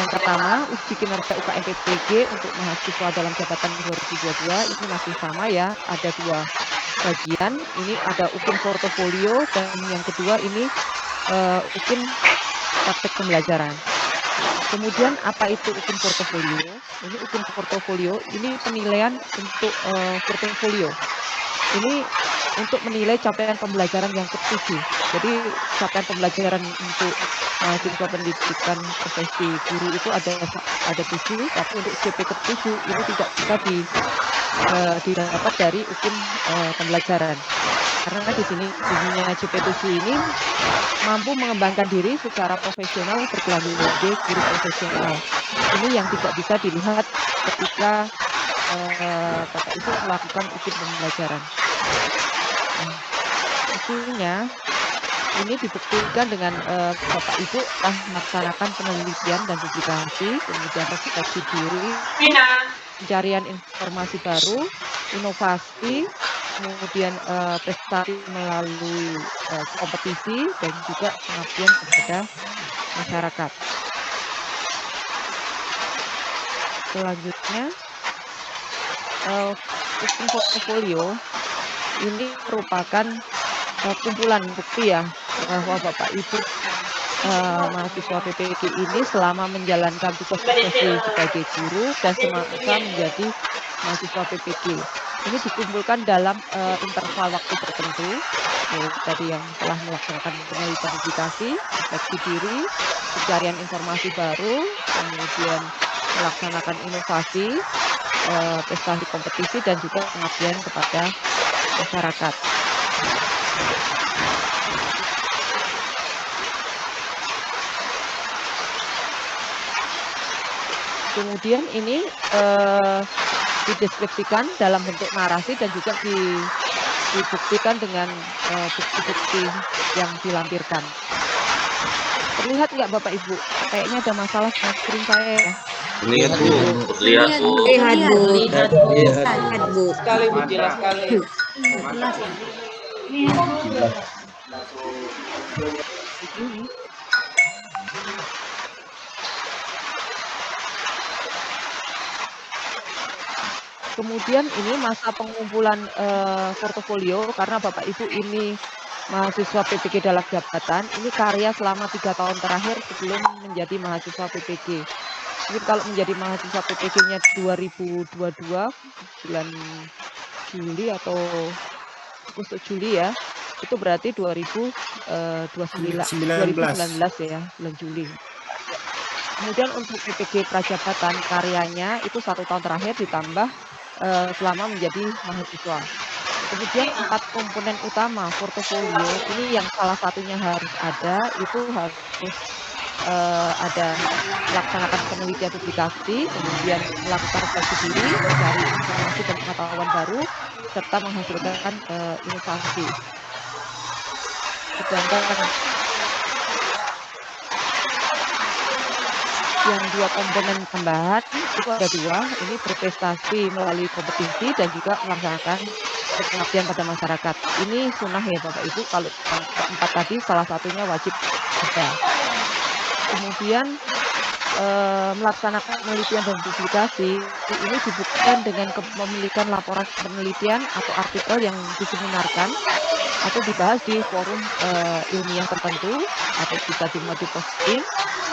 Yang pertama, uji kinerja UKM PPG untuk mahasiswa dalam jabatan 2022 ini masih sama ya, ada 2 bagian, ini ada UKIN portofolio dan yang kedua ini, UKIN praktek pembelajaran. Kemudian apa itu UKIN portofolio? Ini UKIN portofolio ini penilaian untuk, portofolio. Ini untuk menilai capaian pembelajaran yang ke-7. Jadi capaian pembelajaran untuk mahasiswa pendidikan profesi guru itu ada 7, tapi untuk CP ke-7 ini tidak bisa didapat dari UKIN, pembelajaran. Karena di sini bunyinya CP7 ini mampu mengembangkan diri secara profesional bergelar D guru profesional. Ini yang tidak bisa dilihat ketika, Bapak Ibu melakukan UKIN pembelajaran. Nah, buktinya ini dibuktikan dengan, Bapak Ibu telah melaksanakan penelitian dan publikasi, kemudian refleksi diri, pencarian informasi baru, inovasi, kemudian, prestasi melalui, kompetisi dan juga pengabdian kepada masyarakat. Selanjutnya, UKIN portofolio ini merupakan, kumpulan bukti ya bahwa Bapak Ibu, mahasiswa PPG ini selama menjalankan tugas profesi sebagai guru dan semasa menjadi mahasiswa PPG. Ini dikumpulkan dalam, interval waktu tertentu, yaitu tadi yang telah melaksanakan penelitian publikasi, refleksi diri, pencarian informasi baru, kemudian melaksanakan inovasi, prestasi kompetisi dan juga pengabdian kepada masyarakat. Kemudian ini, dideskripsikan dalam bentuk narasi dan juga dibuktikan dengan, bukti-bukti yang dilampirkan. Terlihat nggak Bapak Ibu? Kayaknya ada masalah sama screen saya ya. Lihat Bu, lihat Bu. Lihat Bu. Sekali Bu, jelas sekali. Kemudian ini masa pengumpulan, portofolio karena Bapak Ibu ini mahasiswa PPG dalam jabatan, ini karya selama 3 tahun terakhir sebelum menjadi mahasiswa PPG. Mungkin kalau menjadi mahasiswa PPG-nya 2022 bulan Juli atau Agustus Juli ya, itu berarti 2019 ya, bulan Juli. Kemudian untuk PPG Prajabatan karyanya itu 1 tahun terakhir ditambah, selama menjadi mahasiswa. Kemudian 4 komponen utama portofolio ini yang salah satunya harus ada, itu harus, ada melaksanakan penelitian publikasi, kemudian melakukan refleksi diri, mencari informasi dan pengetahuan baru, serta menghasilkan, inovasi. Sedangkan yang 2 komponen tambahan itu ada 2, ini berprestasi melalui kompetisi dan juga melaksanakan pengabdian pada masyarakat. Ini sunnah ya Bapak Ibu, kalau yang keempat tadi salah satunya wajib ada. Kemudian, melaksanakan penelitian dan publikasi, ini dibuktikan dengan kepemilikan laporan penelitian atau artikel yang diseminarkan atau dibahas di forum, ilmiah tertentu atau bisa dimuat di posting.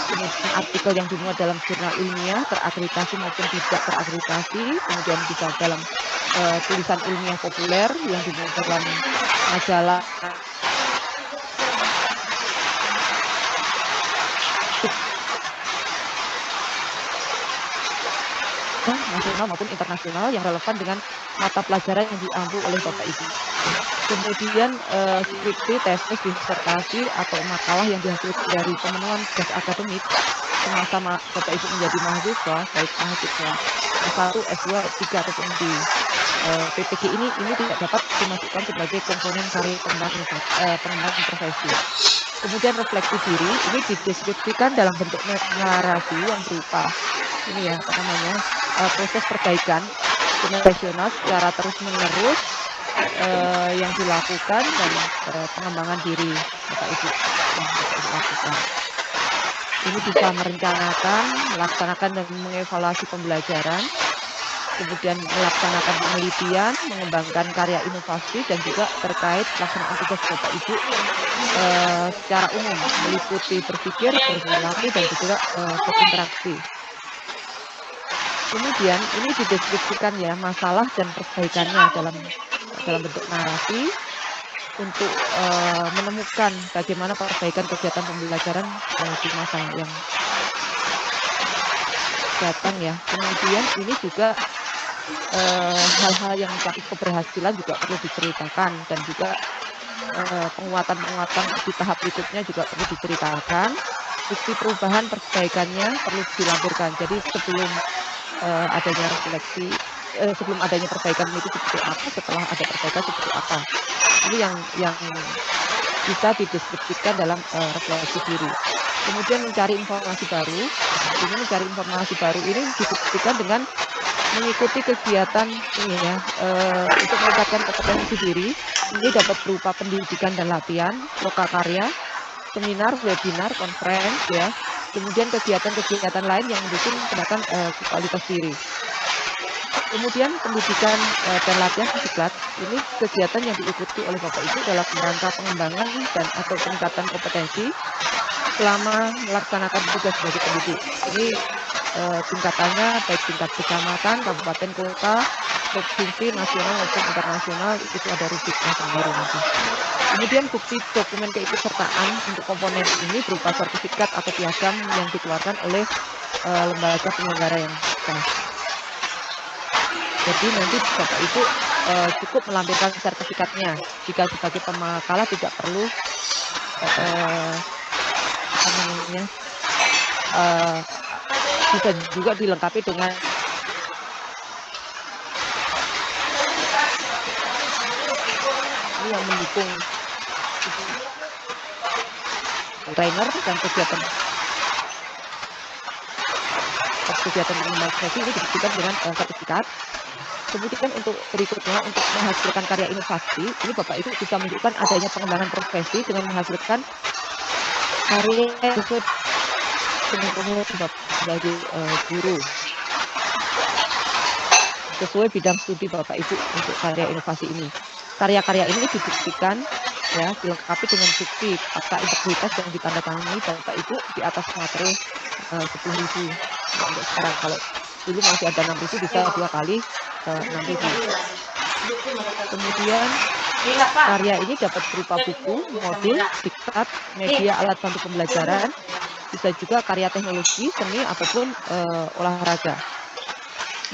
Kemudian artikel yang dimuat dalam jurnal ilmiah terakreditasi maupun tidak terakreditasi, kemudian bisa dalam, tulisan ilmiah populer yang dimuat dalam majalah nasional maupun internasional yang relevan dengan mata pelajaran yang diampu oleh Bapak Ibu. Kemudian, skripsi, tesis, disertasi atau makalah yang dihasilkan dari pemenuhan tugas akademik semasa Bapak Ibu menjadi mahasiswa, baik mahasiswa S1, S2, S3 ataupun di, PPG ini tidak dapat dimasukkan sebagai komponen karya pengembangan profesi. Kemudian refleksi diri ini dideskripsikan dalam bentuk narasi yang berupa ini ya, apa namanya, proses perbaikan profesional secara terus-menerus, yang dilakukan dan, pengembangan diri Bapak Ibu yang Bapak Ibu lakukan. Ini bisa merencanakan, melaksanakan dan mengevaluasi pembelajaran, kemudian melaksanakan penelitian, mengembangkan karya inovasi, dan juga terkait pelaksanaan tugas Bapak Ibu secara umum, meliputi berpikir, berperilaku, dan juga berinteraksi. Kemudian ini dideskripsikan ya masalah dan perbaikannya dalam bentuk narasi untuk menemukan bagaimana perbaikan kegiatan pembelajaran di masa yang datang ya. Kemudian ini juga hal-hal yang mencari keberhasilan juga perlu diceritakan, dan juga penguatan-penguatan di tahap berikutnya juga perlu diceritakan. Bukti perubahan perbaikannya perlu dilampirkan. Jadi sebelum adanya refleksi, sebelum adanya perbaikan itu seperti apa, setelah ada perbaikan seperti apa. Ini yang bisa dideskripsikan dalam refleksi diri. Kemudian mencari informasi baru. Ini mencari informasi baru ini dibuktikan dengan mengikuti kegiatan ini ya, untuk meningkatkan kompetensi diri. Ini dapat berupa pendidikan dan latihan, lokakarya, seminar, webinar, conference ya. Kemudian kegiatan-kegiatan lain yang mendukung peningkatan kualitas diri. Kemudian pendidikan dan latihan diklat, ini kegiatan yang diikuti oleh Bapak Ibu dalam rangka pengembangan dan atau peningkatan kompetensi selama melaksanakan tugas sebagai pendidik. Ini tingkatannya baik tingkat kecamatan, kabupaten, kota, provinsi, nasional maupun internasional, itu ada rubriknya sendiri nanti. Kemudian bukti dokumen keikutsertaan untuk komponen ini berupa sertifikat atau piagam yang dikeluarkan oleh lembaga penyelenggara yang sah. Jadi nanti Bapak Ibu cukup melampirkan sertifikatnya. Jika sebagai pemakalah tidak perlu apa namanya, bisa juga dilengkapi dengan ini yang mendukung trainer dan kegiatan pengembangan profesi ini dibuktikan dengan sertifikat. Kemudian untuk berikutnya, untuk menghasilkan karya inovasi, ini Bapak Ibu bisa menunjukkan adanya pengembangan profesi dengan menghasilkan karya sesuai dengan umur Bapak sebagai guru, sesuai bidang studi Bapak Ibu untuk karya inovasi ini. Karya-karya ini dibuktikan ya, dilengkapi dengan bukti fakta integritas yang ditandatangani Bapak Ibu di atas materi 10.000. Untuk sekarang kalau dulu masih ada 6.000 bisa 2 kali 6.000. Kemudian karya ini dapat berupa buku, modul, diktat, media alat bantu pembelajaran, bisa juga karya teknologi, seni ataupun olahraga.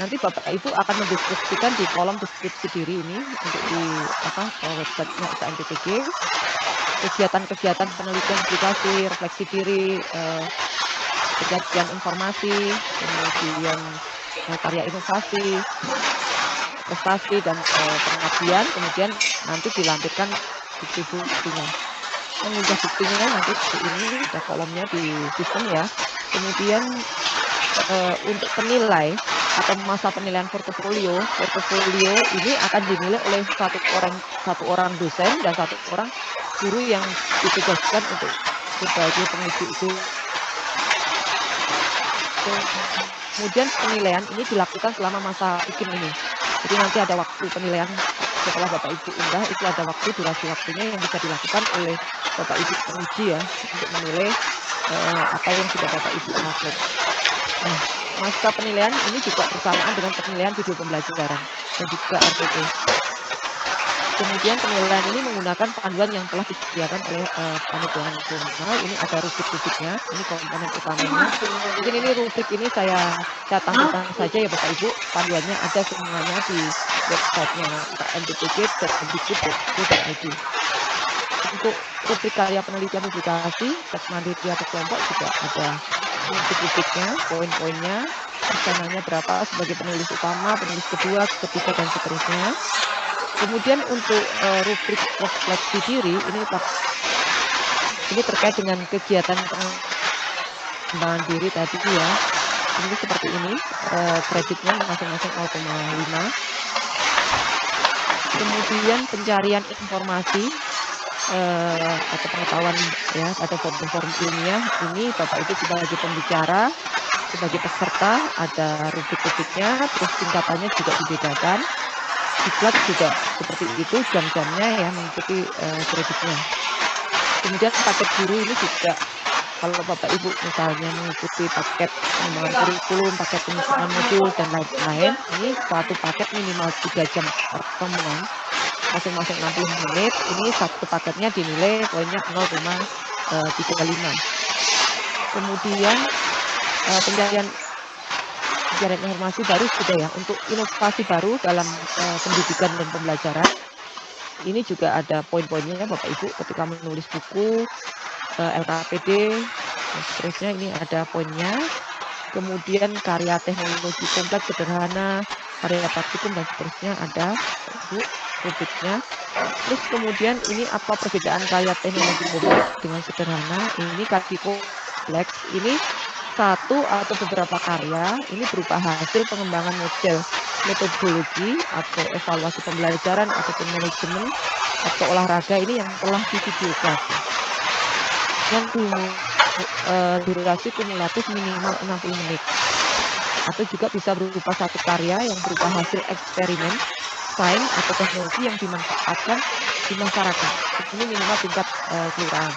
Nanti Bapak Ibu akan mendeskripsikan di kolom deskripsi diri ini untuk di websitenya UKM-PPG, kegiatan-kegiatan penelitian aplikasi, refleksi diri, penyajian informasi, kemudian karya inovasi, prestasi dan pengabdian, kemudian nanti dilampirkan bukti-buktinya. Mengunggah buktinya nanti di ini ada kolomnya di sistem ya. Kemudian untuk penilai atau masa penilaian portofolio ini akan dinilai oleh satu orang dosen dan satu orang guru yang ditugaskan untuk sebagai penguji itu. Kemudian penilaian ini dilakukan selama masa UKIM ini. Jadi nanti ada waktu penilaian setelah Bapak Ibu unggah, itu ada waktu durasi waktunya yang bisa dilakukan oleh Bapak Ibu penguji ya untuk menilai apa yang sudah Bapak Ibu upload. Nah, masa penilaian ini juga bersamaan dengan penilaian video pembelajaran dan juga RPP. Kemudian penilaian ini menggunakan panduan yang telah disediakan oleh panitia nasional. Ini ada rubrik-rubriknya, ini komponen utamanya. Mungkin ini rubrik ini saya tampilkan saja ya Bapak Ibu. Panduannya ada semuanya di websitenya ukm-ppg.kemdikbud.go.id. Untuk rubrik karya penelitian publikasi, teks mandiri atau kelompok juga ada rubrik-rubriknya, poin-poinnya, persenanya berapa sebagai penulis utama, penulis kedua, ketiga, dan seterusnya. Kemudian untuk rubrik refleksi diri ini terkait dengan kegiatan pengembangan diri tadi ya. Ini seperti ini, kreditnya masing-masing 0,5. Kemudian pencarian informasi atau pengetahuan ya pada forum-forum ilmiah ini Bapak Ibu sebagai pembicara, sebagai peserta ada rubrik-rubriknya, terus tingkatannya juga dibedakan. Diklat juga seperti itu jam-jamnya ya mengikuti kreditnya. Kemudian paket guru ini juga kalau Bapak Ibu misalnya mengikuti paket pengembangan kurikulum, paket penyusunan modul dan lain-lain, ini satu paket minimal 3 jam pertemuan, masing-masing 60 menit, ini satu paketnya dinilai poinnya 0,35. Kemudian pencarian informasi baru sudah ya, untuk inovasi baru dalam pendidikan dan pembelajaran, ini juga ada poin-poinnya Bapak Ibu ketika menulis buku, LKPD, dan seterusnya ini ada poinnya. Kemudian karya teknologi kompleks sederhana, karya praktikum dan seterusnya ada Ibu rubriknya. Terus kemudian ini apa perbedaan karya teknologi kompleks dengan sederhana? Ini karya kompleks ini satu atau beberapa karya ini berupa hasil pengembangan model metodologi atau evaluasi pembelajaran ataupun manajemen atau olahraga ini yang telah divideokan dengan durasi kumulatif minimal 60 menit. Atau juga bisa berupa satu karya yang berupa hasil eksperimen, sains atau teknologi yang dimanfaatkan di masyarakat. Ini minimal tingkat kelurahan.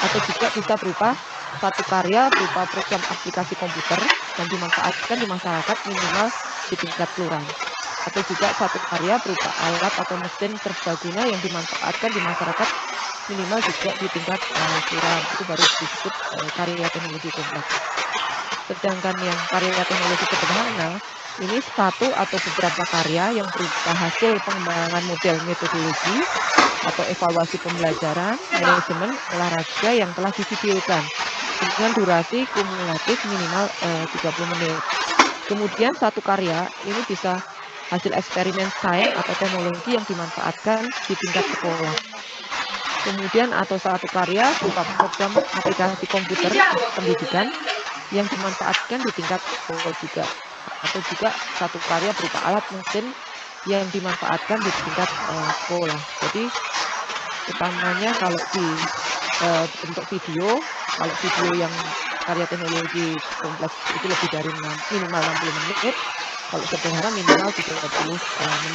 Atau juga bisa berupa satu karya berupa program aplikasi komputer yang dimanfaatkan di masyarakat minimal di tingkat kelurahan. Atau juga satu karya berupa alat atau mesin serbaguna yang dimanfaatkan di masyarakat minimal juga di tingkat kelurahan. Itu baru disebut karya teknologi kompleks. Sedangkan yang karya teknologi sederhana ini satu atau beberapa karya yang berupa hasil pengembangan model metodologi atau evaluasi pembelajaran, manajemen, olahraga yang telah divideokan dengan durasi kumulatif minimal 30 menit. Kemudian satu karya ini bisa hasil eksperimen sains atau teknologi yang dimanfaatkan di tingkat sekolah. Kemudian atau satu karya berupa program aplikasi komputer pendidikan yang dimanfaatkan di tingkat sekolah juga. Atau juga satu karya berupa alat mesin yang dimanfaatkan di tingkat sekolah. Jadi utamanya kalau di bentuk video, kalau video yang karya teknologi kompleks itu lebih dari minimal 60 menit, kalau sederhana minimal 30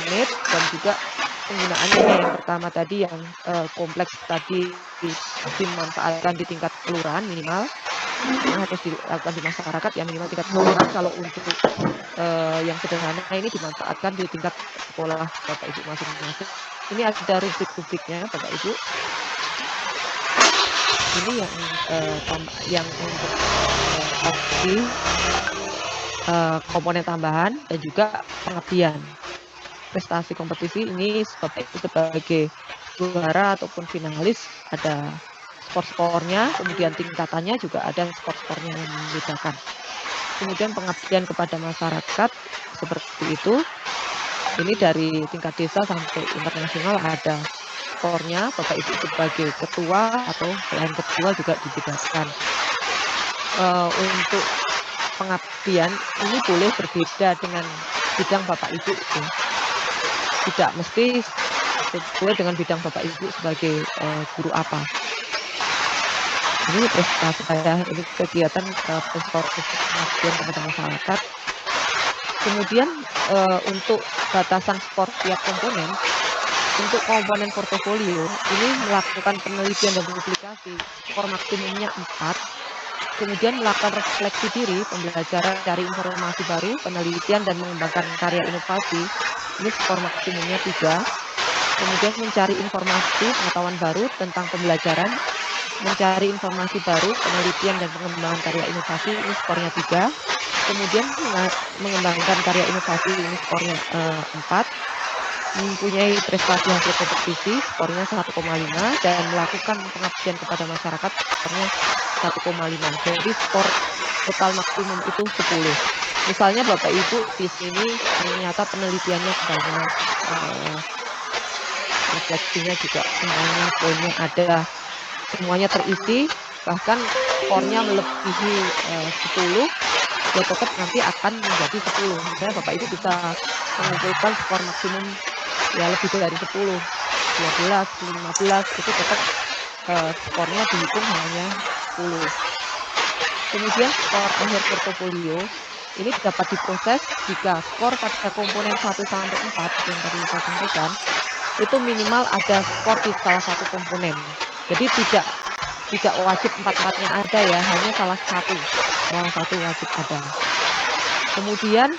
menit, dan juga penggunaannya yang pertama tadi yang kompleks tadi dimanfaatkan di tingkat kelurahan minimal, yang harus dilakukan di masyarakat ya minimal tingkat kelurahan. Kalau untuk yang sederhana ini dimanfaatkan di tingkat sekolah Bapak Ibu masing-masing. Ini ada rubrik-rubriknya Bapak Ibu. Ini yang untuk tadi komponen tambahan dan juga pengabdian. Prestasi kompetisi ini Bapak Ibu sebagai juara ataupun finalis ada skor-skornya, kemudian tingkatannya juga ada skor-skornya yang membedakan. Kemudian pengabdian kepada masyarakat seperti itu. Ini dari tingkat desa sampai internasional ada skornya. Bapak Ibu sebagai ketua atau selain ketua juga dibedakan. Untuk pengabdian ini boleh berbeda dengan bidang Bapak Ibu. Tidak mesti sesuai dengan bidang Bapak Ibu sebagai guru apa. Ini prestasi saya, ini kegiatan pengabdian kepada masyarakat. Kemudian untuk batasan skor tiap komponen, untuk komponen portofolio ini melakukan penelitian dan publikasi, skor maksimumnya 4. Kemudian melakukan refleksi diri, pembelajaran cari informasi baru, penelitian dan mengembangkan karya inovasi, ini skor maksimumnya 3. Kemudian mencari informasi pengetahuan baru tentang pembelajaran, mencari informasi baru, penelitian dan pengembangan karya inovasi, ini skornya 3. Kemudian mengembangkan karya inovasi, ini skornya 4. Mempunyai prestasi hasil kompetisi, skornya 1,5. Dan melakukan pengabdian kepada masyarakat, skornya 1,5. Jadi skor total maksimum itu 10. Misalnya Bapak Ibu di sini ternyata penelitiannya banyak, refleksinya juga semuanya poinnya ada, semuanya terisi, bahkan skornya melebihi 10, ya tetap nanti akan menjadi 10. Misalnya Bapak Ibu bisa mengumpulkan skor maksimum ya lebih dari 10. 12, 15 itu tetap skornya dihitung hanya 10. Kemudian skor akhir portofolio ini dapat diproses jika skor pada komponen 1 sampai 4 yang tadi saya sampaikan itu minimal ada skor di salah satu komponen. Jadi tidak wajib empat-empatnya ada ya, hanya salah satu wajib ada. Kemudian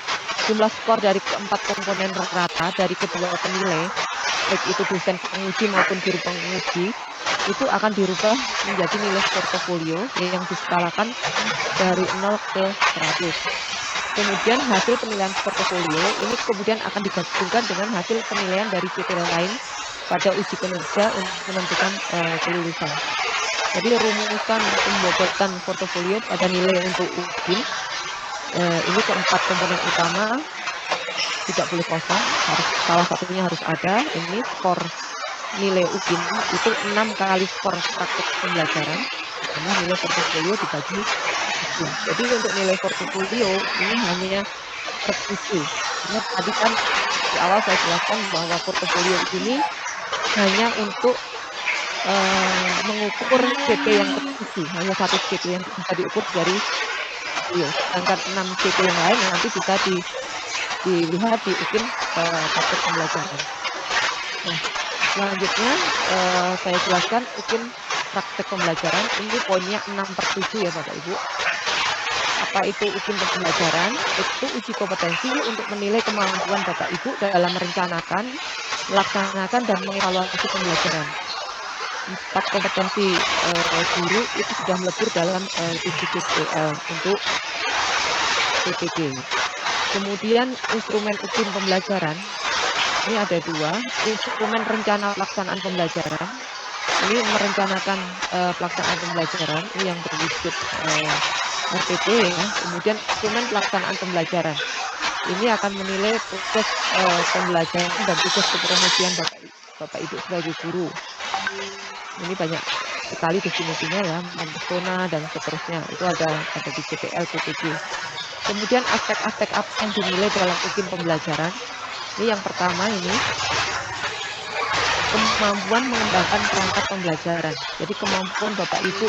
jumlah skor dari keempat komponen rata dari kedua penilai, baik itu dosen penguji maupun guru penguji, itu akan dirubah menjadi nilai portofolio yang diskalakan dari 0 ke 100. Kemudian hasil penilaian portofolio ini kemudian akan digabungkan dengan hasil penilaian dari CP lain pada uji kinerja untuk menentukan kelulusan. Jadi rumusan pembobotan portofolio pada nilai untuk UGIN ini keempat komponen utama tidak boleh kosong, salah satunya harus ada. Ini skor nilai UGIN itu 6 kali skor praktek pembelajaran karena nilai portofolio dibagi 7. Jadi untuk nilai portofolio ini hanya 7. Ingat tadi kan di awal saya jelaskan bahwa portofolio ini hanya untuk mengukur CP yang tertuju, hanya satu CP yang bisa diukur dari portofolio. Sedangkan 6 CP yang lain nanti bisa dilihat di UGIN praktek pembelajaran. Nah, selanjutnya saya jelaskan UGIN praktek pembelajaran ini poinnya 6/7 ya Bapak Ibu. Apa itu UGIN pembelajaran? Itu uji kompetensi untuk menilai kemampuan Bapak Ibu dalam merencanakan, melaksanakan dan mengevaluasi pembelajaran. 4 kompetensi guru itu sudah melebur dalam 7 CPL untuk PPG. Kemudian instrumen UGIN pembelajaran ini ada 2, instrumen rencana pelaksanaan pembelajaran. Ini merencanakan pelaksanaan pembelajaran ini yang berwujud RPP ya. Kemudian instrumen pelaksanaan pembelajaran ini akan menilai proses pembelajaran dan tugas keprofesian Bapak Ibu sebagai guru. Ini banyak sekali definisinya ya, mempesona dan seterusnya. Itu ada di CPL PPG. Kemudian aspek-aspek apa yang dinilai dalam UGIN pembelajaran? Ini yang pertama ini kemampuan mengembangkan perangkat pembelajaran. Jadi kemampuan Bapak Ibu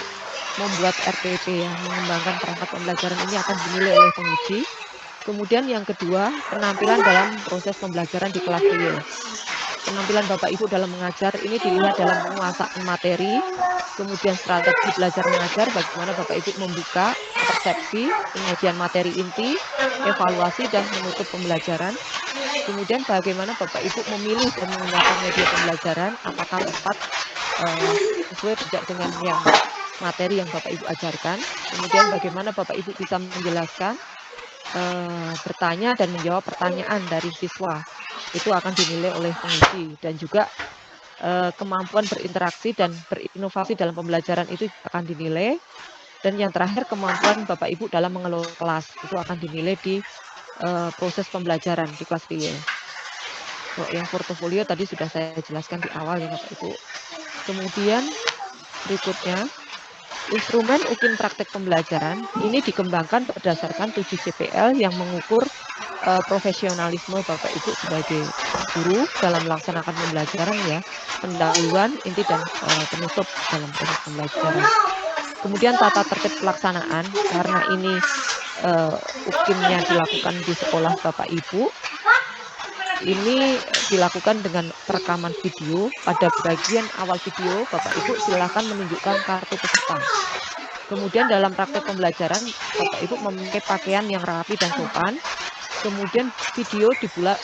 membuat RPP ya, mengembangkan perangkat pembelajaran ini akan dinilai oleh penguji. Kemudian yang kedua, penampilan dalam proses pembelajaran di kelas real. Penampilan Bapak Ibu dalam mengajar ini dilihat dalam penguasaan materi, kemudian strategi belajar mengajar, bagaimana Bapak Ibu membuka persepsi, penyajian materi inti, evaluasi dan menutup pembelajaran. Kemudian bagaimana Bapak Ibu memilih dan menggunakan media pembelajaran, apakah tepat sesuai tidak dengan yang materi yang Bapak Ibu ajarkan. Kemudian bagaimana Bapak Ibu bisa menjelaskan, bertanya dan menjawab pertanyaan dari siswa. Itu akan dinilai oleh penguji. Dan juga kemampuan berinteraksi dan berinovasi dalam pembelajaran itu akan dinilai. Dan yang terakhir kemampuan Bapak Ibu dalam mengelola kelas itu akan dinilai di proses pembelajaran di kelas real. Yang portofolio tadi sudah saya jelaskan di awal ya Bapak Ibu. Kemudian berikutnya instrumen UGIN praktek pembelajaran ini dikembangkan berdasarkan 7 CPL yang mengukur profesionalisme Bapak Ibu sebagai guru dalam melaksanakan pembelajaran ya, pendahuluan, inti dan penutup dalam proses pembelajaran. Kemudian tata tertib pelaksanaan karena ini UGIN-nya dilakukan di sekolah Bapak Ibu. Ini dilakukan dengan perekaman video. Pada bagian awal video, Bapak Ibu silakan menunjukkan kartu peserta. Kemudian dalam praktek pembelajaran, Bapak Ibu memakai pakaian yang rapi dan sopan. Kemudian video dibuat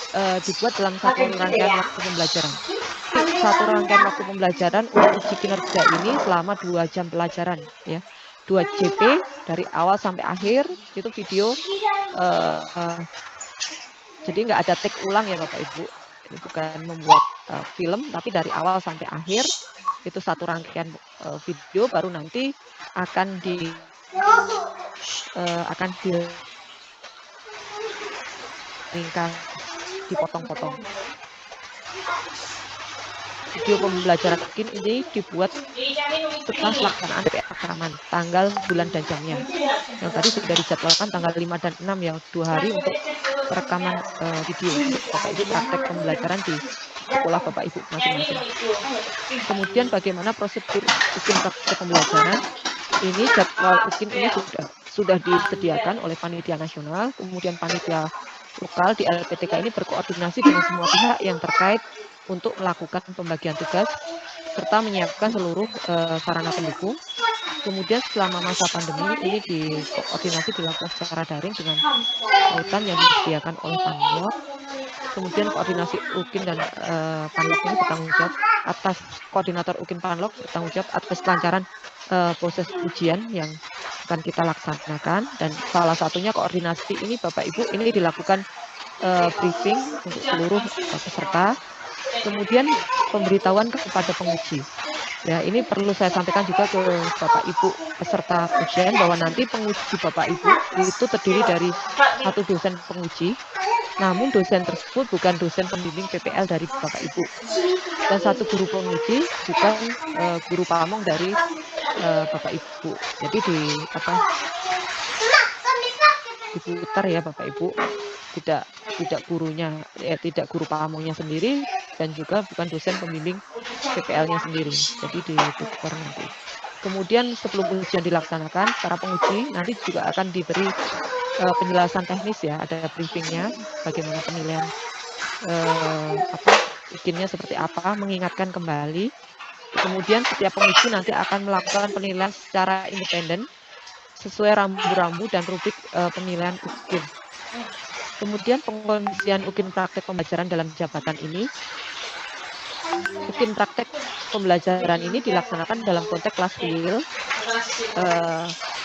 dalam satu rangkaian waktu pembelajaran. Satu rangkaian waktu pembelajaran untuk uji kinerja ini selama 2 jam pelajaran ya. 2 JP dari awal sampai akhir itu video jadi nggak ada take ulang ya Bapak Ibu. Ini bukan membuat film, tapi dari awal sampai akhir itu satu rangkaian video, baru nanti akan ringkas, dipotong-potong. Video pembelajaran UGIN ini dibuat setelah pelaksanaan rekaman, tanggal, bulan, dan jamnya. Yang tadi sudah dijadwalkan tanggal 5 dan 6 ya, 2 hari untuk perekaman video. Bapak Ibu praktek pembelajaran di sekolah Bapak Ibu masing-masing. Kemudian bagaimana prosedur UKIN praktek pembelajaran? Ini jadwal UKIN ini sudah disediakan oleh panitia nasional, kemudian panitia lokal di LPTK ini berkoordinasi dengan semua pihak yang terkait untuk melakukan pembagian tugas serta menyiapkan seluruh sarana pendukung. Kemudian selama masa pandemi ini koordinasi dilakukan secara daring dengan tautan yang disediakan oleh Panlok. Kemudian koordinasi UKIN dan Panlok ini bertanggung jawab atas koordinator UKIN Panlok bertanggung jawab atas kelancaran proses ujian yang akan kita laksanakan, dan salah satunya koordinasi ini Bapak Ibu ini dilakukan briefing untuk seluruh peserta, kemudian pemberitahuan kepada penguji. Ya, ini perlu saya sampaikan juga ke Bapak Ibu peserta ujian bahwa nanti penguji Bapak Ibu itu terdiri dari satu dosen penguji, namun dosen tersebut bukan dosen pembimbing PPL dari Bapak Ibu, dan satu guru penguji bukan guru pamong dari Bapak Ibu. Jadi diputar ya Bapak Ibu, tidak gurunya, tidak guru pamongnya sendiri dan juga bukan dosen pembimbing PPL-nya sendiri. Jadi diputar nanti. Kemudian sebelum ujian dilaksanakan, para penguji nanti juga akan diberi penjelasan teknis ya, ada briefingnya, bagaimana penilaian UKIN-nya seperti apa, mengingatkan kembali. Kemudian setiap penguji nanti akan melakukan penilaian secara independen sesuai rambu-rambu dan rubrik penilaian UKIN. Kemudian pengkondisian UKIN praktek pembelajaran dalam jabatan ini, UKIN praktek pembelajaran ini dilaksanakan dalam konteks kelas real,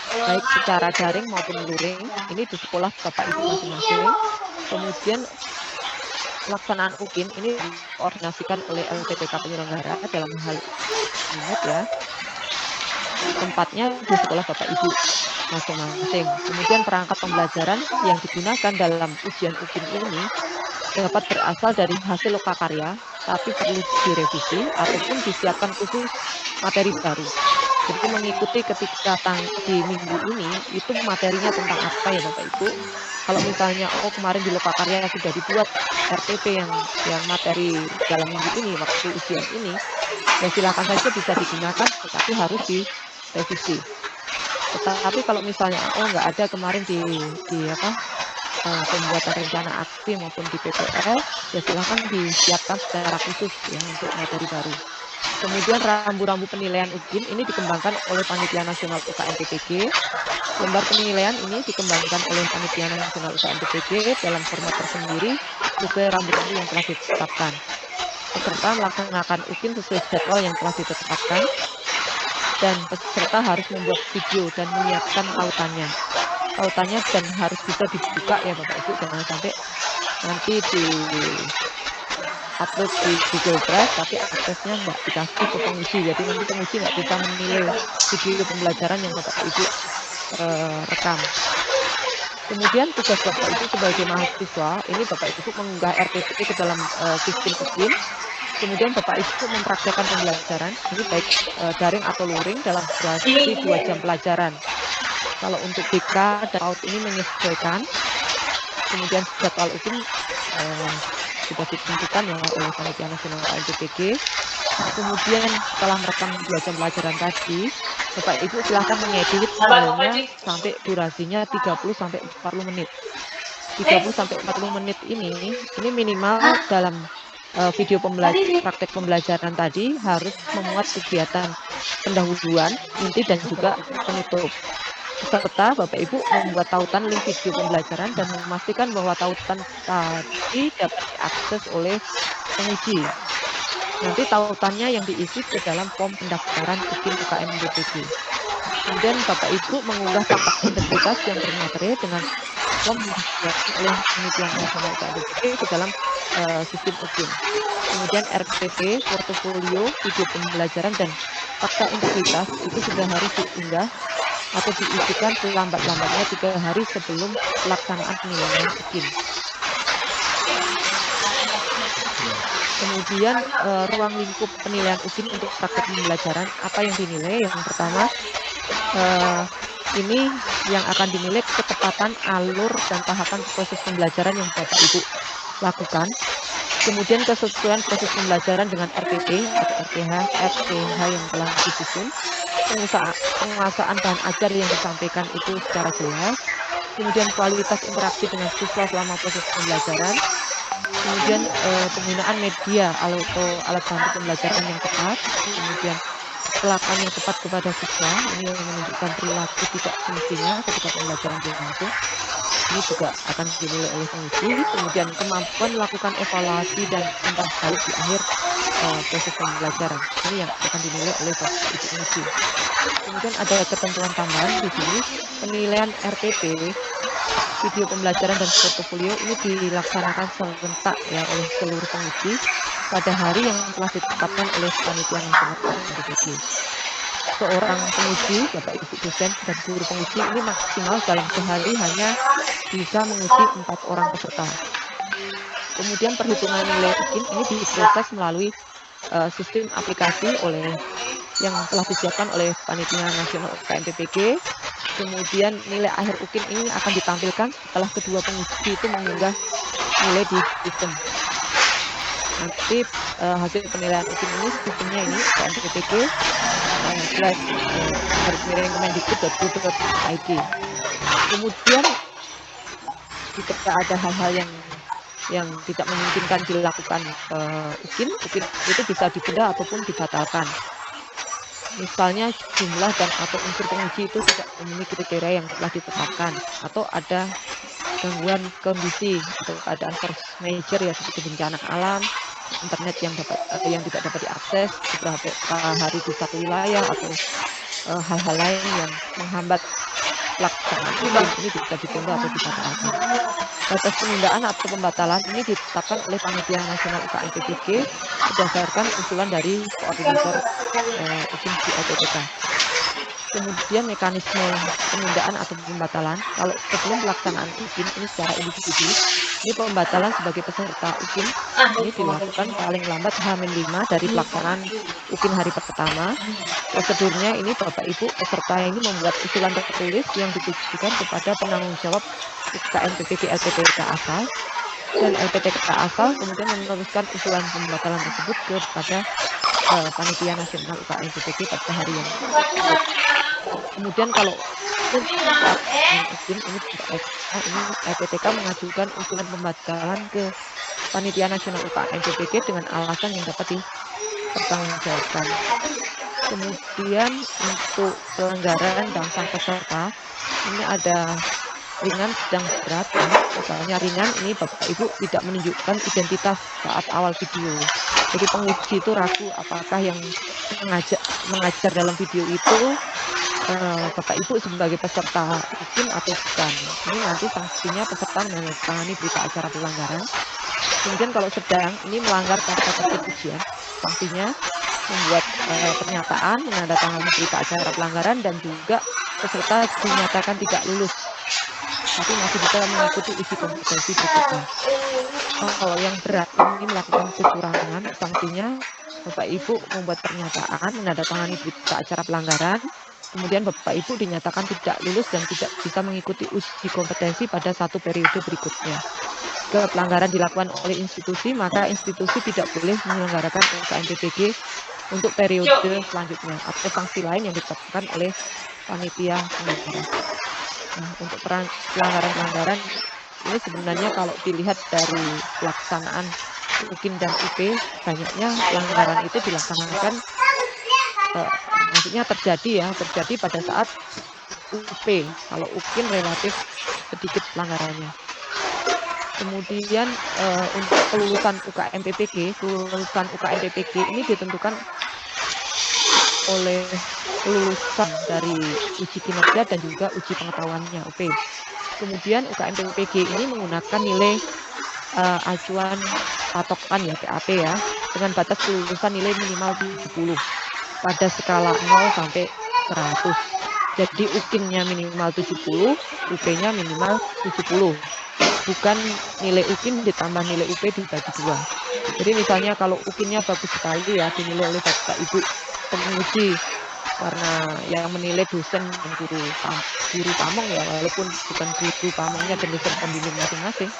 baik secara daring maupun luring, ini di sekolah Bapak Ibu masing-masing. Kemudian pelaksanaan UKIN ini dikoordinasikan oleh LPTK penyelenggara dalam hal ingat ya, tempatnya di sekolah Bapak Ibu masing-masing. Kemudian perangkat pembelajaran yang digunakan dalam ujian UKIN ini dapat berasal dari hasil lokakarya, tapi perlu direvisi ataupun disiapkan khusus materi baru. Jadi mengikuti ketika di minggu ini itu materinya tentang apa ya Bapak Ibu. Kalau misalnya kemarin di lokakarya sudah dibuat RTP yang materi dalam minggu ini waktu ujian ini, ya silakan saja bisa digunakan, tetapi harus direvisi. Tetapi kalau misalnya nggak ada kemarin di pembuatan rencana aksi maupun di PPL, ya silakan disiapkan secara khusus ya untuk materi baru. Kemudian rambu-rambu penilaian UKIN ini dikembangkan oleh Panitia Nasional UKM PPG. Lembar penilaian ini dikembangkan oleh Panitia Nasional UKM PPG dalam format tersendiri sesuai rambu-rambu yang telah ditetapkan. Peserta melaksanakan UKIN sesuai jadwal yang telah ditetapkan, dan peserta harus membuat video dan menyiapkan tautannya dan harus bisa dibuka ya Bapak Ibu, jangan sampai nanti di upload di Google Drive tapi aksesnya nggak dikasih ke penguji, jadi nanti penguji nggak bisa menilai video pembelajaran yang Bapak Ibu rekam. Kemudian tugas Bapak Ibu sebagai mahasiswa ini Bapak Ibu mengunggah RTP ke dalam sistem UKIN. Kemudian Bapak Ibu mempraktekkan pembelajaran ini baik daring atau luring dalam durasi 2 jam pelajaran. Kalau untuk BK dan PAUD ini menyesuaikan. Kemudian jadwal UKIN sudah ditentukan ya oleh Panitia Nasional LPTK. Kemudian setelah merekam 2 jam pelajaran tadi, Bapak Ibu silahkan mengedit filenya sampai durasinya 30 sampai 40 menit. 30 sampai 40 menit ini minimal dalam video praktek pembelajaran tadi harus memuat kegiatan pendahuluan, inti dan juga penutup. Serta Bapak Ibu membuat tautan link video pembelajaran dan memastikan bahwa tautan tadi dapat diakses oleh penguji. Nanti tautannya yang diisi ke dalam form pendaftaran UKIN UKM PPG. Kemudian Bapak Ibu mengunggah fakta integritas yang bermaterai dengan form yang disediakan oleh Panitia Nasional UKM PPG ke dalam sistem UKIN. Kemudian RPP, portofolio, video pembelajaran dan fakta integritas itu sudah harus diunggah atau diisikan selambat-lambatnya 3 hari sebelum pelaksanaan penilaian UKIN. Kemudian ruang lingkup penilaian UKIN untuk praktek pembelajaran, apa yang dinilai? Yang pertama, ini yang akan dinilai ketepatan alur dan tahapan proses pembelajaran yang Bapak Ibu lakukan. Kemudian kesesuaian proses pembelajaran dengan RPP atau RPH yang telah disusun, penguasaan bahan ajar yang disampaikan itu secara jelas, kemudian kualitas interaksi dengan siswa selama proses pembelajaran, kemudian penggunaan media atau alat bantu pembelajaran yang tepat, kemudian perlakuan yang tepat kepada siswa, ini yang menunjukkan perilaku tidak semestinya ketika pembelajaran berlangsung. Ini juga akan dinilai oleh penguji, kemudian kemampuan melakukan evaluasi dan umpan balik di akhir proses pembelajaran. Ini yang akan dinilai oleh Bapak Ibu penguji. Kemudian ada ketentuan tambahan di sini, penilaian RPP, video pembelajaran dan portofolio ini dilaksanakan serentak ya oleh seluruh penguji pada hari yang telah ditetapkan oleh Panitia Nasional UKM-PPG. Seorang penguji, Bapak Ibu dosen dan guru penguji ini maksimal dalam sehari hanya bisa menguji 4 orang peserta. Kemudian perhitungan nilai UKIN ini diproses melalui sistem aplikasi yang telah disiapkan oleh Panitia Nasional UKM-PPG. Kemudian nilai akhir UKIN ini akan ditampilkan setelah kedua penguji itu mengunggah nilai di sistem. Nanti hasil penilaian UKIN ini sistemnya ini UKM-PPG /kemendikbud.go.id. Kemudian jika ada hal-hal yang tidak memungkinkan dilakukan UKIN itu bisa ditunda ataupun dibatalkan. Misalnya jumlah dan atau unsur penguji itu tidak memenuhi kriteria yang telah ditetapkan, atau ada gangguan kondisi atau keadaan force major ya seperti bencana alam, internet yang tidak dapat diakses beberapa hari di satu wilayah, atau hal-hal lain yang menghambat pelaksanaan ini bisa ditunda atau dibatalkan. Batas penundaan atau pembatalan ini ditetapkan oleh Panitia Nasional UKM-PPG berdasarkan usulan dari koordinator UKIN di LPTK. Kemudian mekanisme penundaan atau pembatalan, kalau sebelum pelaksanaan UKIN ini secara individu, ini pembatalan sebagai peserta UKIN ini dilakukan paling lambat H-5 dari pelaksanaan UKIN hari pertama. Prosedurnya ini Bapak Ibu peserta ini membuat usulan tertulis yang ditujukan kepada penanggung jawab UKM-PPG LPTK asal, dan LPTK asal kemudian meneruskan usulan pembatalan tersebut kepada Panitia Nasional UKM-PPG pada hari yang tersebut. Kemudian kalau ini LPTK mengajukan usulan pembatalan ke Panitia Nasional UKM-PPG dengan alasan yang dapat dipertanggungjawabkan. Kemudian untuk pelanggaran dan sang peserta ini ada ringan, sedang, berat. Misalnya ringan ini Bapak Ibu tidak menunjukkan identitas saat awal video. Jadi penguji itu ragu apakah yang mengajar dalam video itu Bapak Ibu sebagai peserta UKIN atau bukan. Ini nanti sanksinya peserta menandatangani berita acara pelanggaran. Kemudian kalau sedang ini melanggar kata tertib ujian, sanksinya membuat pernyataan menandatangani berita acara pelanggaran dan juga peserta dinyatakan tidak lulus, tapi masih bisa mengikuti uji kompetensi berikutnya. Kalau yang berat ini melakukan kecurangan, sanksinya Bapak Ibu membuat pernyataan menandatangani berita acara pelanggaran, kemudian Bapak Ibu dinyatakan tidak lulus dan tidak bisa mengikuti uji kompetensi pada satu periode berikutnya. Jika pelanggaran dilakukan oleh institusi, maka institusi tidak boleh menyelenggarakan UKM-PPG untuk periode selanjutnya atau sanksi lain yang ditetapkan oleh panitia penyelenggara. Nah, untuk pelanggaran-pelanggaran ini sebenarnya kalau dilihat dari pelaksanaan UKIN dan UP, banyaknya pelanggaran itu dilaksanakan maksudnya terjadi pada saat UP. Kalau UKIN relatif sedikit pelanggarannya. Kemudian untuk kelulusan UKM-PPG ini ditentukan oleh kelulusan dari uji kinerja dan juga uji pengetahuannya UP. Kemudian UKM-PPG ini menggunakan nilai acuan patokan ya PAP ya, dengan batas kelulusan nilai minimal 70 pada skala 0 sampai 100. Jadi UKIN-nya minimal 70, UP-nya minimal 70. Bukan nilai UKIN ditambah nilai UP dibagi 2. Jadi misalnya kalau UKIN-nya bagus sekali ya, dinilai oleh Bapak Ibu penguji karena yang menilai dosen dan guru guru pamong ya, walaupun bukan guru pamongnya dan dosen pembimbing masing-masing,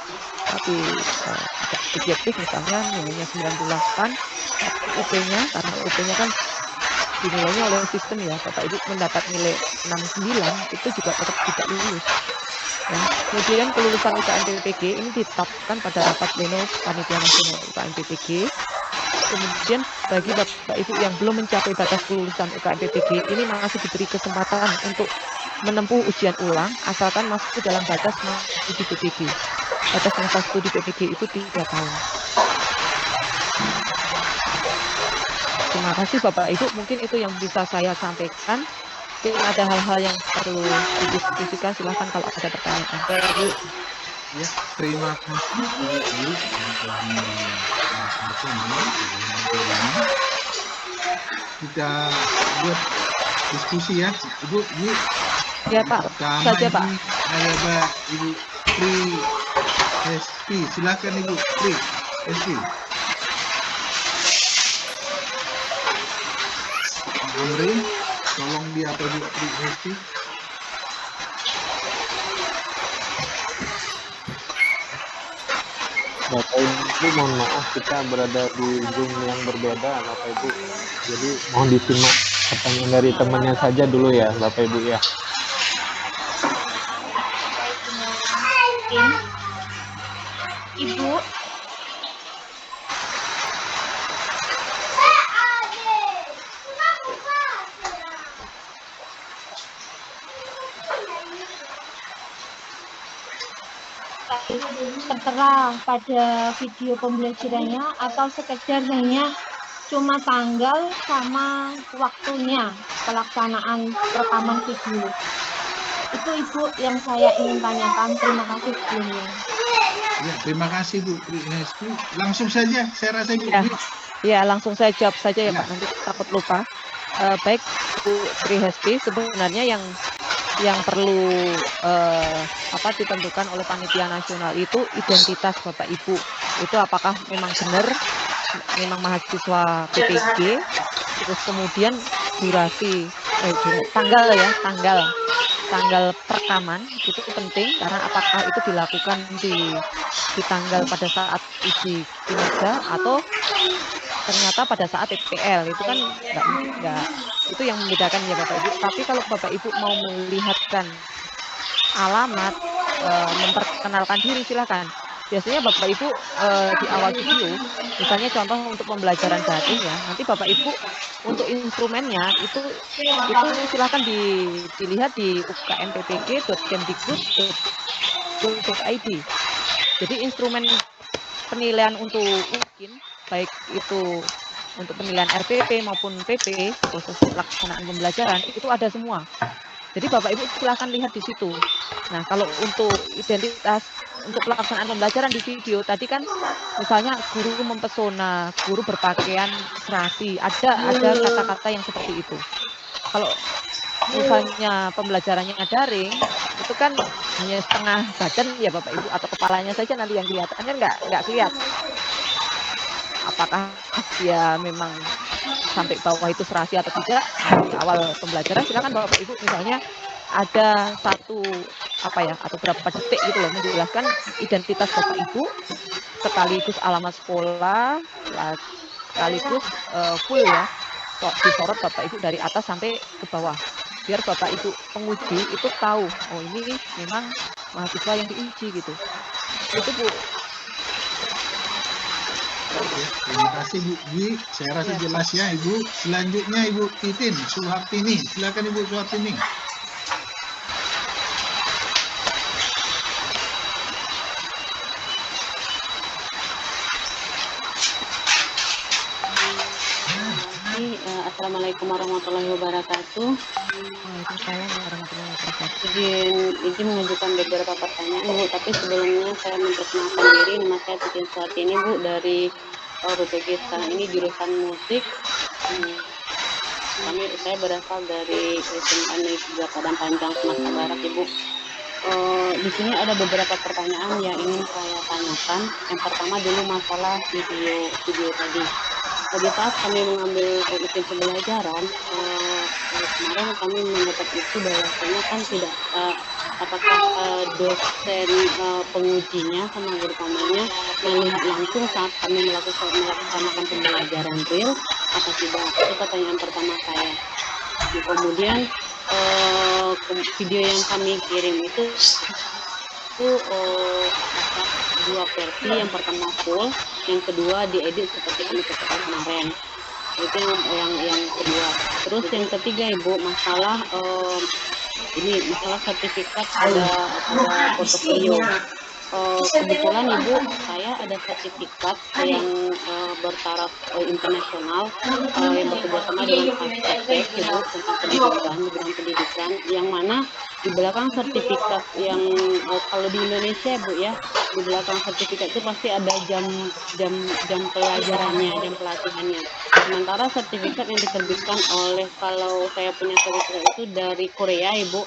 tapi agak subjektif misalnya nilainya 98, tapi UP-nya karena UP-nya kan dinilainya oleh sistem ya, Bapak Ibu mendapat nilai 69 itu juga tetap tidak lulus. Ya. Kemudian kelulusan UKM PPG ini ditetapkan pada rapat pleno Panitia Nasional UKM PPG. Kemudian bagi Bapak Ibu yang belum mencapai batas kelulusan UKM PPG ini masih diberi kesempatan untuk menempuh ujian ulang asalkan masuk dalam batas masa studi PPG. Batas masa studi PPG itu 3 tahun. Terima kasih Bapak Ibu, mungkin itu yang bisa saya sampaikan. Mungkin ada hal-hal yang perlu didiskusikan, silahkan kalau ada pertanyaan. Ya, terima kasih Ibu yang telah menyampaikan ini. Kita buat diskusi ya, Ibu. Ya Pak, saja Pak. Ada Ibu Pri SP, silakan Ibu Pri SP. Amri, tolong dia apa Ibu Pri SP. Bapak Ibu, mohon maaf kita berada di Zoom yang berbeda Bapak Ibu. Jadi mohon disimak pertanyaan dari temannya saja dulu ya Bapak Ibu ya. Ibu, tertera pada video pembelajarannya atau sekedar hanya cuma tanggal sama waktunya pelaksanaan rekaman video. Itu Ibu yang saya ingin tanyakan. Terima kasih sebelumnya. Ya, terima kasih Bu Pri SP. Langsung saja, saya rasa Ibu. Ya, langsung saya jawab saja ya Pak, nanti takut lupa. Baik Bu Tri Hesti, sebenarnya yang perlu ditentukan oleh panitia nasional itu identitas Bapak Ibu. Itu apakah memang benar memang mahasiswa PPG, terus kemudian durasi tanggal perekaman itu penting karena apakah itu dilakukan di tanggal pada saat uji kinerja atau ternyata pada saat PPL itu kan enggak itu yang membedakan ya Bapak Ibu. Tapi kalau Bapak Ibu mau melihatkan alamat, memperkenalkan diri silakan. Biasanya Bapak Ibu di awal video, misalnya contoh untuk pembelajaran daring ya, nanti Bapak Ibu untuk instrumennya itu silakan dilihat di ukmppg.kemdikbud.id. Jadi instrumen penilaian untuk UKIN baik itu untuk penilaian RPP maupun PP proses pelaksanaan pembelajaran itu ada semua. Jadi Bapak Ibu silahkan lihat di situ. Nah kalau untuk identitas untuk pelaksanaan pembelajaran di video tadi kan misalnya guru mempesona, guru berpakaian serasi, ada kata-kata yang seperti itu. Kalau misalnya pembelajarannya daring itu kan hanya setengah badan ya Bapak Ibu atau kepalanya saja nanti yang kelihatan kan nggak kelihatan. Apakah dia memang sampai bawah itu serasi atau tidak? Nah, di awal pembelajaran silakan Bapak Ibu misalnya ada satu atau berapa detik gitu loh menjelaskan identitas Bapak Ibu sekaligus alamat sekolah sekaligus full ya disorot Bapak Ibu dari atas sampai ke bawah biar Bapak Ibu penguji itu tahu oh ini memang mahasiswa yang diuji gitu itu Bu. Terima kasih Bu Dwi, saya rasa jelas ya Ibu. Selanjutnya Ibu Titin Suhartini, silakan Ibu Suhartini. Assalamualaikum warahmatullahi wabarakatuh. Waalaikumsalam warahmatullahi wabarakatuh. Izin mengajukan beberapa pertanyaan Bu, tapi sebelumnya saya memperkenalkan diri. Nama saya Titin Suhartini Bu dari BPG sekarang ini jurusan musik. Saya berasal dari SMA Negeri Padang Panjang Sumatera Barat Ibu. Di sini ada beberapa pertanyaan yang ingin saya tanyakan. Yang pertama dulu masalah video tadi. Pada saat kami mengambil izin pembelajaran, kemarin kami mendapat itu bahwasanya kan tidak apakah dosen pengujinya sama guru pamannya melihat langsung saat kami melaksanakan pembelajaran real atau tidak, itu pertanyaan pertama saya. Kemudian video yang kami kirim itu apakah dua versi, yang pertama full, yang kedua diedit seperti kami katakan kemarin. Itu yang kedua. Terus yang ketiga Ibu, masalah ini masalah sertifikat pada portofolio. Kebetulan Ibu, saya ada sertifikat yang bertaraf internasional yang bekerjasama dengan Aspek Ibu tentang pendidikan, di bidang pendidikan, yang mana di belakang sertifikat yang kalau di Indonesia Bu ya, di belakang sertifikat itu pasti ada jam pelajarannya, jam pelatihannya. Sementara sertifikat yang diterbitkan oleh, kalau saya punya sertifikat itu dari Korea Ibu,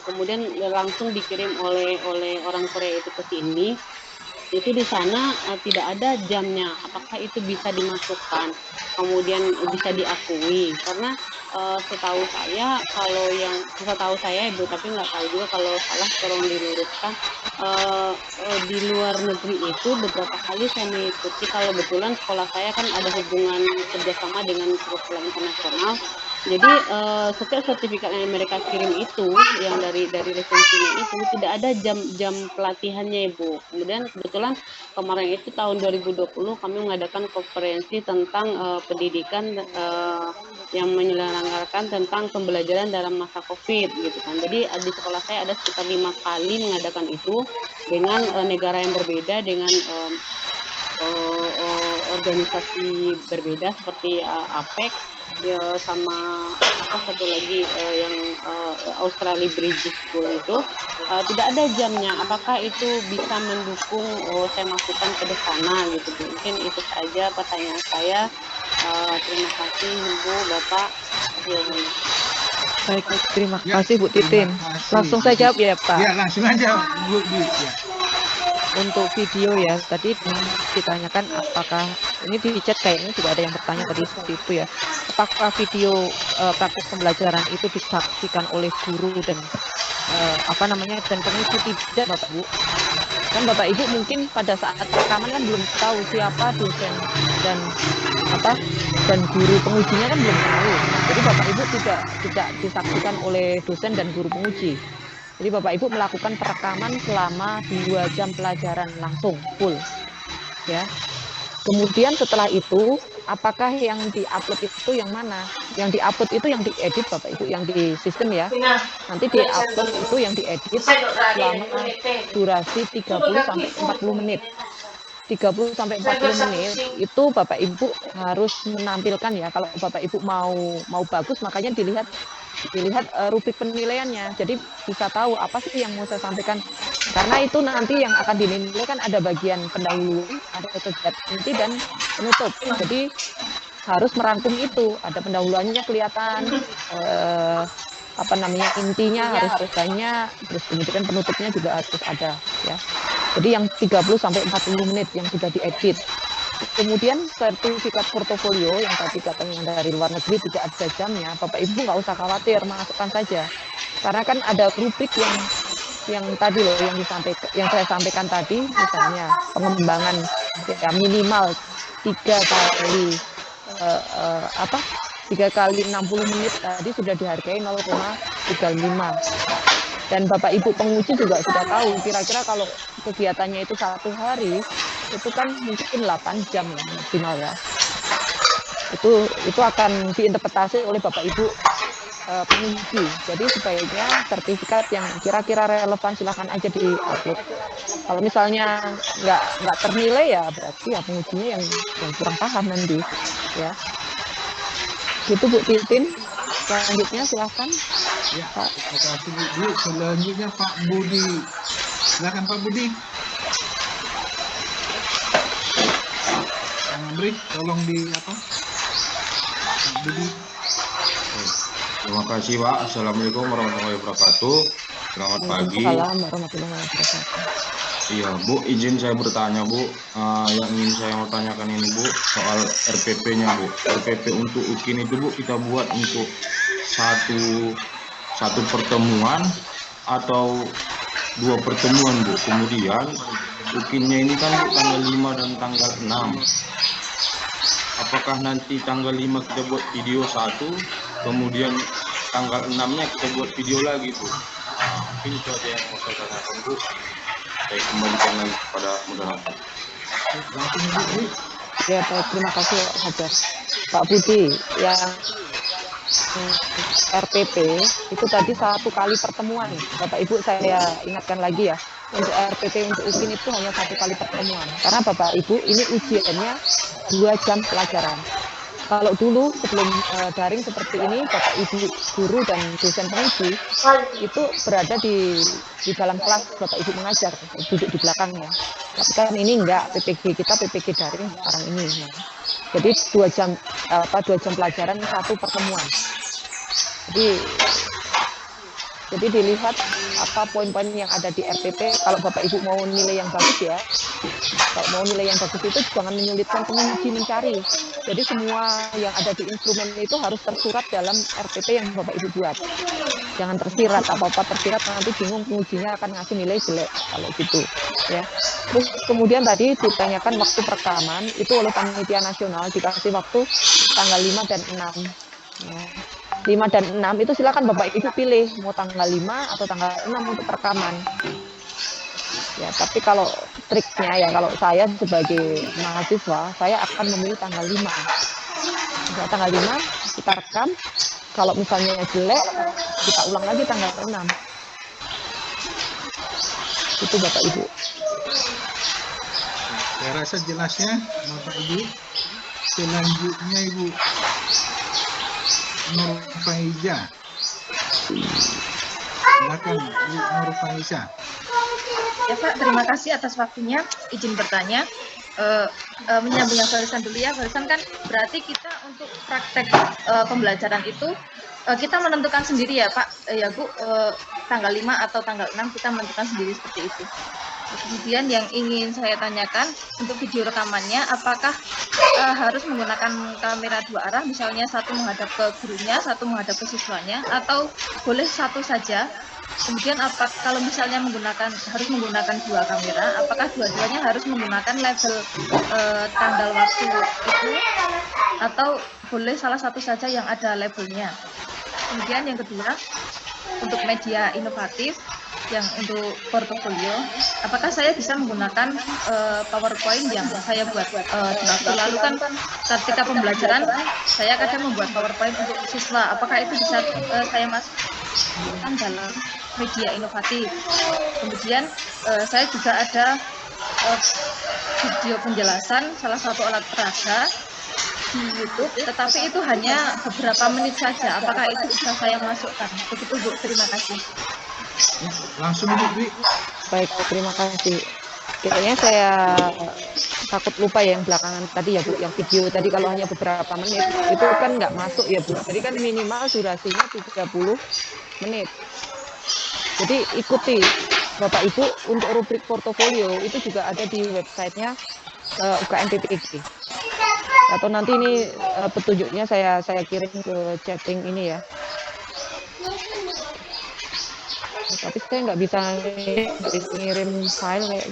kemudian langsung dikirim oleh orang Korea itu ke sini, itu di sana tidak ada jamnya. Apakah itu bisa dimasukkan, kemudian bisa diakui? Karena setahu saya, kalau yang setahu saya Ibu, tapi nggak tahu juga, kalau salah tolong diluruskan. Di luar negeri itu beberapa kali saya mengikuti, kalau kebetulan sekolah saya kan ada hubungan kerjasama dengan sekolah internasional. Jadi setiap sertifikat yang mereka kirim itu, yang dari lisensinya itu, tidak ada jam pelatihannya Ibu. Kemudian kebetulan kemarin itu tahun 2020 kami mengadakan konferensi tentang pendidikan yang menyelenggarakan tentang pembelajaran dalam masa COVID gitu kan. Jadi di sekolah saya ada sekitar 5 kali mengadakan itu dengan negara yang berbeda, dengan organisasi berbeda seperti APEC ya, sama apa satu lagi yang Australia British School itu tidak ada jamnya. Apakah itu bisa mendukung saya masukkan ke sana gitu Bu? Mungkin itu saja pertanyaan saya. Terima kasih Ibu, Bapak. Ya, Baik, terima Ya, kasih Bu Titin. terima kasih. Langsung saya jawab ya Pak. Ya, langsung aja Bu Dwi. Ya. Untuk video ya, tadi ditanyakan apakah, ini di chat kayaknya juga ada yang bertanya tadi seperti itu ya, apakah video praktik pembelajaran itu disaksikan oleh guru dan dan penguji? Tidak Bapak Ibu. Kan Bapak Ibu mungkin pada saat rekaman kan belum tahu siapa dosen dan guru pengujinya kan belum tahu. Jadi Bapak Ibu tidak disaksikan oleh dosen dan guru penguji. Jadi Bapak Ibu melakukan perekaman selama 2 jam pelajaran langsung full ya. Kemudian setelah itu, apakah yang diupload itu yang mana? Yang diupload itu yang diedit Bapak Ibu, yang di sistem ya. Nanti diupload itu yang diedit selama durasi 30 sampai 40 menit. 30 sampai 40 menit itu Bapak Ibu harus menampilkan ya. Kalau Bapak Ibu mau bagus, makanya dilihat rubrik penilaiannya. Jadi bisa tahu apa sih yang mau saya sampaikan. Karena itu nanti yang akan dinilai kan ada bagian pendahulu, ada kegiatan inti dan penutup. Jadi harus merangkum itu. Ada pendahuluannya kelihatan, intinya harus banyak, terus kemudian penutupnya juga harus ada ya. Jadi yang 30 sampai 40 menit yang sudah diedit. Kemudian sertifikat portofolio yang tadi katanya dari luar negeri tidak ada jamnya, Bapak Ibu nggak usah khawatir, masukkan saja. Karena kan ada rubrik yang tadi loh, yang saya sampaikan tadi, misalnya pengembangan ya minimal 3 kali 60 menit tadi sudah dihargai 0,35. Dan Bapak Ibu penguji juga sudah tahu kira-kira kalau kegiatannya itu 1 hari itu kan mungkin 8 jam ya maksimal ya. Itu akan diinterpretasi oleh Bapak Ibu penguji. Jadi sebaiknya sertifikat yang kira-kira relevan silahkan aja di-upload. Kalau misalnya nggak ternilai ya berarti ya pengujinya yang kurang paham nanti ya. Gitu Bu Titin. Selanjutnya silahkan. Ya, terima kasih Bu Dwi. Selanjutnya Pak Budi. Silakan Pak Budi. Kang Amri, tolong Pak Budi. Terima kasih Pak. Assalamualaikum warahmatullahi wabarakatuh. Selamat pagi. Waalaikumsalam warahmatullahi wabarakatuh. Iya, Bu, izin saya bertanya, Bu. Yang ingin saya mau tanyakan ini, Bu, soal RPP-nya, Bu. RPP untuk UKIN itu, Bu, kita buat untuk satu pertemuan atau 2 pertemuan, Bu. Kemudian UKIN-nya ini kan, Bu, tanggal 5 dan tanggal 6. Apakah nanti tanggal 5 kita buat video 1, kemudian tanggal 6-nya kita buat video lagi, Bu? Mungkin itu aja yang mau saya tanyakan, Bu. Saya kembalikan lagi kepada moderator. Langsung Ibu Dwi. Ya, baik, terima kasih Hajar. Pak Budi, yang RPP itu tadi 1 kali pertemuan. Bapak Ibu saya ingatkan lagi ya, untuk RPP untuk UKIN itu hanya 1 kali pertemuan. Karena Bapak Ibu ini ujiannya 2 jam pelajaran. Kalau dulu sebelum daring seperti ini, Bapak Ibu guru dan dosen penguji itu berada di dalam kelas, Bapak Ibu mengajar, duduk di belakangnya. Tapi kan ini enggak, PPG kita PPG daring sekarang ini. Nah, jadi 2 jam 2 jam pelajaran 1 pertemuan. Jadi dilihat apa poin-poin yang ada di RPP. Kalau Bapak Ibu mau nilai yang bagus ya, kalau mau nilai yang bagus itu jangan menyulitkan penguji mencari. Jadi semua yang ada di instrumen itu harus tersurat dalam RPP yang Bapak Ibu buat. Jangan tersirat, apa-apa tersirat nanti bingung pengujinya akan ngasih nilai jelek kalau gitu ya. Terus kemudian tadi ditanyakan waktu perekaman itu oleh panitia nasional dikasih waktu tanggal 5 dan 6 ya. 5 dan 6 itu silakan Bapak Ibu pilih mau tanggal 5 atau tanggal 6 untuk perekaman. Ya, tapi kalau triknya ya kalau saya sebagai mahasiswa, saya akan memilih tanggal 5. Ya, tanggal 5 kita rekam. Kalau misalnya jelek, kita ulang lagi tanggal 6. Itu Bapak Ibu. Saya rasa jelasnya Bapak Ibu. Selanjutnya Ibu Nur Faiza. Silakan Ibu Nur Faiza. Ya Pak, terima kasih atas waktunya. Izin bertanya, menyambung yang barusan dulu ya. Barusan kan berarti kita untuk praktek pembelajaran itu kita menentukan sendiri ya Pak, ya Bu, tanggal 5 atau tanggal 6 kita menentukan sendiri seperti itu. Kemudian yang ingin saya tanyakan untuk video rekamannya, apakah harus menggunakan kamera 2 arah, misalnya satu menghadap ke gurunya, satu menghadap ke siswanya, atau boleh satu saja? Kemudian kalau misalnya harus menggunakan 2 kamera, apakah dua-duanya harus menggunakan label tanggal waktu itu, atau boleh salah satu saja yang ada labelnya? Kemudian yang kedua, untuk media inovatif yang untuk portofolio, apakah saya bisa menggunakan PowerPoint yang saya buat di waktu lalu kan ketika pembelajaran saya kadang membuat PowerPoint untuk siswa, apakah itu bisa saya masukkan dalam media inovatif? Kemudian saya juga ada video penjelasan salah satu alat peraga di YouTube, tetapi itu hanya beberapa menit saja, apakah itu bisa saya masukkan? Begitu Bu, terima kasih. Ya, langsung Ibu Dwi. Baik, terima kasih. Kayaknya saya takut lupa ya yang belakangan tadi ya Bu, yang video tadi kalau hanya beberapa menit itu kan nggak masuk ya Bu. Jadi kan minimal durasinya 30 menit. Jadi ikuti Bapak Ibu untuk rubrik portofolio itu juga ada di websitenya UKM PPG. Atau nanti ini petunjuknya saya kirim ke chatting ini ya. Tapi saya nggak bisa ngirim file kayak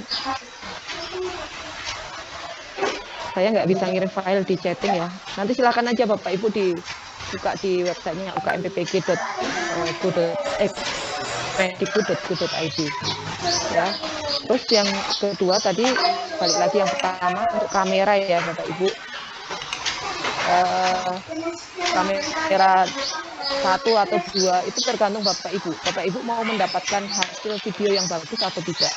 saya nggak bisa ngirim file di chatting ya. Nanti silakan aja Bapak Ibu dibuka di websitenya ukmpppg.go.id ya. Terus yang kedua tadi balik lagi yang pertama untuk kamera ya Bapak Ibu. Kamera 1 atau 2 itu tergantung Bapak Ibu. Bapak Ibu mau mendapatkan hasil video yang bagus atau tidak.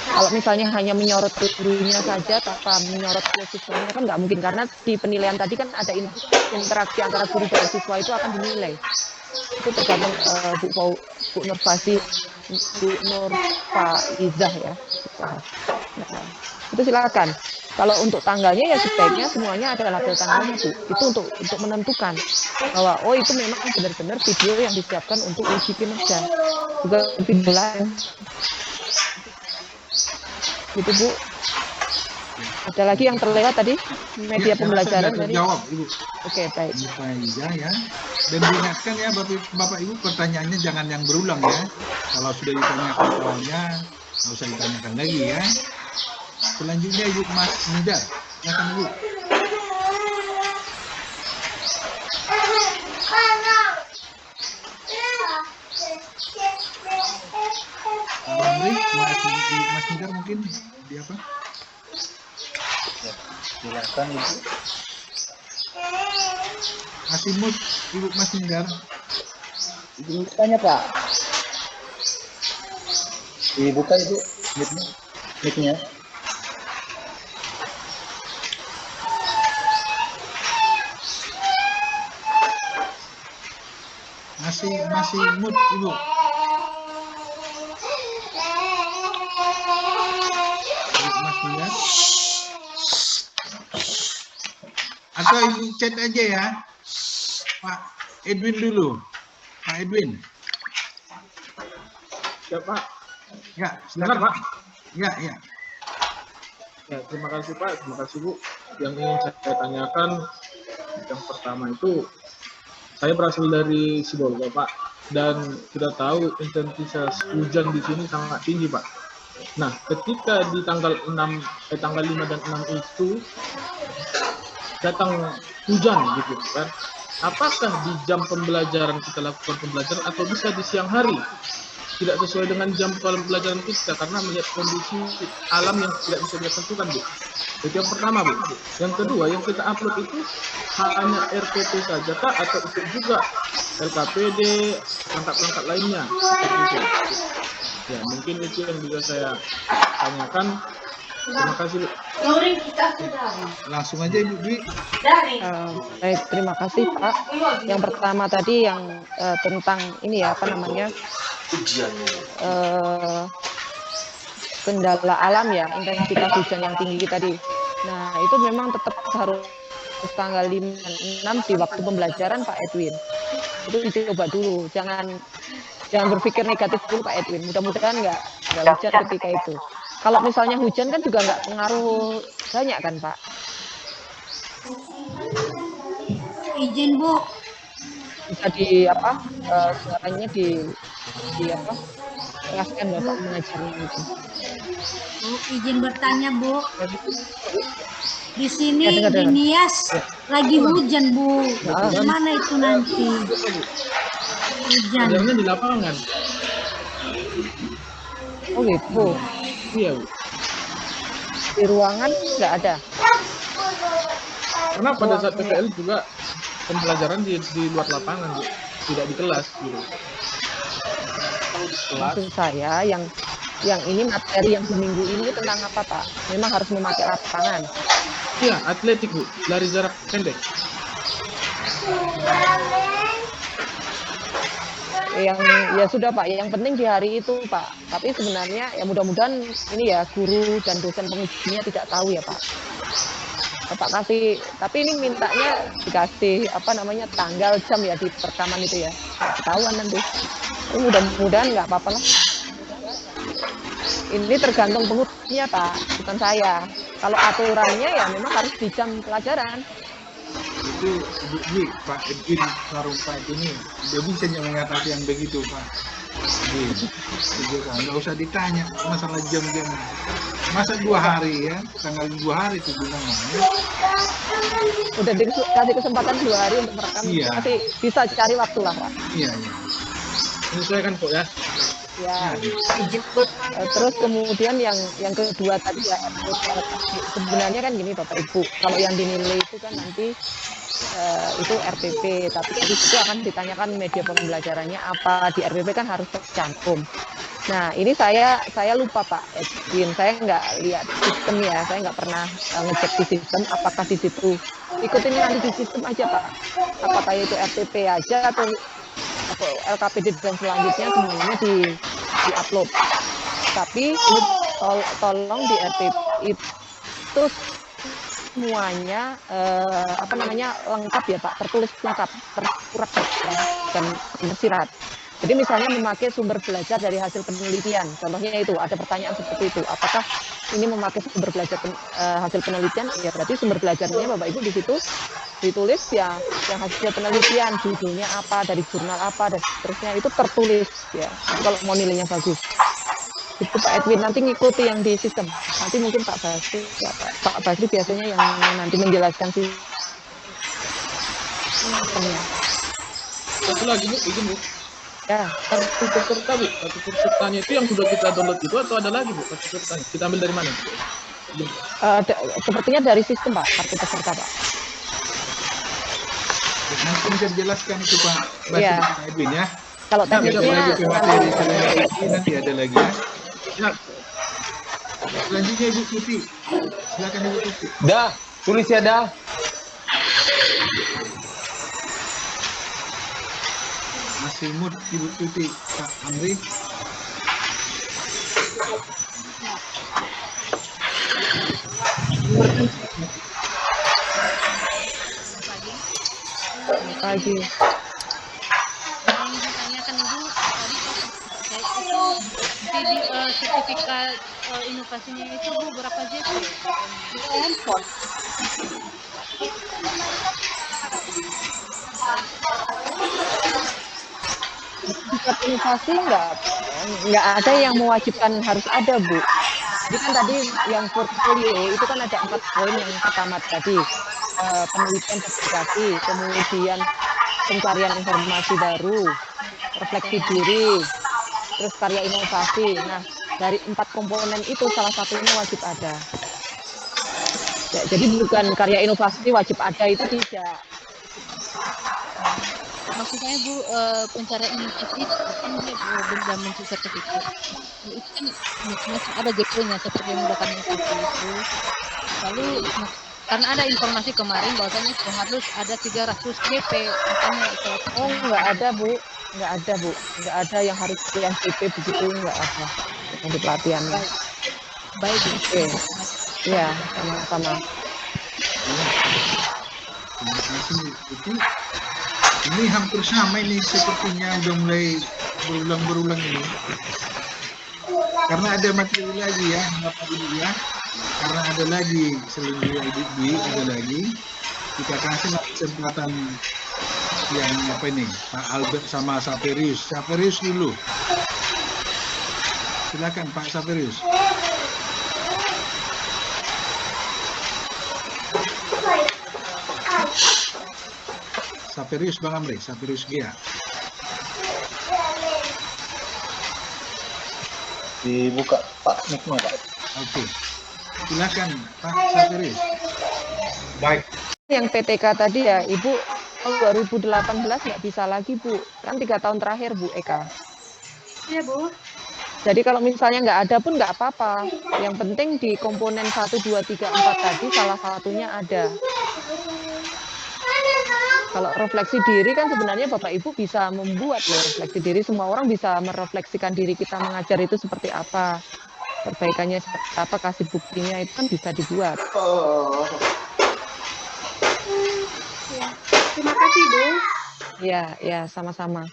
Kalau misalnya hanya menyorot gurunya saja tanpa menyorot siswanya kan nggak mungkin, karena di penilaian tadi kan ada interaksi antara guru dan siswa itu akan dinilai. Itu tergantung Bu Nur Faizah ya. Nah, itu silakan. Kalau untuk tanggalnya ya sebaiknya semuanya ada label tanggalnya Bu. Itu untuk menentukan bahwa oh itu memang benar-benar video yang disiapkan untuk uji kinerja. Juga video lain. Gitu Bu. Ada lagi yang terlewat tadi media Ya, saya rasa pembelajaran sudah tadi. terjawab, Ibu. Oke, baik. Buka aja ya. Dan diingatkan ya Bapak Ibu, pertanyaannya jangan yang berulang ya. Kalau sudah ditanyakan awalnya, nggak usah ditanyakan lagi ya. Selanjutnya Ibu Mas Nida, silakan Ibu. Amri, Mas Nida mungkin di apa? Silakan Ibu. Masih mute, Ibu Mas Nida. Izin bertanya Pak. Dibuka Ibu mic-nya. Masih mute Ibu. Mas Nida. Atau Ibu chat aja ya. Pak Edwin dulu. Pak Edwin. Ya Pak. Ya, Dengar silakan Pak. Ya. Ya, terima kasih Pak, terima kasih Bu. Yang ingin saya tanyakan, yang pertama itu, saya berasal dari Sibolga Pak, dan kita tahu intensitas hujan di sini sangat tinggi Pak. Nah, ketika di tanggal 5 dan 6 itu datang hujan gitu kan, apakah di jam pembelajaran kita lakukan pembelajaran atau bisa di siang hari? Tidak sesuai dengan jam pembelajaran kita karena melihat kondisi alam yang tidak bisa kita tentukan Bu. Itu yang pertama Bu. Yang kedua, yang kita upload itu hanya RPP saja kah atau ikut juga LKPD, perangkat-perangkat lainnya seperti itu. Ya, mungkin itu yang bisa saya tanyakan. Terima kasih Bu. Langsung aja Ibu Dwi. Baik, terima kasih Pak. Yang pertama tadi yang tentang ini ya, apa namanya, kendala alam ya, intensitas hujan yang tinggi tadi. Nah, itu memang tetap harus tanggal 5 dan 6 di waktu pembelajaran Pak Edwin. Itu dicoba dulu, jangan berpikir negatif dulu Pak Edwin. Mudah-mudahan nggak hujan ketika itu. Kalau misalnya hujan kan juga nggak pengaruh banyak kan Pak. Izin Bu, Bisa di apa, suaranya di apa, keraskan Bapak mengajarnya itu. Bu, izin bertanya Bu. Di sini Ya, dengar. di Nias lagi hujan Bu. Ya. Gimana itu nanti? Hujan. Hujannya di lapangan. Oh gitu. Iya Bu. Di ruangan nggak ada. Karena pada saat PPL juga pembelajaran di luar lapangan Bu, tidak di kelas gitu. Maksud saya yang ini materi yang seminggu ini tentang apa Pak? Memang harus memakai lapangan. Iya, atletik Bu, lari jarak pendek. Yang ya sudah Pak, yang penting di hari itu Pak. Tapi sebenarnya ya mudah-mudahan ini ya guru dan dosen pengujinya tidak tahu ya Pak. Bapak kasih, tapi ini mintanya dikasih apa namanya tanggal jam ya di perekaman itu ya. Ketahuan nanti. Mudah-mudahan nggak apa-apa lah. Ini tergantung pengujinya Pak, bukan saya. Kalau aturannya ya memang harus di jam pelajaran. Itu Ibu Dwi, Pak Edwin Sarumpait ini dia bisa mengatasi yang begitu Pak. Nggak usah ditanya masalah jam-jam. Masa 2 hari ya, tanggal 2 hari itu bilang ya. Udah dikasih kesempatan 2 hari untuk merekam. Iya. Masih bisa cari waktu lah Pak. Iya. Menyesuaikan kok ya. Ya. Terus kemudian yang kedua tadi ya, sebenarnya kan gini Bapak Ibu, kalau yang dinilai itu kan nanti itu RPP, tapi itu akan ditanyakan media pembelajarannya apa, di RPP kan harus tercantum. Nah ini saya lupa Pak Edwin, saya nggak lihat sistem ya, saya nggak pernah ngecek di sistem apakah di situ ikutin nanti di sistem aja Pak, apakah itu RPP aja atau LKPD dan selanjutnya semuanya di-upload. Tapi tolong di RPP itu semuanya apa namanya lengkap ya Pak, tertulis lengkap, terurat dan tersirat. Jadi misalnya memakai sumber belajar dari hasil penelitian, contohnya itu ada pertanyaan seperti itu, apakah ini memakai sumber belajar hasil penelitian, ya berarti sumber belajarnya Bapak Ibu di situ ditulis ya yang hasil penelitian, judulnya apa, dari jurnal apa, dan seterusnya itu tertulis ya. Jadi kalau mau nilainya bagus. Itu Pak Edwin nanti ngikuti yang di sistem. Nanti mungkin Pak Basri, ya, Pak Basri biasanya yang nanti menjelaskan sistemnya. Satu lagi Bu, izin Bu. Ya, Kartu peserta Bu, kartu pesertanya itu yang sudah kita download itu atau ada lagi Bu kartu pesertanya? Kita ambil dari mana? Bu? sepertinya dari sistem Pak, kartu peserta Pak. Nanti bisa dijelaskan itu Pak Basri Iya. Pak Edwin ya. Kalau Ada teknisnya lagi materi selain ini, nanti ada lagi ya. Ya, Selanjutnya Ibu Tuti. Silakan Ibu Tuti. Dah, tulis ya dah. Masih mood Ibu Tuti, Pak Amri. pagi. Yang ditanyakan Ibu tadi terkait itu jadi sertifikat inovasinya itu Bu berapa JP? Handphone. Sertifikat inovasi nggak ada yang mewajibkan harus ada Bu. Jadi kan tadi yang portfolio itu kan ada 4 poin. Yang pertama tadi penelitian publikasi, kemudian pencarian informasi baru, refleksi diri, terus karya inovasi. Nah, dari 4 komponen itu salah satunya wajib ada. Ya, jadi bukan karya inovasi wajib ada itu tidak. Maksudnya Bu pencarian inovasi itu kan dia benda bentuk sertifikat. Itu kan masih ada JP-nya seperti yang menggunakan inovasi itu. Lalu karena ada informasi kemarin bahwasanya harus ada 300 JP, makanya Oh, nggak ada Bu, nggak ada yang harus yang JP begitu, nggak ada untuk pelatihannya. baik Bu. Oke, ya sama-sama. Terima kasih Bu Tuti. Ini hampir sama ini sepertinya udah mulai berulang-berulang ini. Karena ada materi lagi ya, Bapak Ibu ya. Karena ada lagi selanjutnya Ibu Dwi, ada lagi. Kita kasih kesempatan yang apa ini, Pak Albert sama Saperius. Saperius dulu. Silakan Pak Saperius. Saperius Bang Amri, Saperius Gia. Dibuka Pak mic-nya Pak. Oke. Silakan Pak Saperius. Baik. Yang PTK tadi ya, Ibu, kalau 2018 nggak bisa lagi Bu, kan 3 tahun terakhir Bu Eka. Iya Bu. Jadi kalau misalnya nggak ada pun nggak apa-apa. Yang penting di komponen 1, 2, 3, 4 tadi salah satunya ada. Kalau refleksi diri kan sebenarnya Bapak Ibu bisa membuat loh refleksi diri. Semua orang bisa merefleksikan diri kita mengajar itu seperti apa. Perbaikannya seperti apa, kasih buktinya itu kan bisa dibuat. Terima kasih Bu. Ya, sama-sama.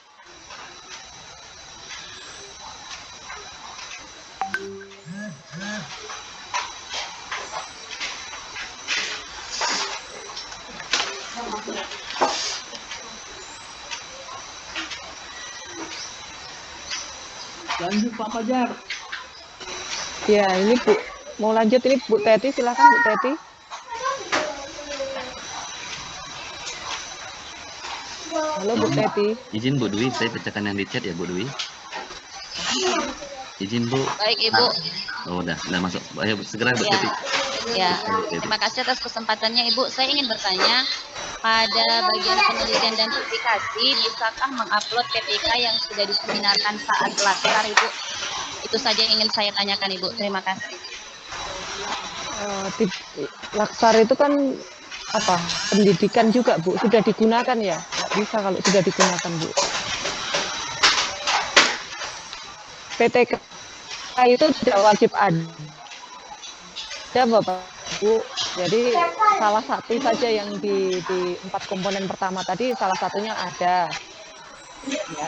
lanjut Pak Fajar. Ya, ini Bu, mau lanjut ini Bu Teti, silakan Bu Teti. Halo Bu Teti. Izin Bu Dwi, saya bacakan yang di chat ya Bu Dwi. Izin Bu. Baik Ibu. Oh udah masuk. Ayo segera Bu Ya. Teti. Ya, terima kasih atas kesempatannya Ibu. Saya ingin bertanya, pada bagian penelitian dan publikasi, bisakah mengupload PPK yang sudah diseminarkan saat laskar Ibu? Itu saja yang ingin saya tanyakan Ibu. Terima kasih. Laksar itu kan apa? Pendidikan juga Bu, sudah digunakan ya? Nggak bisa kalau sudah digunakan Bu. PTK itu tidak wajib ada Bapak Bu. Jadi salah satu saja yang di 4 komponen pertama tadi salah satunya ada. Ya.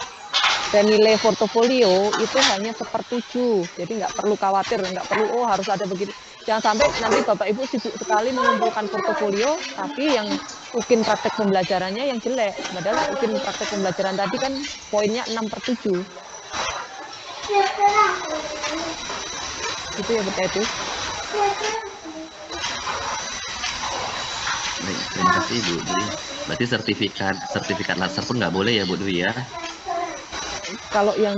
dan nilai portofolio itu hanya 1/7. Jadi nggak perlu khawatir, nggak perlu harus ada begini. Jangan sampai nanti Bapak Ibu sibuk sekali mengumpulkan portofolio, tapi yang UKIN praktek pembelajarannya yang jelek. Padahal UKIN praktek pembelajaran tadi kan poinnya 6/7. Gitu ya Bapak Ibu. Baik, terima kasih Bu Dwi. Berarti sertifikat latsar pun nggak boleh ya Bu Dwi ya? Kalau yang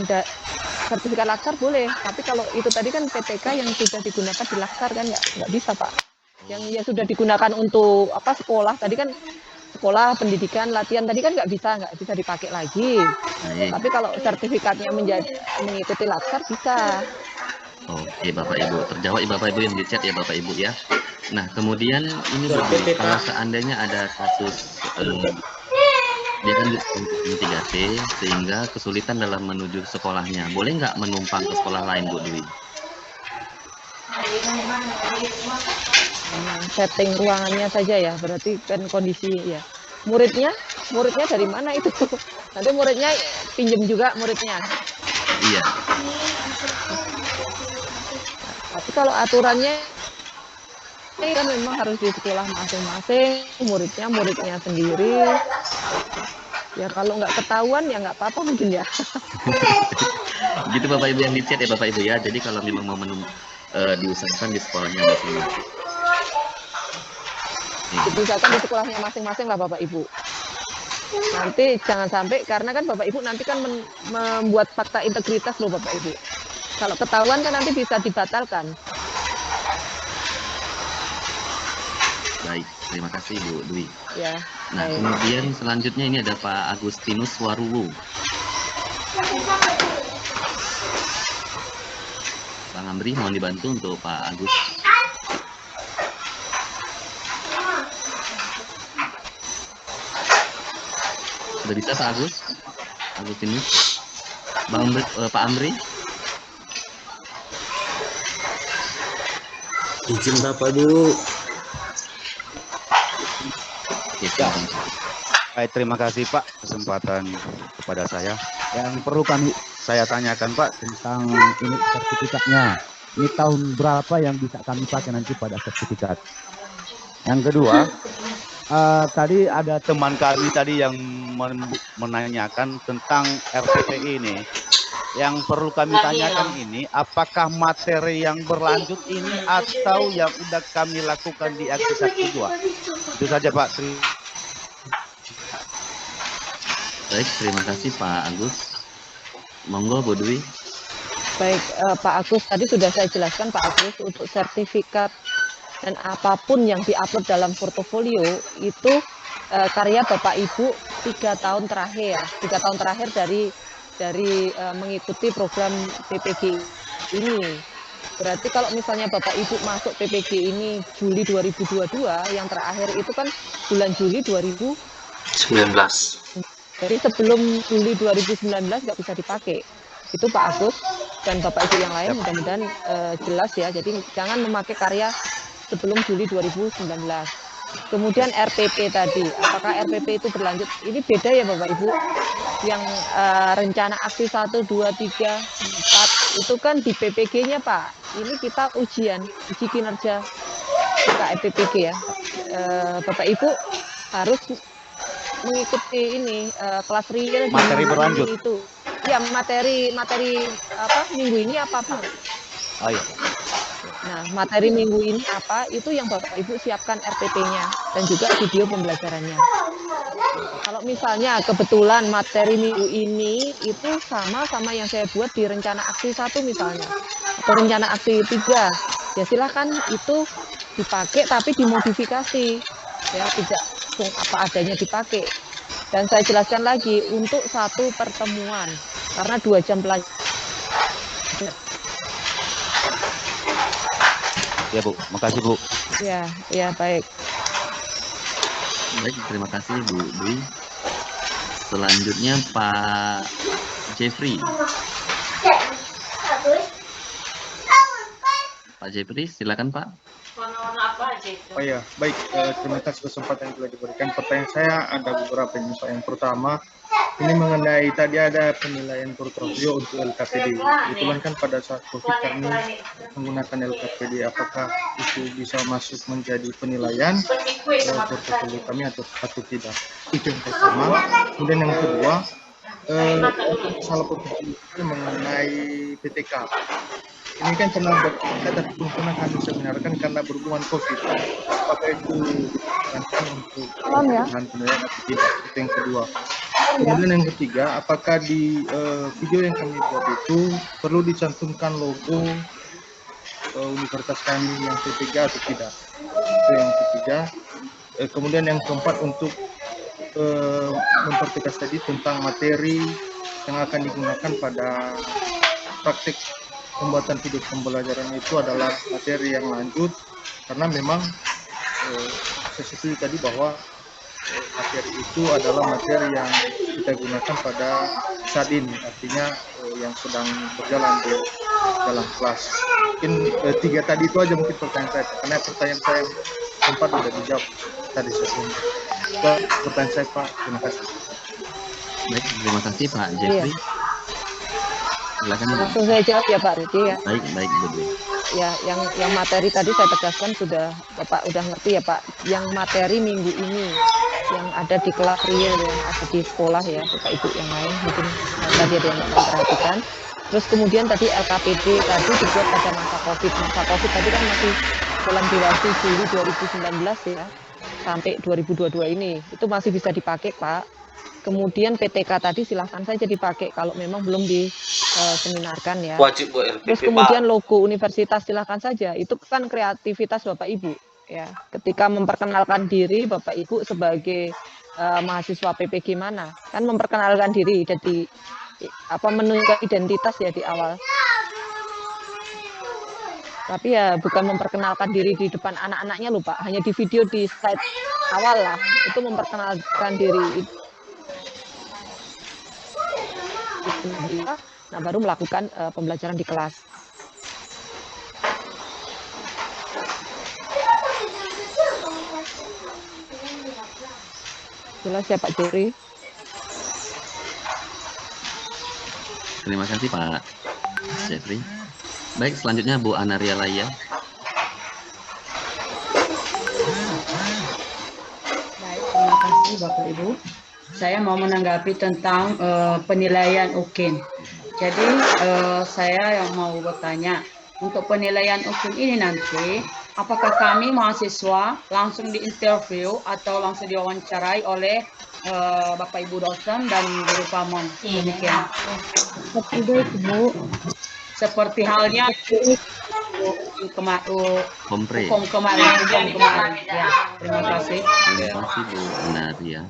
sertifikat latsar boleh, tapi kalau itu tadi kan PPK yang sudah digunakan di latsar kan nggak bisa Pak. Yang ya sudah digunakan untuk apa sekolah tadi kan sekolah pendidikan latihan tadi kan nggak bisa dipakai lagi. Tapi kalau sertifikatnya mengikuti latsar bisa. Oke Bapak Ibu, terjawab ya Bapak Ibu yang di chat ya Bapak Ibu ya. Nah kemudian ini kalau seandainya ada kasus dia kan di 3C sehingga kesulitan dalam menuju sekolahnya, boleh nggak menumpang ke sekolah lain Bu Dwi? Setting ruangannya saja ya, berarti kan kondisi ya. Muridnya dari mana itu? Nanti muridnya pinjem juga muridnya. Iya. Tapi kalau aturannya ini kan memang harus di sekolah masing-masing, muridnya sendiri. Ya kalau nggak ketahuan ya nggak apa-apa mungkin ya. Gitu Bapak Ibu yang di chat ya Bapak Ibu ya. Jadi kalau memang mau diusahakan di sekolahnya masing-masing. Diusahakan di sekolahnya masing-masing lah Bapak Ibu. Nanti jangan sampai karena kan Bapak Ibu nanti kan membuat fakta integritas loh Bapak Ibu. Kalau ketahuan kan nanti bisa dibatalkan. Baik, terima kasih Bu Dwi. Ya. Nah, kemudian selanjutnya ini ada Pak Agustinus Waruwu. Bang Amri mohon dibantu untuk Pak Agus. Sudah bisa Pak Agus? Agustinus? Pak Amri? Izin Bapak dulu. Baik, terima kasih Pak kesempatan kepada saya. Yang perlu saya tanyakan Pak tentang ini sertifikatnya. Ini tahun berapa yang bisa kami pakai nanti pada sertifikat? Yang kedua, tadi ada teman kami tadi yang menanyakan tentang RPPI ini. Yang perlu kami tanyakan ini, apakah materi yang berlanjut ini atau yang sudah kami lakukan di aksi 1-2? Itu saja Pak. Baik, terima kasih Pak Agus. Monggo Bu Dwi. Baik, Pak Agus, tadi sudah saya jelaskan Pak Agus, untuk sertifikat dan apapun yang diupload dalam portofolio itu karya Bapak Ibu 3 tahun terakhir, 3 tahun terakhir dari mengikuti program PPG ini. Berarti kalau misalnya Bapak Ibu masuk PPG ini Juli 2022, yang terakhir itu kan bulan Juli 2019. Jadi sebelum Juli 2019 nggak bisa dipakai. Itu Pak Agus dan Bapak Ibu yang lain mudah-mudahan jelas ya. Jadi jangan memakai karya sebelum Juli 2019. Kemudian RPP tadi, apakah RPP itu berlanjut? Ini beda ya Bapak Ibu. Yang rencana aksi 1, 2, 3, 4 itu kan di PPG-nya Pak. Ini kita uji kinerja PPG ya. Bapak Ibu harus mengikuti ini kelas real materi berlanjut itu. Ya materi apa minggu ini apa Pak? Oh iya. Nah, materi minggu ini apa, itu yang Bapak Ibu siapkan RPP-nya dan juga video pembelajarannya. Kalau misalnya kebetulan materi minggu ini itu sama yang saya buat di rencana aksi 1 misalnya, atau rencana aksi 3, ya silakan itu dipakai tapi dimodifikasi, ya tidak apa adanya dipakai. Dan saya jelaskan lagi, untuk 1 pertemuan, karena 2 jam pelajaran. Ya Bu, makasih Bu. Ya baik. Baik, terima kasih Bu Dwi. Selanjutnya Pak Jeffrey. Pak Jeffrey, silakan Pak. Oh ya, baik. Terima kasih kesempatan yang telah diberikan. Pertanyaan saya ada beberapa ini, Pak. Yang pertama, ini mengenai tadi ada penilaian portofolio untuk LKPD. Kebetulan kan pada saat COVID kami menggunakan LKPD. Apakah itu bisa masuk menjadi penilaian portofolio kami atau tidak? Itu yang pertama. Kemudian yang kedua, salah portofolio mengenai PTK. Ini kan pernah kami seminarkan karena berhubungan COVID. Apakah itu digunakan untuk bahan penilaian atau tidak? Itu yang kedua. Kemudian yang ketiga, apakah di video yang kami buat itu perlu dicantumkan logo universitas kami yang P3 atau tidak? Itu yang ketiga. Kemudian yang keempat, untuk mempertegas tadi tentang materi yang akan digunakan pada praktik pembuatan video pembelajaran itu adalah materi yang lanjut, karena memang saya setuju tadi bahwa materi itu adalah materi yang kita gunakan pada saat ini, artinya yang sedang berjalan di dalam kelas. Mungkin tiga tadi itu aja mungkin pertanyaan saya, karena pertanyaan saya sempat sudah dijawab tadi sebelumnya. Itu pertanyaan saya, Pak. Terima kasih. Baik, terima kasih Pak Jeffrey. Silakan. Langsung saya jawab ya Pak Rudi ya. Baik Bu Dwi. Ya, yang materi tadi saya tegaskan sudah Bapak udah ngerti ya Pak. Yang materi minggu ini yang ada di kelas real yang ada di sekolah ya Bapak Ibu yang lain mungkin tadi ada yang memperhatikan. Terus kemudian tadi LKPD tadi dibuat pada masa COVID. Masa COVID tadi kan masih dalam durasi Juli 2019 ya sampai 2022 ini. Itu masih bisa dipakai Pak. Kemudian PTK tadi silahkan saja dipakai kalau memang belum diseminarkan ya. Wajib buat LPP, terus kemudian logo universitas silahkan saja. Itu kan kreativitas Bapak Ibu ya. Ketika memperkenalkan diri Bapak Ibu sebagai mahasiswa PPG mana, kan memperkenalkan diri jadi menunjukkan identitas ya di awal. Tapi ya bukan memperkenalkan diri di depan anak-anaknya loh Pak. Hanya di video di slide awal lah itu memperkenalkan diri. Nah baru melakukan pembelajaran di kelas. Jelas ya Pak Jeffrey. Terima kasih Pak Jeffrey. Baik, selanjutnya Bu Anaria Laya. Baik, terima kasih Bapak Ibu. Saya mau menanggapi tentang penilaian UKIN. Jadi saya yang mau bertanya, untuk penilaian UKIN ini nanti, apakah kami mahasiswa langsung diinterview atau langsung diwawancarai oleh Bapak Ibu dosen dan guru pamong? Demikian. Bu. Seperti halnya kemarin. Ya, terima kasih. Terima kasih Bu Anaria.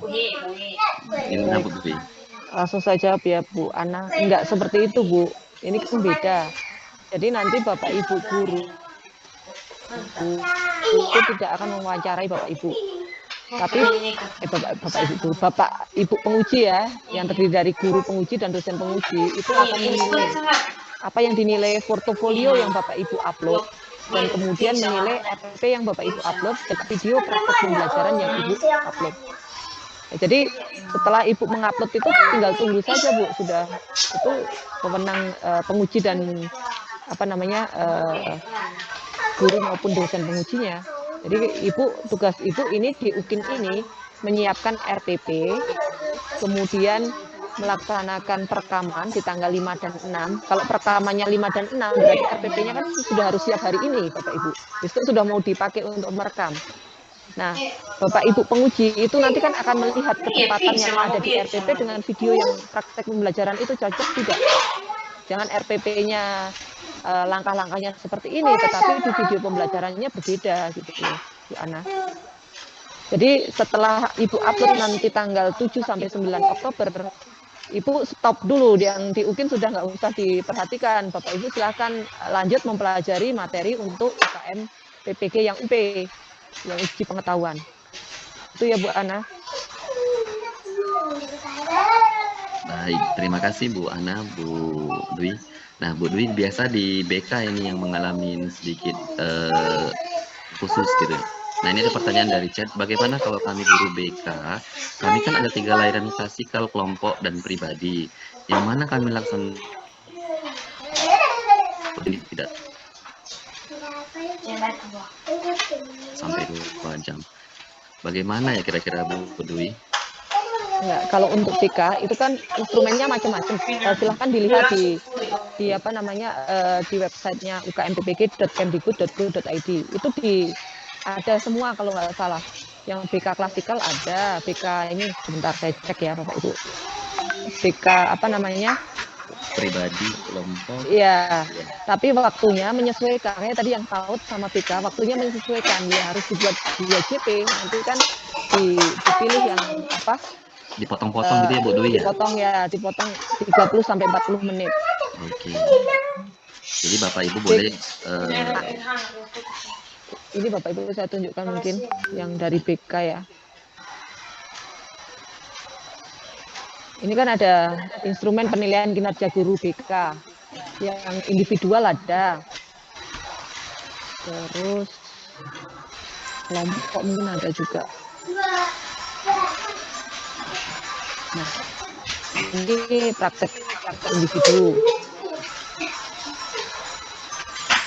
Ini Bu Dwi. Langsung saja ya Bu Ana. Enggak seperti itu Bu. Ini kan beda. Jadi nanti Bapak Ibu guru itu tidak akan mewawancarai Bapak Ibu. Tapi Bapak Ibu penguji ya, yang terdiri dari guru penguji dan dosen penguji itu akan menilai apa yang dinilai portofolio yang Bapak Ibu upload dan kemudian menilai RPP yang Bapak Ibu upload dan video praktek pembelajaran yang Ibu upload. Ya, jadi setelah Ibu mengupload itu tinggal tunggu saja Bu, sudah itu pemenang penguji dan guru maupun dosen pengujinya. Jadi Ibu tugas Ibu ini di UKIN ini menyiapkan RPP, kemudian melaksanakan perekaman di tanggal 5 dan 6. Kalau perekamannya 5 dan 6, berarti RPP-nya kan sudah harus siap hari ini, Bapak Ibu. Besok sudah mau dipakai untuk merekam. Nah, Bapak Ibu penguji itu nanti kan akan melihat kecepatan yang ada di RPP dengan video yang praktek pembelajaran itu cocok tidak. Jangan RPP-nya langkah-langkahnya seperti ini, tetapi di video pembelajarannya berbeda gitu Bu Ana. Jadi setelah Ibu upload nanti tanggal 7 sampai 9 Oktober, Ibu stop dulu, yang di UKIN sudah nggak usah diperhatikan. Bapak Ibu silakan lanjut mempelajari materi untuk UKM PPG yang UP, yang uji pengetahuan. Itu ya Bu Ana. Baik, terima kasih Bu Ana, Bu Dwi. Nah Bu Dwi biasa di BK ini yang mengalami sedikit khusus gitu. Nah, ini ada pertanyaan dari chat, bagaimana kalau kami guru BK, kami kan ada 3 layanan klasikal, kelompok, dan pribadi. Yang mana kami laksanakan tidak sampai 2 jam. Bagaimana ya kira-kira Bu Dwi? Ya, kalau untuk BK itu kan instrumennya macam-macam. Silahkan dilihat di apa namanya di websitenya ukmptpg.kemdikbud.go.id. Itu ada semua kalau nggak salah. Yang BK klasikal ada, BK ini sebentar saya cek ya Bapak Ibu. BK apa namanya? Pribadi, kelompok. Iya, tapi waktunya menyesuaikan. Kayak tadi yang PAUD sama BK, waktunya menyesuaikan. Ya harus dibuat 2 JP. Nanti kan dipilih yang apa? Dipotong-potong gitu ya Bu Dwi ya? Dipotong 30 sampai 40 menit. Oke. Jadi Bapak Ibu boleh ini Bapak Ibu saya tunjukkan mungkin yang dari BK ya. Ini kan ada instrumen penilaian kinerja guru BK. Yang individual ada. Terus kelompok mungkin ada juga. Nah, ini praktek individu.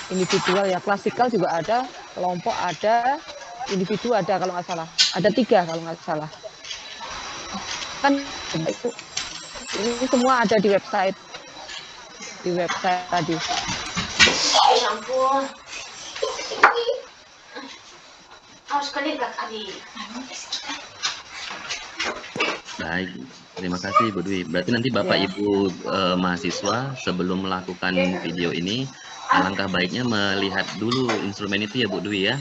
Individual ya, klasikal juga ada, kelompok ada, individu ada kalau nggak salah. Ada 3 kalau nggak salah. Kan itu ini semua ada di website tadi. Ya ampun. Harus kelihat adik. Baik, terima kasih Bu Dwi. Berarti nanti Bapak Ibu mahasiswa sebelum melakukan video ini, alangkah baiknya melihat dulu instrumen itu ya Bu Dwi ya.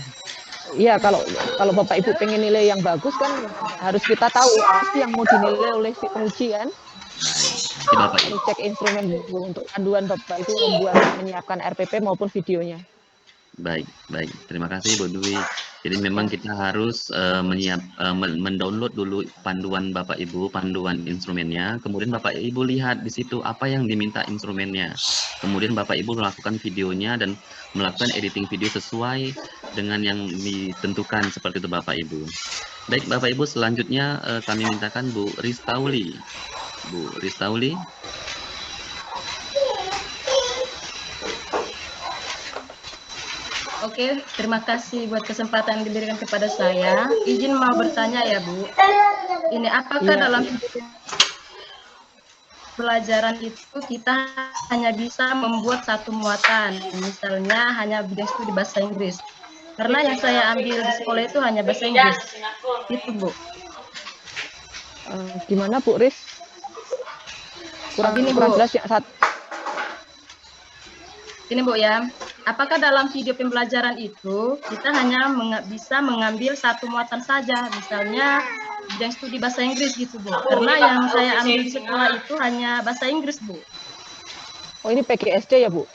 Iya, kalau Bapak Ibu pengen nilai yang bagus kan harus kita tahu apa yang mau dinilai oleh si penguji kan. Baik, Bapak Ibu cek instrumen untuk panduan Bapak Ibu menyiapkan RPP maupun videonya. Baik, terima kasih Bu Dwi. Jadi memang kita harus mendownload dulu panduan Bapak Ibu, panduan instrumennya. Kemudian Bapak Ibu lihat di situ apa yang diminta instrumennya. Kemudian Bapak Ibu melakukan videonya dan melakukan editing video sesuai dengan yang ditentukan seperti itu Bapak Ibu. Baik Bapak Ibu, selanjutnya kami mintakan Bu Ristauli. Bu Ristauli. Oke, terima kasih buat kesempatan yang diberikan kepada saya. Izin mau bertanya ya Bu. Ini apakah dalam pelajaran itu kita hanya bisa membuat satu muatan, misalnya hanya bidang studi bahasa Inggris. Karena yang saya ambil di sekolah itu hanya bahasa Inggris. Itu Bu. Gimana Bu Riz? Kurang jelas ya saat. Ini Bu ya, apakah dalam video pembelajaran itu kita hanya bisa mengambil satu muatan saja, misalnya bidang studi bahasa Inggris gitu Bu? Karena yang saya ambil di sekolah itu hanya bahasa Inggris Bu. Oh ini PGSD ya Bu?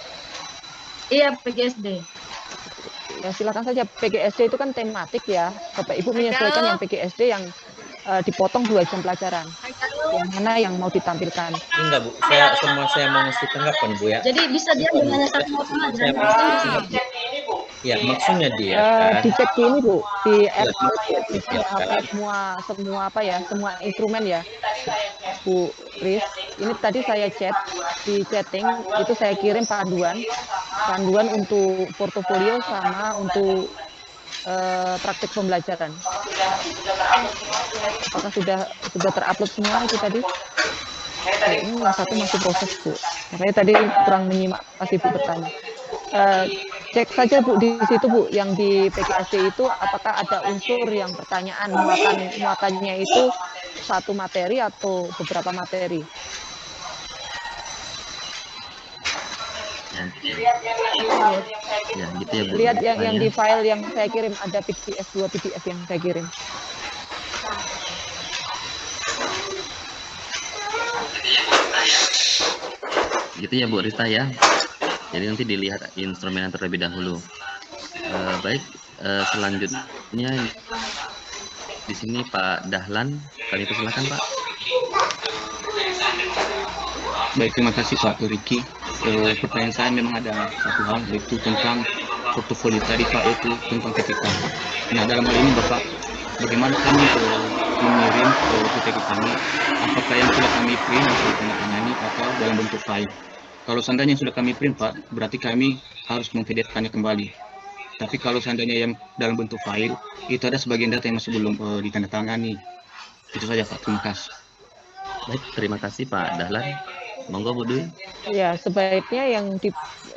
Iya PGSD. Ya silakan saja, PGSD itu kan tematik ya, Bapak Ibu menyesuaikan yang PGSD yang dipotong 2 jam pelajaran. Yang mana yang mau ditampilkan? Enggak Bu, saya mau ngasih tanggapan Bu ya. Jadi bisa dia hanya satu muatan aja. Ya maksudnya dia dicek di ini Bu, di semua apa ya, semua instrumen ya Bu Riz. Ini tadi saya chat di chatting, itu saya kirim panduan untuk portofolio sama untuk praktik pembelajaran. Apakah sudah terupload semua itu tadi? Ini yang satu masih proses Bu. Makanya tadi kurang menyimak pas Ibu bertanya. Cek saja Bu di situ Bu, yang di PGSD itu apakah ada unsur yang pertanyaan muatannya itu satu materi atau beberapa materi. Ya, gitu ya Bu. Lihat yang di file yang saya kirim, ada PDF 2 PDF yang saya kirim. Gitu ya Bu Rita ya. Jadi nanti dilihat instrumen yang terlebih dahulu. Baik, selanjutnya di sini Pak Dahlan, kami persilakan Pak. Baik, terima kasih Pak Riki. Pertanyaan saya memang ada satu hal, yaitu tentang portofolio tadi Pak, itu tentang PPK. Nah, dalam hal ini Bapak, bagaimana kami mengirim ke PPK kami, apakah yang sudah kami print atau ditandatangani atau dalam bentuk file. Kalau seandainya sudah kami print Pak, berarti kami harus mem-PDF-kannya kembali. Tapi kalau seandainya yang dalam bentuk file, itu ada sebagian data yang masih belum ditandatangani. Itu saja Pak, terima kasih. Baik, terima kasih Pak Dahlan. Monggo Bu Dwi. Ya, sebaiknya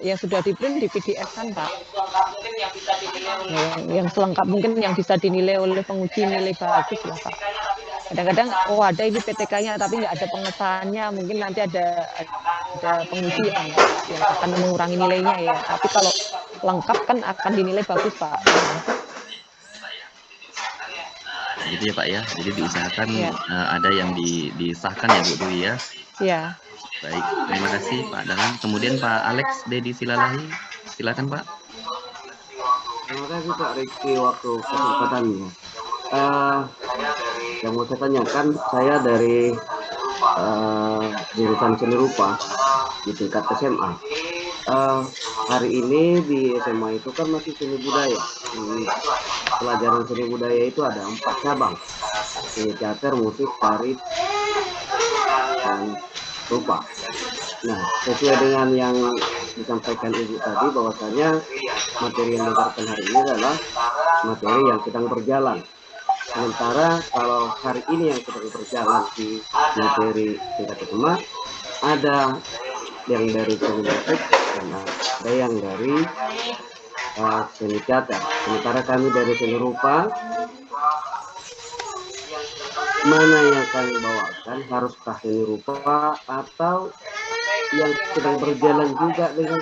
yang sudah di print di PDF kan Pak. Yang selengkap mungkin yang bisa dinilai oleh penguji nilai bagus lah Pak. Kadang-kadang ada ini PTK-nya tapi nggak ada pengesahannya, mungkin nanti ada penguji yang akan mengurangi nilainya ya. Tapi kalau lengkap kan akan dinilai bagus Pak. Gitu ya Pak ya. Jadi diusahakan Ya. ada yang disahkan ya Bu Dwi ya. Ya. Baik, terima kasih Pak Dahlan. Kemudian Pak Alex Dedi Silalahi, silakan Pak. Terima kasih Pak Riki waktu kesempatannya. Yang mau saya tanyakan, saya dari jurusan seni rupa di tingkat SMA. Hari ini di SMA itu kan masih seni budaya. Di pelajaran seni budaya itu ada 4 cabang: seni teater, musik, tari, dan rupa. Nah, sesuai dengan yang disampaikan Ibu tadi, bahwasanya materi yang diajarkan hari ini adalah materi yang sedang berjalan. Sementara kalau hari ini yang sedang berjalan di materi tingkat SMA, ada yang dari seni musik dan ada yang dari seni teater. Sementara kami dari seni rupa, mana yang kami bawakan, haruskah seni rupa atau yang sedang berjalan juga dengan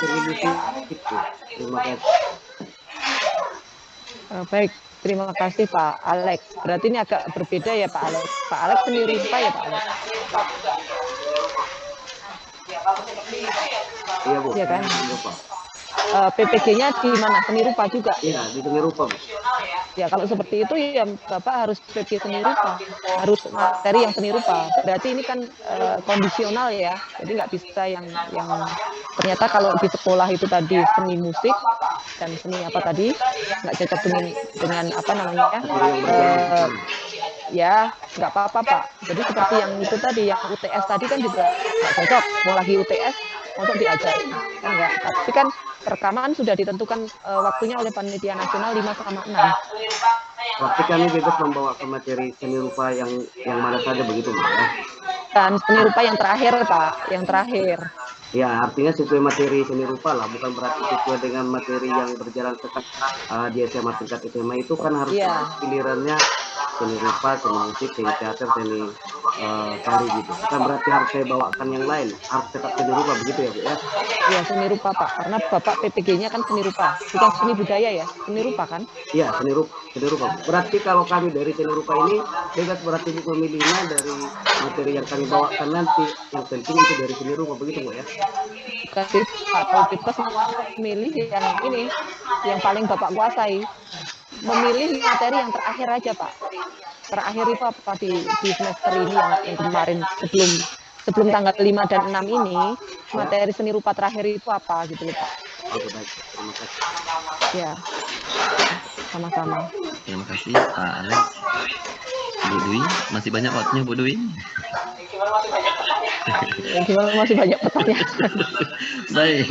seni musik itu? Terima kasih. Baik, terima kasih Pak Alex. Berarti ini agak berbeda ya Pak Alex. Pak Alex seni rupa ya Pak Alex? Iya Bu. Iya kan? Seni rupa. PPG-nya di mana? Seni rupa juga? Iya, di seni rupa Bu. Ya kalau seperti itu ya Bapak harus PPG seni rupa, harus materi yang seni rupa. Berarti ini kan kondisional ya, jadi nggak bisa yang ternyata kalau di sekolah itu tadi seni musik dan seni apa tadi nggak cocok dengan apa namanya ya nggak apa-apa Pak. Jadi seperti yang itu tadi yang UTS tadi kan juga nggak cocok, mau lagi UTS untuk diajarin kan enggak. Tapi kan rekaman sudah ditentukan waktunya oleh panitia nasional 5/6. Berarti kami bebas membawa ke materi seni rupa yang mana saja begitu Pak ya? Dan seni rupa yang terakhir Pak, yang terakhir. Ya, artinya sesuai materi seni rupa lah, bukan berarti sesuai dengan materi yang berjalan di SMA tingkat SMA itu kan harus pilihannya seni rupa, seni musik, seni teater, seni tari gitu. Bukan berarti harus saya bawakan yang lain, harus tetap seni rupa begitu ya Bu ya? Iya, seni rupa Pak, karena Bapak PPG-nya kan seni rupa, bukan seni budaya ya, seni rupa kan? Iya, seni rupa. Berarti kalau kami dari seni rupa ini bebas berarti Bu memilihnya dari materi yang kami bawakan nanti, yang penting itu dari seni rupa begitu Bu ya? Kasih Pak bebas memilih yang ini, yang paling Bapak kuasai. Memilih materi yang terakhir aja Pak. Terakhir itu apa di semester ini yang kemarin sebelum tanggal 5 dan 6 ini, materi seni rupa terakhir itu apa gitu loh Pak. Oke, baik. Terima kasih. Ya, sama-sama. Terima kasih Pak Alex. Bu Dwi, masih banyak waktunya Bu Dwi. Gimana masih banyak pertanyaan. Baik.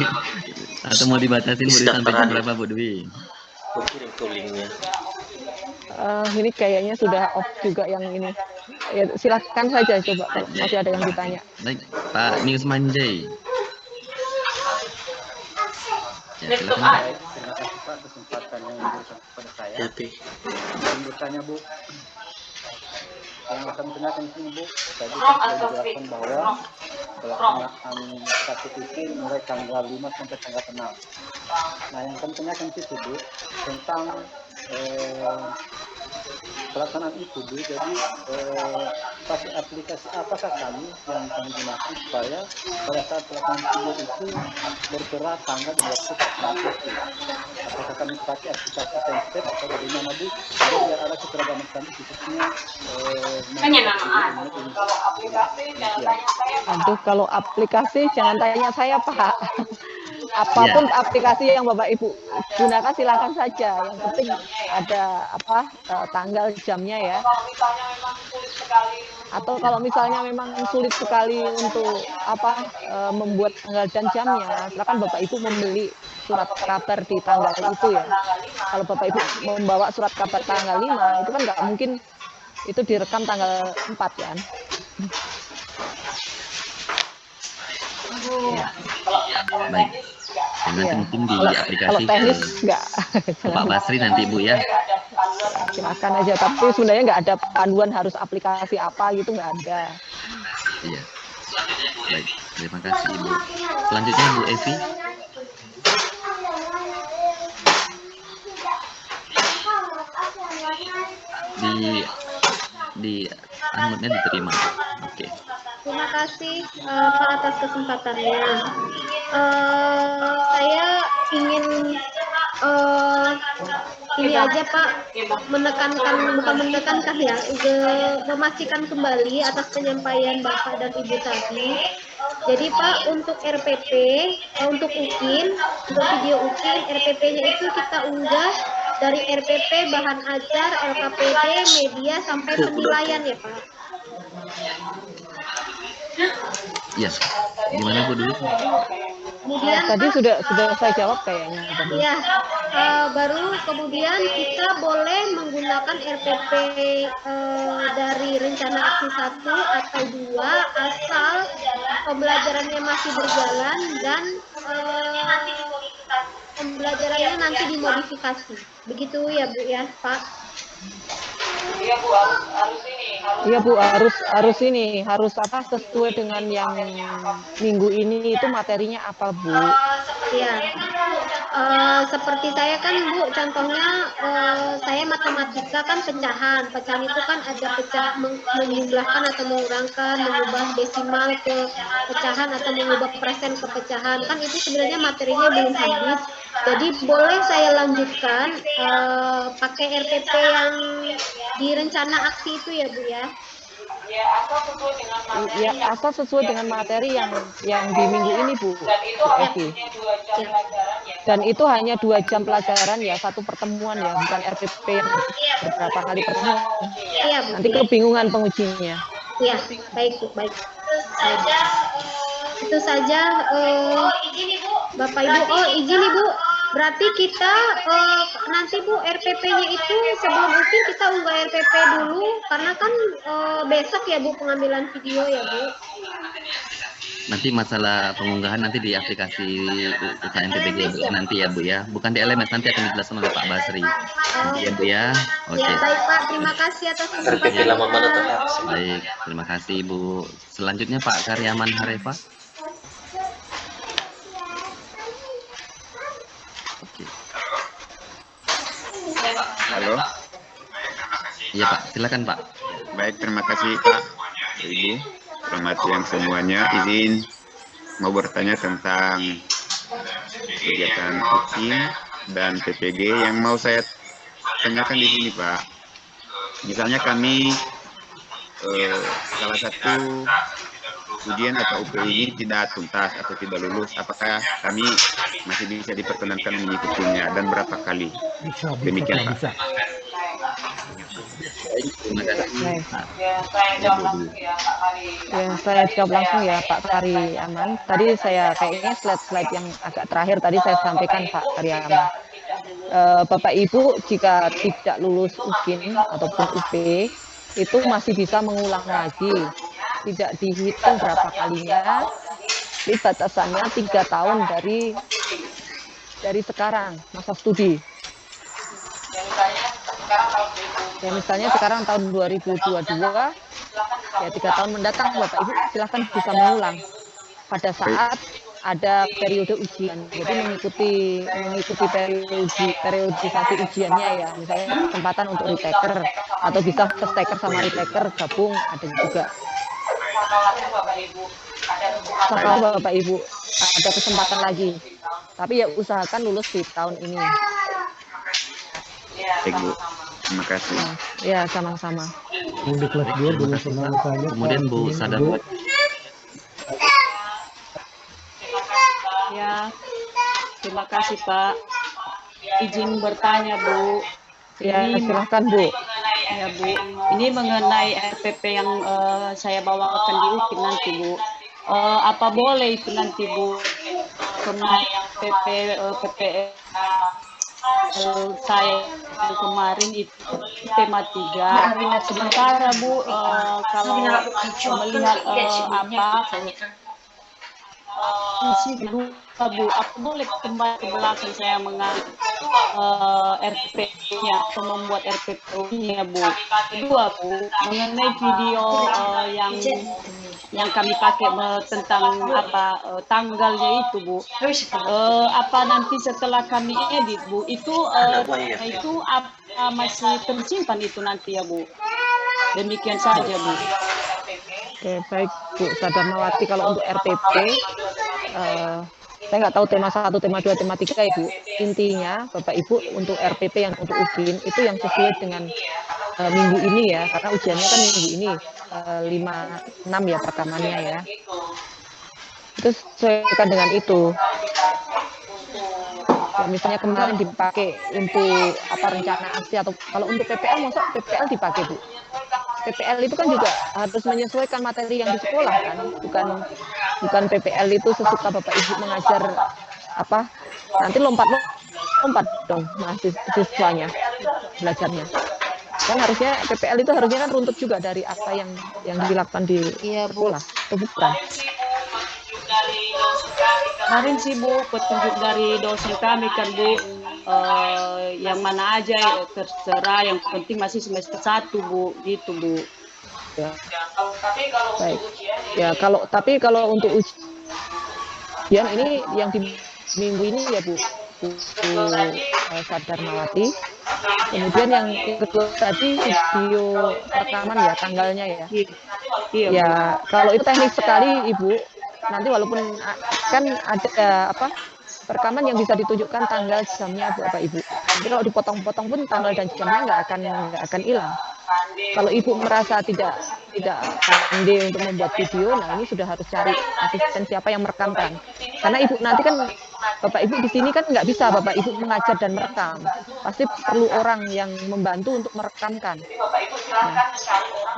Atau mau dibatasin mau sampai jam berapa Bu Dwi? Ini kayaknya sudah off juga yang ini. Ya, silahkan saja coba kalau masih ada yang ditanya. Baik, Pak Newsman J. Ya, silakan. Terima kasih Pak kesempatan yang diberikan kepada saya. Ingin bertanya Bu, yang akan tanyakan sini Bu, tadi kan sudah dijelaskan bahwa pelaksanaan KTP mulai tanggal 5 sampai tanggal 6. Nah, yang kami tanyakan situ Bu, tentang pelaksanaan itu Bu, jadi pakai aplikasi apakah kami yang kami gunakan supaya pada saat pelaksanaan video itu bergerak tanggal dan waktu pelaksanaan itu? Apakah kami pakai aplikasi template atau bagaimana Bu? Jadi biar ada keseragaman kami khususnya Aduh, kalau aplikasi jangan tanya saya Pak. apapun aplikasi yang Bapak Ibu gunakan silakan saja. Yang penting ada tanggal jamnya ya. Atau kalau misalnya memang sulit sekali untuk membuat tanggal dan jamnya, silakan Bapak Ibu membeli surat kabar di tanggal itu ya. Kalau Bapak Ibu membawa surat kabar tanggal 5, itu kan nggak mungkin itu direkam tanggal 4 kan. Ya. Baik. Dan nanti mungkin di aplikasi kalau teknis enggak. Pak Basri nanti Bu ya. Silakan aja, tapi sebenarnya nggak ada panduan harus aplikasi apa gitu, nggak ada. Iya. Baik, terima kasih Ibu. Selanjutnya Bu Evi. Di unmute-nya diterima. Oke. Terima kasih Pak atas kesempatannya. Saya ingin ini aja Pak, bukan menekankan ya, memastikan kembali atas penyampaian Bapak dan Ibu tadi. Jadi Pak, untuk RPP, untuk UKIN, untuk video UKIN, RPP-nya itu kita unggah dari RPP bahan ajar, LKPD, media sampai penilaian ya Pak. Ya, gimana Bu dulu? Kemudian tadi sudah saya jawab kayaknya. Ya, baru kemudian kita boleh menggunakan RPP dari rencana aksi 1 atau 2 asal pembelajarannya masih berjalan dan pembelajarannya nanti dimodifikasi. Begitu ya Bu ya Pak? Iya Bu, harus sesuai dengan yang minggu ini itu materinya apa Bu? Ya, seperti saya kan Bu, contohnya saya matematika kan pecahan itu kan ada menjumlahkan atau mengurangkan, mengubah desimal ke pecahan atau mengubah persen ke pecahan, kan itu sebenarnya materinya belum habis. Jadi boleh saya lanjutkan pakai RPP yang di rencana aksi itu ya Bu ya? Ya, asal sesuai dengan materi yang di minggu ini Bu. Oke. Dan itu hanya 2 jam pelajaran ya, 1 pertemuan ya, bukan RPP yang beberapa kali pertemuan. Iya, Bu. Nanti kebingungan pengujinya. Iya, baik Bu, baik. Itu saja Bapak Ibu. Oh, izin Ibu. Berarti kita nanti Bu RPP-nya itu sebelum UKIN kita unggah RPP dulu karena kan besok ya Bu pengambilan video ya Bu. Nanti masalah pengunggahan nanti di aplikasi UKM PPG nanti ya Bu ya, bukan di LMS, nanti akan dijelaskan oleh Pak Basri. Nanti ya Bu ya. Oke. Ya, baik Pak, terima kasih atas kesempatannya. Baik, terima kasih Bu. Selanjutnya Pak Karyaman Harefa. Halo. Iya Pak, silakan Pak. Baik, terima kasih Pak, Ibu. Selamat siang semuanya. Izin mau bertanya tentang kegiatan UKIN dan PPG yang mau saya tanyakan di sini Pak. Misalnya kami salah satu ujian atau UPI ini tidak tuntas atau tidak lulus, apakah kami masih bisa diperkenankan mengikutinya dan berapa kali? Demikian Pak. Ya, saya jawab langsung ya Pak Karyaman. Tadi saya kayaknya slide yang agak terakhir tadi saya sampaikan Pak Karyaman. Bapak Ibu jika tidak lulus UKIN ataupun UP itu masih bisa mengulang lagi. Tidak dihitung berapa kalinya, ini batasannya 3 tahun dari sekarang masa studi. Ya misalnya sekarang tahun 2022, ya 3 tahun mendatang Bapak Ibu silahkan bisa mengulang pada saat ada periode ujian. Jadi mengikuti periodisasi ujiannya ya, misalnya kesempatan untuk retaker atau bisa staker sama retaker gabung ada juga. Sama Bapak Ibu ada kesempatan lagi, tapi ya usahakan lulus di tahun ini. Baik Bu, terima kasih. Ya sama-sama. Yang di kelas 2 boleh pernah tanya. Kemudian Bu Sadam. Ya, terima kasih Pak. Izin bertanya Bu. Ya, Ini silahkan Bu. Ya Bu, ini mengenai RPP yang saya bawakan di UKIP nanti Bu. Apa boleh itu nanti Bu? Saya kemarin itu tema 3. Sementara Bu, kalau melihat Bu, aku boleh kembali ke belakang saya mengambil RPP-nya atau membuat RPP-nya Bu. Kedua Bu, mengenai video yang kami pakai tentang tanggalnya itu Bu. Apa nanti setelah kami edit Bu, itu masih tersimpan itu nanti ya Bu. Demikian saja Bu. Oke, baik Bu Sadarmawati, kalau untuk RPP saya nggak tahu tema 1, tema 2, tema 3 ya Bu. Intinya Bapak Ibu untuk RPP yang untuk UKIN itu yang sesuai dengan minggu ini ya, karena ujiannya kan minggu ini 5-6 ya rekamannya ya. Itu sesuaikan dengan itu. Ya, misalnya kemarin dipakai untuk rencana aksi, atau kalau untuk PPL, masa PPL dipakai Bu? PPL itu kan juga harus menyesuaikan materi yang di sekolah kan, bukan PPL itu sesuka Bapak Ibu mengajar nanti lompat dong mahasiswanya belajarnya. Kan harusnya PPL itu harusnya kan runtut juga dari apa yang dilakukan di sekolah, atau bukan? Kemarin sih Bu, petunjuk dari dosen kami kan Bu, yang mana aja terserah, yang penting masih semester 1 Bu, gitu Bu. Ya. Baik. Ya, kalau untuk ujian ini yang di minggu ini ya Bu Sadarmawati. Kemudian yang kedua tadi video rekaman ya, tanggalnya ya. Ya, kalau itu teknis sekali Ibu. Nanti walaupun kan ada rekaman yang bisa ditunjukkan tanggal jamnya Bapak Ibu. Jadi kalau dipotong-potong pun tanggal dan jamnya nggak akan hilang. Kalau Ibu merasa tidak pandai untuk membuat video, nah ini sudah harus cari asisten siapa yang merekamkan. Karena Ibu nanti kan Bapak Ibu di sini kan nggak bisa Bapak Ibu mengajar dan merekam. Pasti perlu orang yang membantu untuk merekamkan. Nah,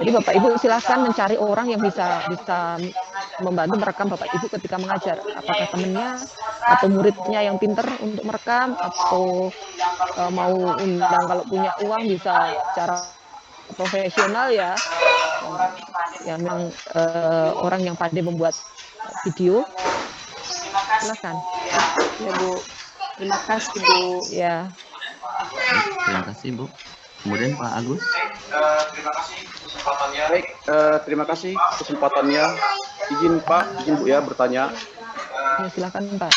jadi Bapak Ibu silahkan mencari orang yang bisa membantu merekam Bapak Ibu ketika mengajar. Apakah temannya atau muridnya yang pinter untuk merekam, atau mau undang kalau punya uang bisa cara profesional ya, memang orang yang pandai membuat video. Silakan. Ya Bu, terima kasih Bu. Ya. Terima kasih Bu. Kemudian Pak Agus. Terima kasih kesempatannya. Baik, terima kasih kesempatannya. Izin Bu ya bertanya. Ya, silakan Pak.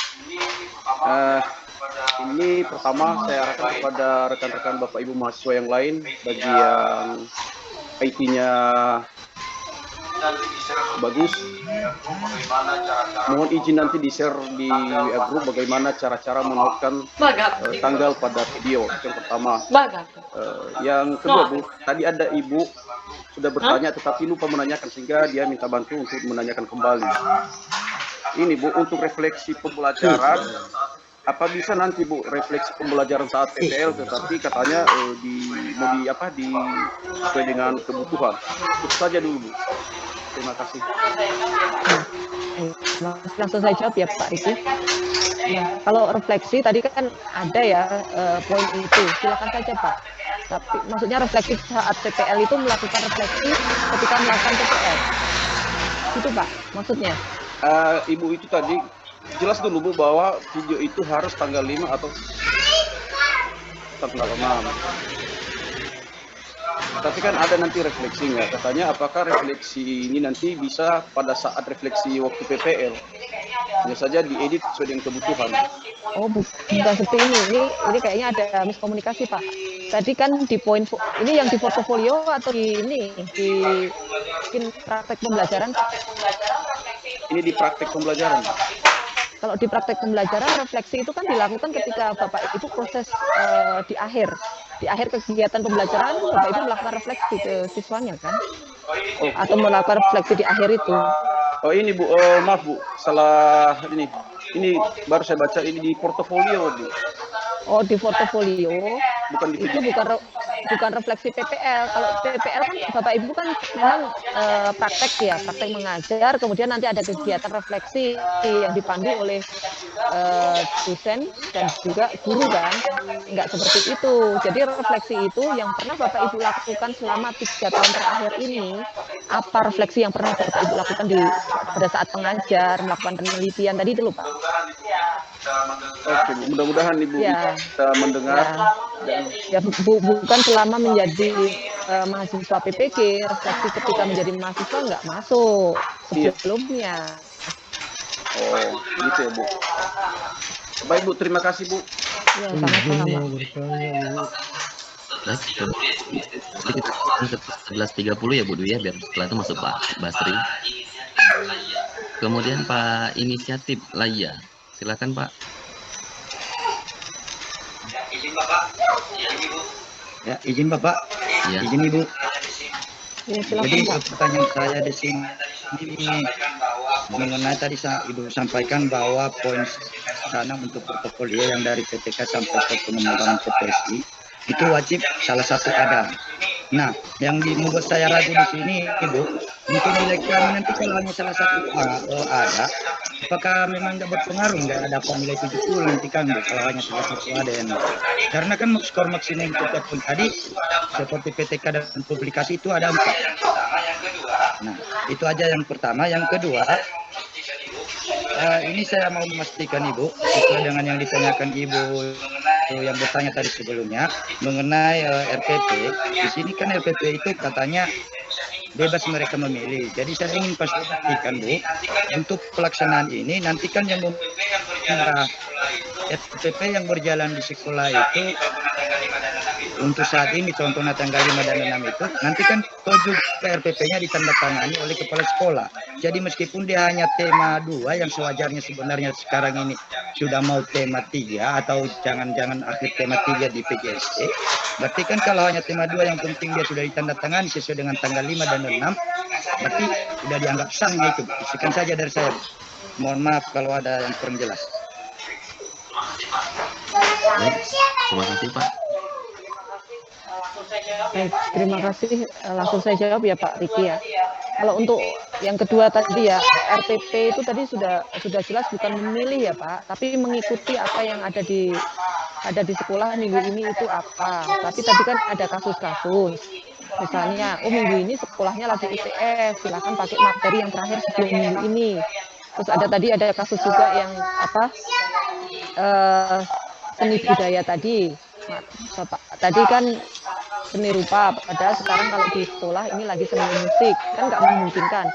Ini pertama saya arahkan kepada rekan-rekan Bapak Ibu mahasiswa yang lain, bagi yang IT-nya bagus, mohon izin nanti di-share di WA group bagaimana cara-cara menautkan tanggal pada video. Itu yang pertama. Yang kedua Bu, tadi ada Ibu sudah bertanya tetapi lupa menanyakan, sehingga dia minta bantu untuk menanyakan kembali. Ini Bu, untuk refleksi pembelajaran, apa bisa nanti Bu refleksi pembelajaran saat PPL, tetapi katanya sesuai dengan kebutuhan. Itu saja dulu Bu. Terima kasih. Langsung saya jawab ya Pak Riki. Nah, kalau refleksi tadi kan ada ya poin itu, silakan saja Pak. Tapi maksudnya refleksi saat PPL itu melakukan refleksi ketika melakukan PPL. Itu Pak maksudnya. Ibu itu tadi jelas dulu Bu bahwa video itu harus tanggal 5 atau tanggal 6. Tapi kan ada nanti refleksinya. Katanya apakah refleksi ini nanti bisa pada saat refleksi waktu PPL? Hanya saja diedit sesuai dengan kebutuhan. Oh, bukan seperti ini. Ini kayaknya ada miskomunikasi Pak. Tadi kan di poin ini yang di portofolio atau di praktek pembelajaran? Ini di praktek pembelajaran. Kalau di praktek pembelajaran, refleksi itu kan dilakukan ketika Bapak Ibu proses di akhir kegiatan pembelajaran, Bapak Ibu melakukan refleksi ke siswanya kan? Atau melakukan refleksi di akhir itu. Oh ini Bu, maaf Bu, salah ini. Ini baru saya baca ini di portofolio, Bu. Oh, di portofolio Bukan di itu video. bukan refleksi PPL. Kalau PPL kan Bapak Ibu kan memang praktek ya, praktek mengajar, kemudian nanti ada kegiatan refleksi yang dipandu oleh dosen dan juga guru kan. Enggak seperti itu. Jadi refleksi itu yang pernah Bapak Ibu lakukan selama 3 tahun terakhir ini, apa refleksi yang pernah Bapak Ibu lakukan pada saat mengajar, melakukan penelitian tadi itu, Pak? Oke, Bu. Mudah-mudahan Ibu Ya. bisa mendengar. Ya, bukan selama menjadi mahasiswa PPG, refleksi ketika menjadi mahasiswa nggak masuk sebelumnya. Oh, gitu ya, Bu. Baik, Bu. Terima kasih, Bu. Ya, sama-sama. Baik, jadi kita ke 11.30 ya Bu Dwi ya, biar setelah itu masuk Pak Basri. Kemudian Pak Inisiatif Laya, silakan Pak. Ya, izin Bapak. Ya. Izin Ibu. Ya, silakan, Jadi Pak. pertanyaan saya di sini mengenai tadi Ibu sampaikan bahwa poin sana untuk portofolio yang dari PTK sampai ke pengembangan PTSI itu wajib salah satu ada. Nah, yang membuat saya ragu di sini, Ibu, mungkin nilai kami nanti kalau hanya salah satu ada, apakah memang tidak berpengaruh, nggak ada nilai 70 nanti kan, Bu, kalau hanya salah satu ada yang. Karena kan skor maksimum kita pun tadi seperti PTK dan publikasi itu ada 4. Nah, itu aja yang pertama. Yang kedua, ini saya mau memastikan Ibu, sesuai dengan yang ditanyakan Ibu yang bertanya tadi sebelumnya mengenai RPP. Di sini kan RPP itu katanya bebas mereka memilih. Jadi saya ingin pastikan Bu, untuk pelaksanaan ini nanti kan yang RPP yang berjalan di sekolah itu untuk saat ini contohnya tanggal 5 dan 6 itu nanti kan tujuh RPP-nya ditandatangani oleh kepala sekolah. Jadi meskipun dia hanya tema 2 yang sewajarnya sebenarnya sekarang ini sudah mau tema 3 atau jangan-jangan akhir tema 3 di PJSC. Berarti kan kalau hanya tema 2 yang penting dia sudah ditandatangani sesuai dengan tanggal 5 dan 6, berarti sudah dianggap sah itu. Sekian saja dari saya. Mohon maaf kalau ada yang kurang jelas. Baik, terima kasih Pak. Baik, terima kasih. Langsung saya jawab ya Pak Riki ya. Kalau untuk yang kedua tadi ya, RPP itu tadi sudah jelas bukan memilih ya Pak, tapi mengikuti apa yang ada di sekolah minggu ini itu apa. Tapi tadi kan ada kasus-kasus. Misalnya, minggu ini sekolahnya lagi IPS, silakan pakai materi yang terakhir sebelum minggu ini. Terus ada kasus juga yang seni budaya tadi. Bapak tadi kan seni rupa, padahal sekarang kalau di sekolah ini lagi seni musik, kan nggak memungkinkan.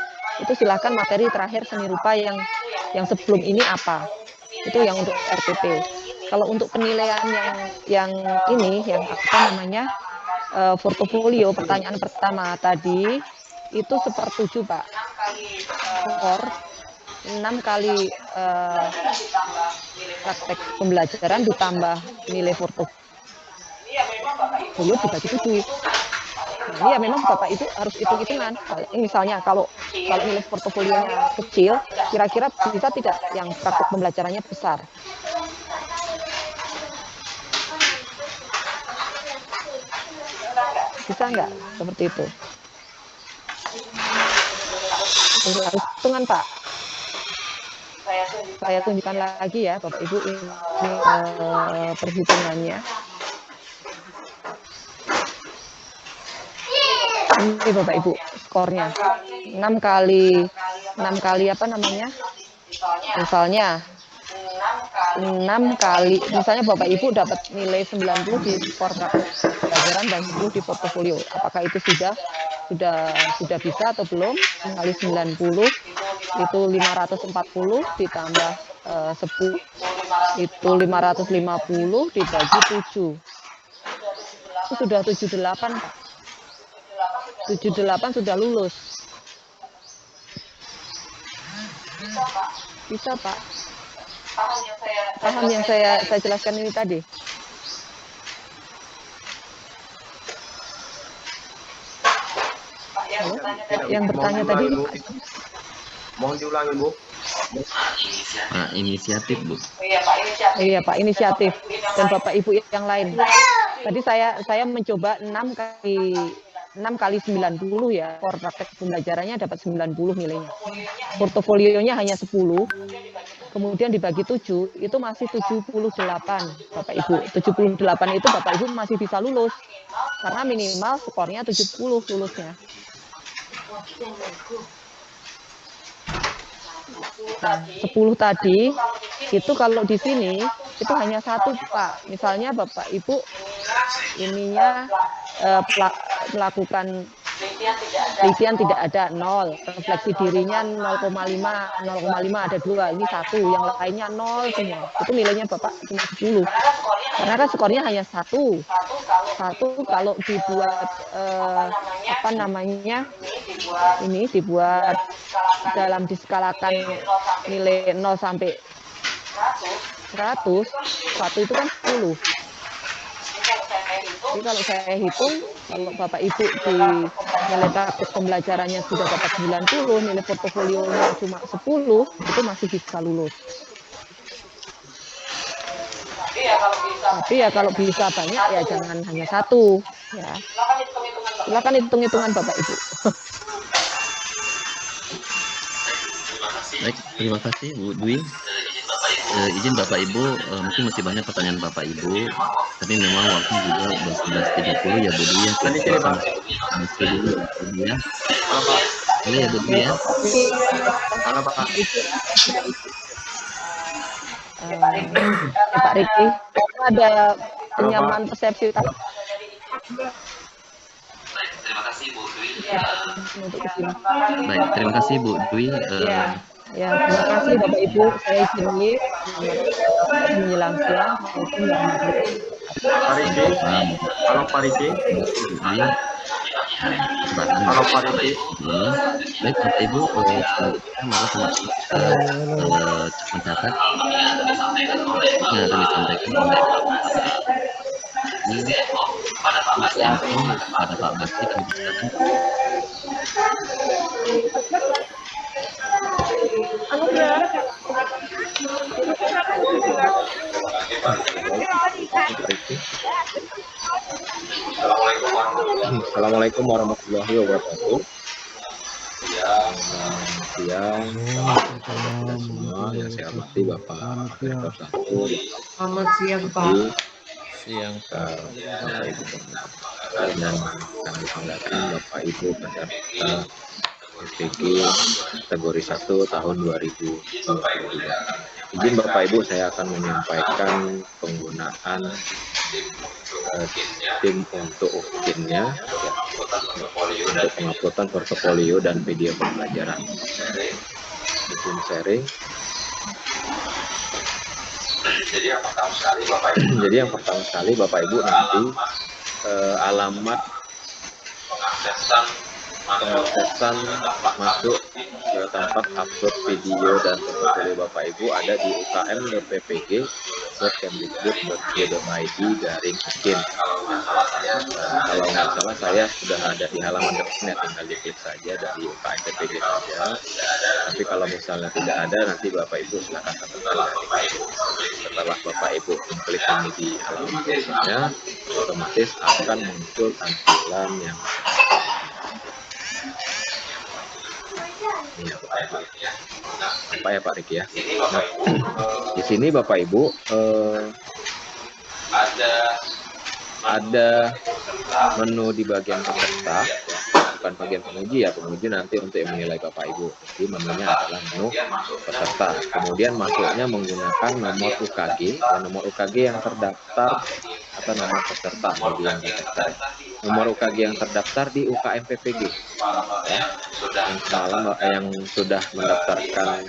Itu silakan materi terakhir seni rupa yang sebelum ini apa. Itu yang untuk RPP. Kalau untuk penilaian yang portofolio, pertanyaan pertama tadi itu 1/7 Pak. Skor 6 kali praktek pembelajaran ditambah nilai portofolio dibagi 7. Nah, ini ya memang Bapak itu harus hitung-hitungan. Misalnya kalau nilai portofolionya kecil, kira-kira bisa tidak yang praktek pembelajarannya besar? Bisa nggak seperti itu? Harus hitungan Pak. Saya tunjukkan lagi ya Bapak Ibu ini perhitungannya. Ini Bapak Ibu skornya 6 kali apa namanya, misalnya 6 kali, misalnya Bapak Ibu dapat nilai 90 di skor pelajaran dan 10 di portofolio. Apakah itu sudah bisa atau belum? Kali 90 itu 540 ditambah 10 itu 550 dibagi 7. Itu sudah 78 Pak. 78 sudah lulus. Bisa Pak. Paham yang saya jelaskan ini tadi. Halo? Yang bertanya tadi. Mohon diulangi Bu. Inisiatif, Bu. Iya Pak, inisiatif dan Bapak Ibu yang lain. Tadi saya mencoba 6 kali 90 ya. For praktek pembelajarannya dapat 90 nilainya. Portofolionya hanya 10. Kemudian dibagi 7, itu masih 78 Bapak Ibu. 78 itu Bapak Ibu masih bisa lulus. Karena minimal skornya 70 lulusnya. Nah, 10 tadi itu kalau di sini itu hanya 1 Pak. Misalnya Bapak Ibu ininya melakukan penelitian tidak ada 0, refleksi dirinya 0,5 ada 2, ini 1, yang lainnya 0 semua. Itu nilainya Bapak cuma 10. Karena kan skornya hanya 1 kalau dibuat apa namanya, ini dibuat dalam diskalakan nilai 0 sampai 100, 1 itu kan 10. Jadi kalau saya hitung, kalau Bapak Ibu di nilai praktek pembelajarannya sudah dapat 90, nilai portofolionya cuma 10, itu masih bisa lulus. Tapi ya kalau bisa banyak ya jangan hanya 1 ya. Silakan hitung-hitungan Bapak Ibu. Baik, terima kasih Bu Dwi. Izin Bapak Ibu, mungkin masih banyak pertanyaan Bapak Ibu, tapi memang waktu juga udah 11.30 ya Bu Dwi ya. Masih dulu ya Bu Dwi ya. Halo ya Bu Dwi ya. Halo Pak. Pak Riki, ada penyamaan persepsi tadi. Baik, terima kasih Bu Dwi. Ya, terima kasih Bapak Ibu. Saya izin menjelang siang. Pak Riki. Halo Pak Riki. Halo Pak Riki. Baik Bapak Ibu, selanjutnya mari kita mencatat yang akan disampaikan oleh pada Pak Basti kami persilakan. Assalamualaikum warahmatullahi wabarakatuh. Siang, kita semua yang saya hormati Bapak Rektor 1. Selamat siang Pak. Siang Pak. Bapak Ibu dan kami banggakan Bapak Ibu peserta PPG kategori 1 tahun 2022. Izin Bapak Ibu, saya akan menyampaikan penggunaan tim untuk UKIN-nya ya, untuk penguploadan portofolio dan video pembelajaran. Izin sharing. Jadi yang pertama sekali Bapak Ibu nanti alamat pengaksesan masuk ke tempat upload video dan portofolio Bapak Ibu ada di ukm.ppg.kemdikbud.go.id/UKIN. Kalau nggak salah saya sudah ada di halaman website, tinggal diklik saja dari UKM.ppg saja. Tapi kalau misalnya tidak ada, nanti Bapak Ibu silakan temukan. Setelah Bapak Ibu klik ini di halaman website-nya, otomatis akan muncul tampilan yang ini ya Bapak Ibu. Apa ya Pak Riki ya? Nah, di sini Bapak Ibu ada menu di bagian peserta, bukan bagian penguji ya. Penguji nanti untuk yang menilai Bapak Ibu. Jadi menunya adalah menu peserta. Kemudian masuknya menggunakan nomor UKG, nomor UKG yang terdaftar atau nomor peserta bagi yang terdaftar. Nomor UKG yang terdaftar di UKM PPG ya. Yang sudah mendaftarkan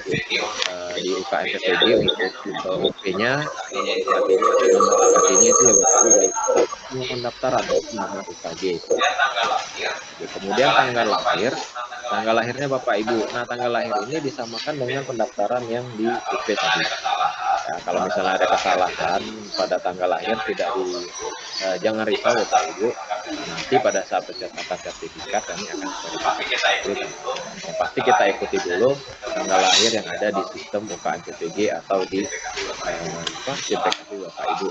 di UKM PPG untuk UP-nya, nomor UKG-nya itu ya Bapak Ibu dari semua pendaftaran nama UKG. Kemudian tanggal lahirnya Bapak Ibu. Nah, tanggal lahir ini disamakan dengan pendaftaran yang di UP tadi. Ya, kalau misalnya ada kesalahan pada tanggal lahir jangan risau Bapak Ibu. Nanti pada saat pencetakan sertifikat kami akan verifikasi. Yang pasti kita ikuti dulu tanggal lahir yang ada di sistem UKM PPG atau di TKP Bapak Ibu.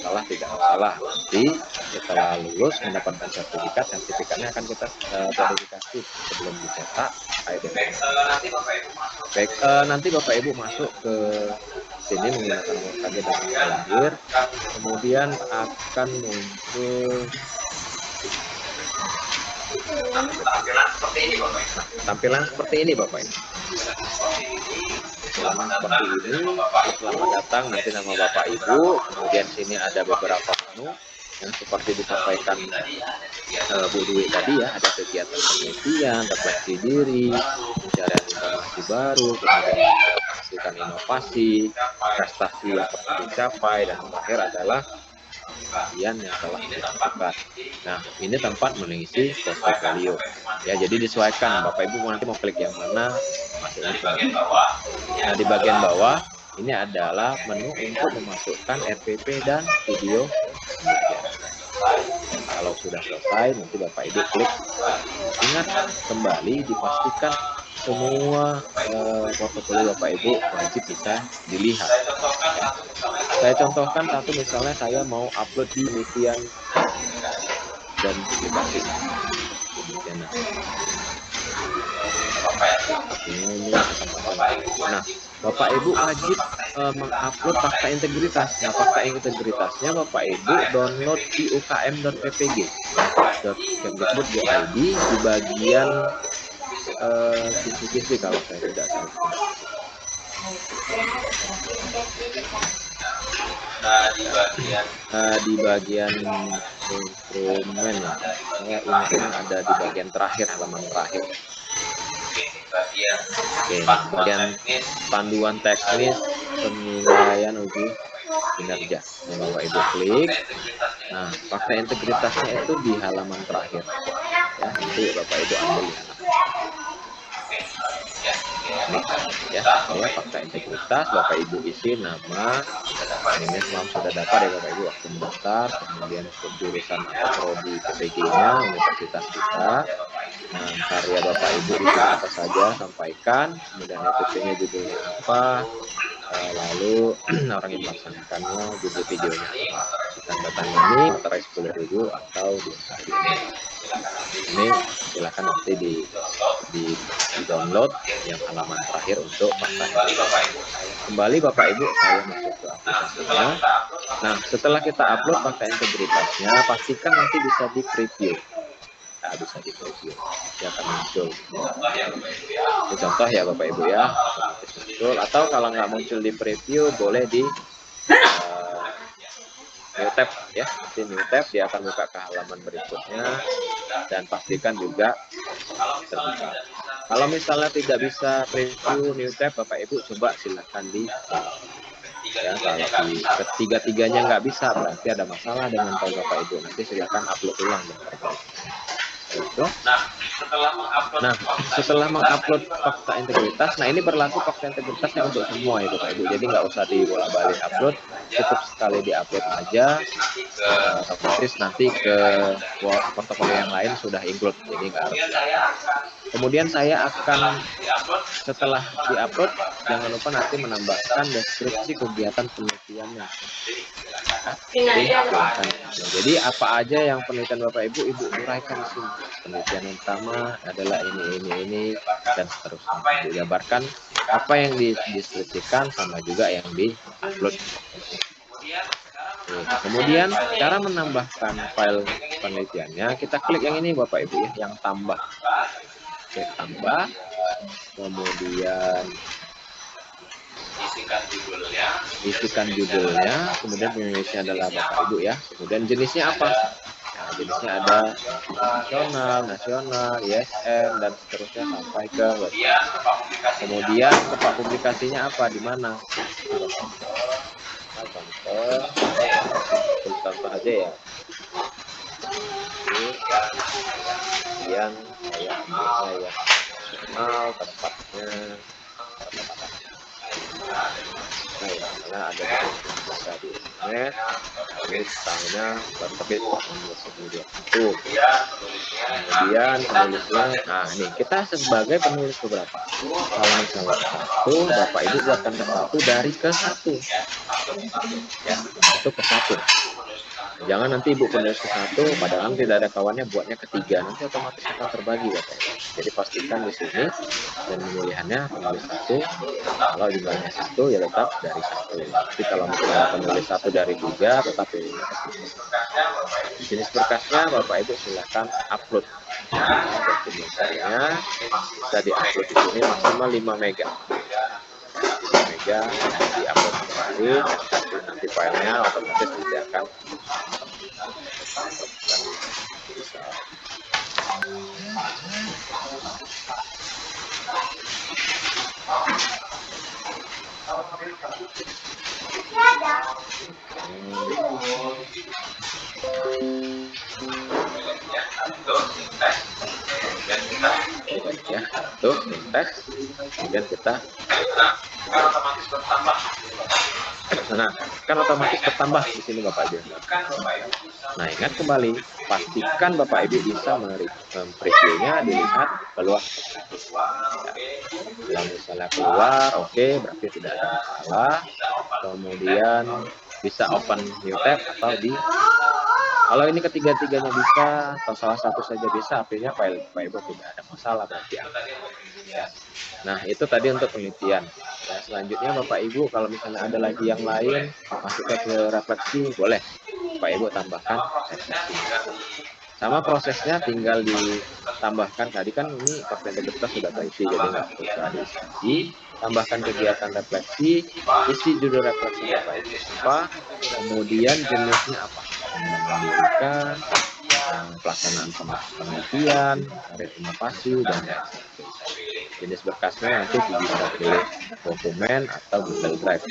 Salah tidak salah. Nanti setelah lulus mendapatkan sertifikatnya akan kita verifikasi sebelum dicetak. Baik, nanti Bapak Ibu masuk ke sini menggunakan nomor UKG dan tanggal lahir, kemudian akan muncul tampilan seperti ini Bapak Ibu. Seperti ini, selamat datang, nanti nama Bapak Ibu, kemudian sini ada beberapa menu yang seperti disampaikan Bu Dwi tadi ya, ada kegiatan penelitian, refleksi diri, pencarian informasi baru, kemudian memastikan inovasi, prestasi yang pernah dicapai, dan terakhir adalah bagian yang telah dilakukan. Nah, ini tempat mengisi portofolio. Ya, jadi disesuaikan. Bapak Ibu nanti mau klik yang mana, masuknya ke. Nah, di bagian bawah ini adalah menu untuk memasukkan RPP dan video pembelajaran. Kalau sudah selesai, nanti Bapak Ibu klik. Ingat kembali dipastikan semua portofolio Bapak Ibu wajib bisa dilihat. Ya. Saya contohkan satu, misalnya saya mau upload di penelitian dan publikasi. Nah, Bapak Ibu wajib mengupload fakta integritas. Nah, fakta integritasnya Bapak Ibu download di ukm.ppg.kemdikbud.id di bagian kisi-kisi kalau saya tidak salah. Di bagian instrumen ya, saya ini ada di bagian terakhir, halaman terakhir. Oke, bagian panduan teknis penilaian uji kinerja. Nah, Bapak Ibu klik. Nah, fakta integritasnya itu di halaman terakhir. Ya, nanti Bapak Ibu ambil ya. Ya, fakta integritas, Bapak Ibu isi nama, ini semua sudah dapat ya Bapak Ibu waktu mendaftar, kemudian jurusan atau prodi PPG-nya, universitas kita. Nah, karya Bapak Ibu itu apa saja sampaikan, kemudian EPP-nya judulnya apa, lalu orang yang melaksanakannya, judul videonya apa. Tanda tangan ini materai 10.000 atau 2 hari. Ini silakan nanti di download yang halaman terakhir untuk fakta integritas. Kembali Bapak Ibu, saya masuk ke aplikasinya. Nah, setelah kita upload fakta integritasnya, pastikan nanti bisa di preview. Nah, bisa di preview, dia akan muncul. Ini contoh ya Bapak Ibu ya, muncul. Atau kalau nggak muncul di preview, boleh di new tab ya, nanti new tab dia akan buka ke halaman berikutnya dan pastikan juga terbuka. Kalau misalnya tidak bisa preview new tab, Bapak Ibu coba silakan di ya, kalau di ketiga-tiganya nggak bisa, berarti ada masalah dengan file Bapak Ibu, nanti silakan upload ulang dan perbaiki. Itu. Nah, setelah mengupload fakta integritas, nah ini berlaku fakta integritasnya untuk semua ya Bapak Ibu, jadi nggak usah dibolak-balik upload, cukup sekali diupload aja, otomatis nanti ke portofolio yang lain sudah include, jadi nggak harus. Kemudian saya akan setelah diupload, jangan lupa nanti menambahkan deskripsi kegiatan penelitiannya. Jadi apa aja yang penelitian Bapak Ibu uraikan di sini. Penelitian yang pertama adalah ini dan seterusnya. Digambarkan apa yang dideskripsikan sama juga yang di-upload. Kemudian cara menambahkan file penelitiannya, kita klik yang ini Bapak Ibu ya, yang tambah. Oke, tambah. Kemudian isikan judulnya, kemudian penulisnya adalah Bapak Ibu ya, kemudian jenisnya apa, nah, jenisnya ada nasional, ISN, dan seterusnya sampai ke web. Kemudian tempat publikasinya apa, di mana? Contoh aja ya. Kemudian saya ambil nasional, tempatnya ada bisa di internet, ini tanggalnya terbit itu. Kemudian penulisnya, nah ini kita sebagai penulis beberapa. Kalau misalnya satu, Bapak Ibu buatkan ke satu dari ke satu, ya itu ke satu. Jangan nanti Ibu penulis ke satu, padahal tidak ada kawannya buatnya ketiga, nanti otomatis akan terbagi Bapak Ibu. Jadi pastikan di sini dan pemilihannya penulis satu, kalau jumlahnya satu ya tetap dari satu. Tapi kalau misalnya penulis satu dari tiga, tetap pilihnya ketiga. Jenis berkasnya Bapak Ibu silakan upload. Dokumentasinya bisa diupload di sini maksimal 5 mega. 5 mega diupload kembali, nanti filenya otomatis nanti akan ya, tuh teks, kemudian kita kan otomatis bertambah di sini Bapak Ibu. Nah, ingat kembali, pastikan Bapak Ibu bisa previewnya dilihat keluar. Kalau misalnya keluar, oke, berarti tidak ada masalah. Kemudian bisa open new tab atau kalau ini ketiga-tiganya bisa atau salah satu saja bisa, artinya file Bapak Ibu tidak ada masalah berarti. Ya. Nah, itu tadi untuk penelitian. Ya, selanjutnya Bapak Ibu kalau misalnya ada lagi yang lain masuk ke refleksi, boleh Bapak Ibu tambahkan refleksi. Sama prosesnya tinggal ditambahkan, tadi kan ini konten integritas sudah terisi, jadi nggak perlu diisi. Tambahkan kegiatan refleksi, isi judul refleksi Bapak Ibu apa, kemudian jenisnya apa, pendidikan, pelaksanaan penelitian, karya inovasi, dan jenis berkasnya nanti bisa pilih dokumen atau Google Drive.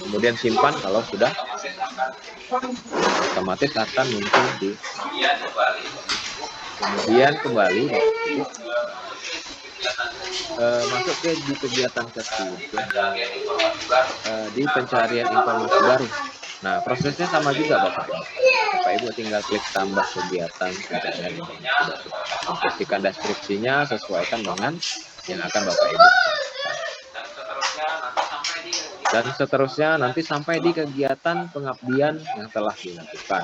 Kemudian simpan kalau sudah, otomatis akan muncul di. Kemudian kembali masuk ke di kegiatan tersebut, di pencarian informasi baru. Nah, prosesnya sama juga Bapak Ibu. Bapak Ibu tinggal klik tambah kegiatan pencarian informasi baru. Pastikan deskripsinya sesuaikan dengan yang akan Bapak Ibu. Dan seterusnya nanti sampai di kegiatan pengabdian yang telah dilakukan.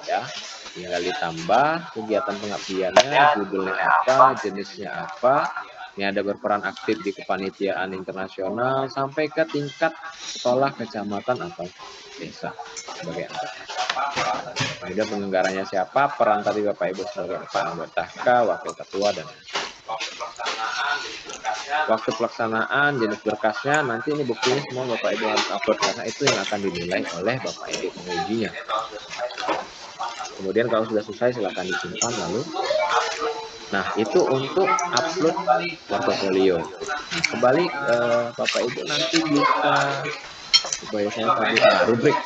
Ya, tinggal ditambah kegiatan pengabdiannya, judulnya apa, jenisnya apa. Ini ada berperan aktif di kepanitiaan internasional sampai ke tingkat sekolah, kecamatan atau desa sebagai anggota. Kemudian penyelenggaranya siapa, peran tadi Bapak Ibu sebagai anggota K, wakil ketua, dan waktu pelaksanaan, jenis berkasnya, nanti ini buktinya semua Bapak Ibu harus upload karena itu yang akan dinilai oleh Bapak Ibu pengujinya. Kemudian kalau sudah selesai silakan disimpan lalu. Nah, itu untuk upload portofolio. Nah, kembali Bapak Ibu nanti bisa supaya saya tadi rubrik.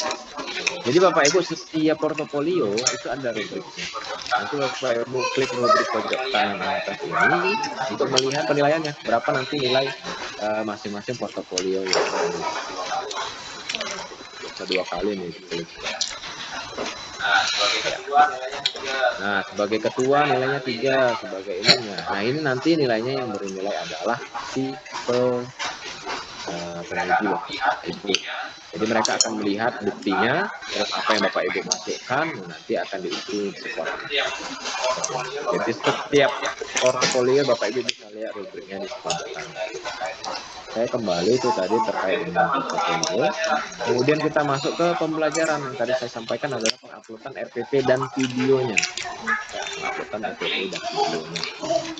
Jadi Bapak Ibu setiap portofolio itu ada rubriknya. Nanti Bapak Ibu klik rubrik pojok kanan atas ini untuk melihat penilaiannya berapa nanti nilai masing-masing portofolio yang bisa 2 kali nih klik. Nah, sebagai ketua nilainya 3, sebagai ininya. Nah, ini nanti nilainya yang bernilai adalah si penguji Bapak Ibu. Jadi mereka akan melihat buktinya, terus apa yang Bapak Ibu masukkan, nanti akan diisi skor. Jadi setiap portofolio Bapak Ibu bisa lihat rubriknya di sebelah kanan. Saya kembali itu tadi terkait dengan portofolio. Kemudian kita masuk ke pembelajaran yang tadi saya sampaikan adalah penguploadan RPP dan videonya. penguploadan FPP dan videonya.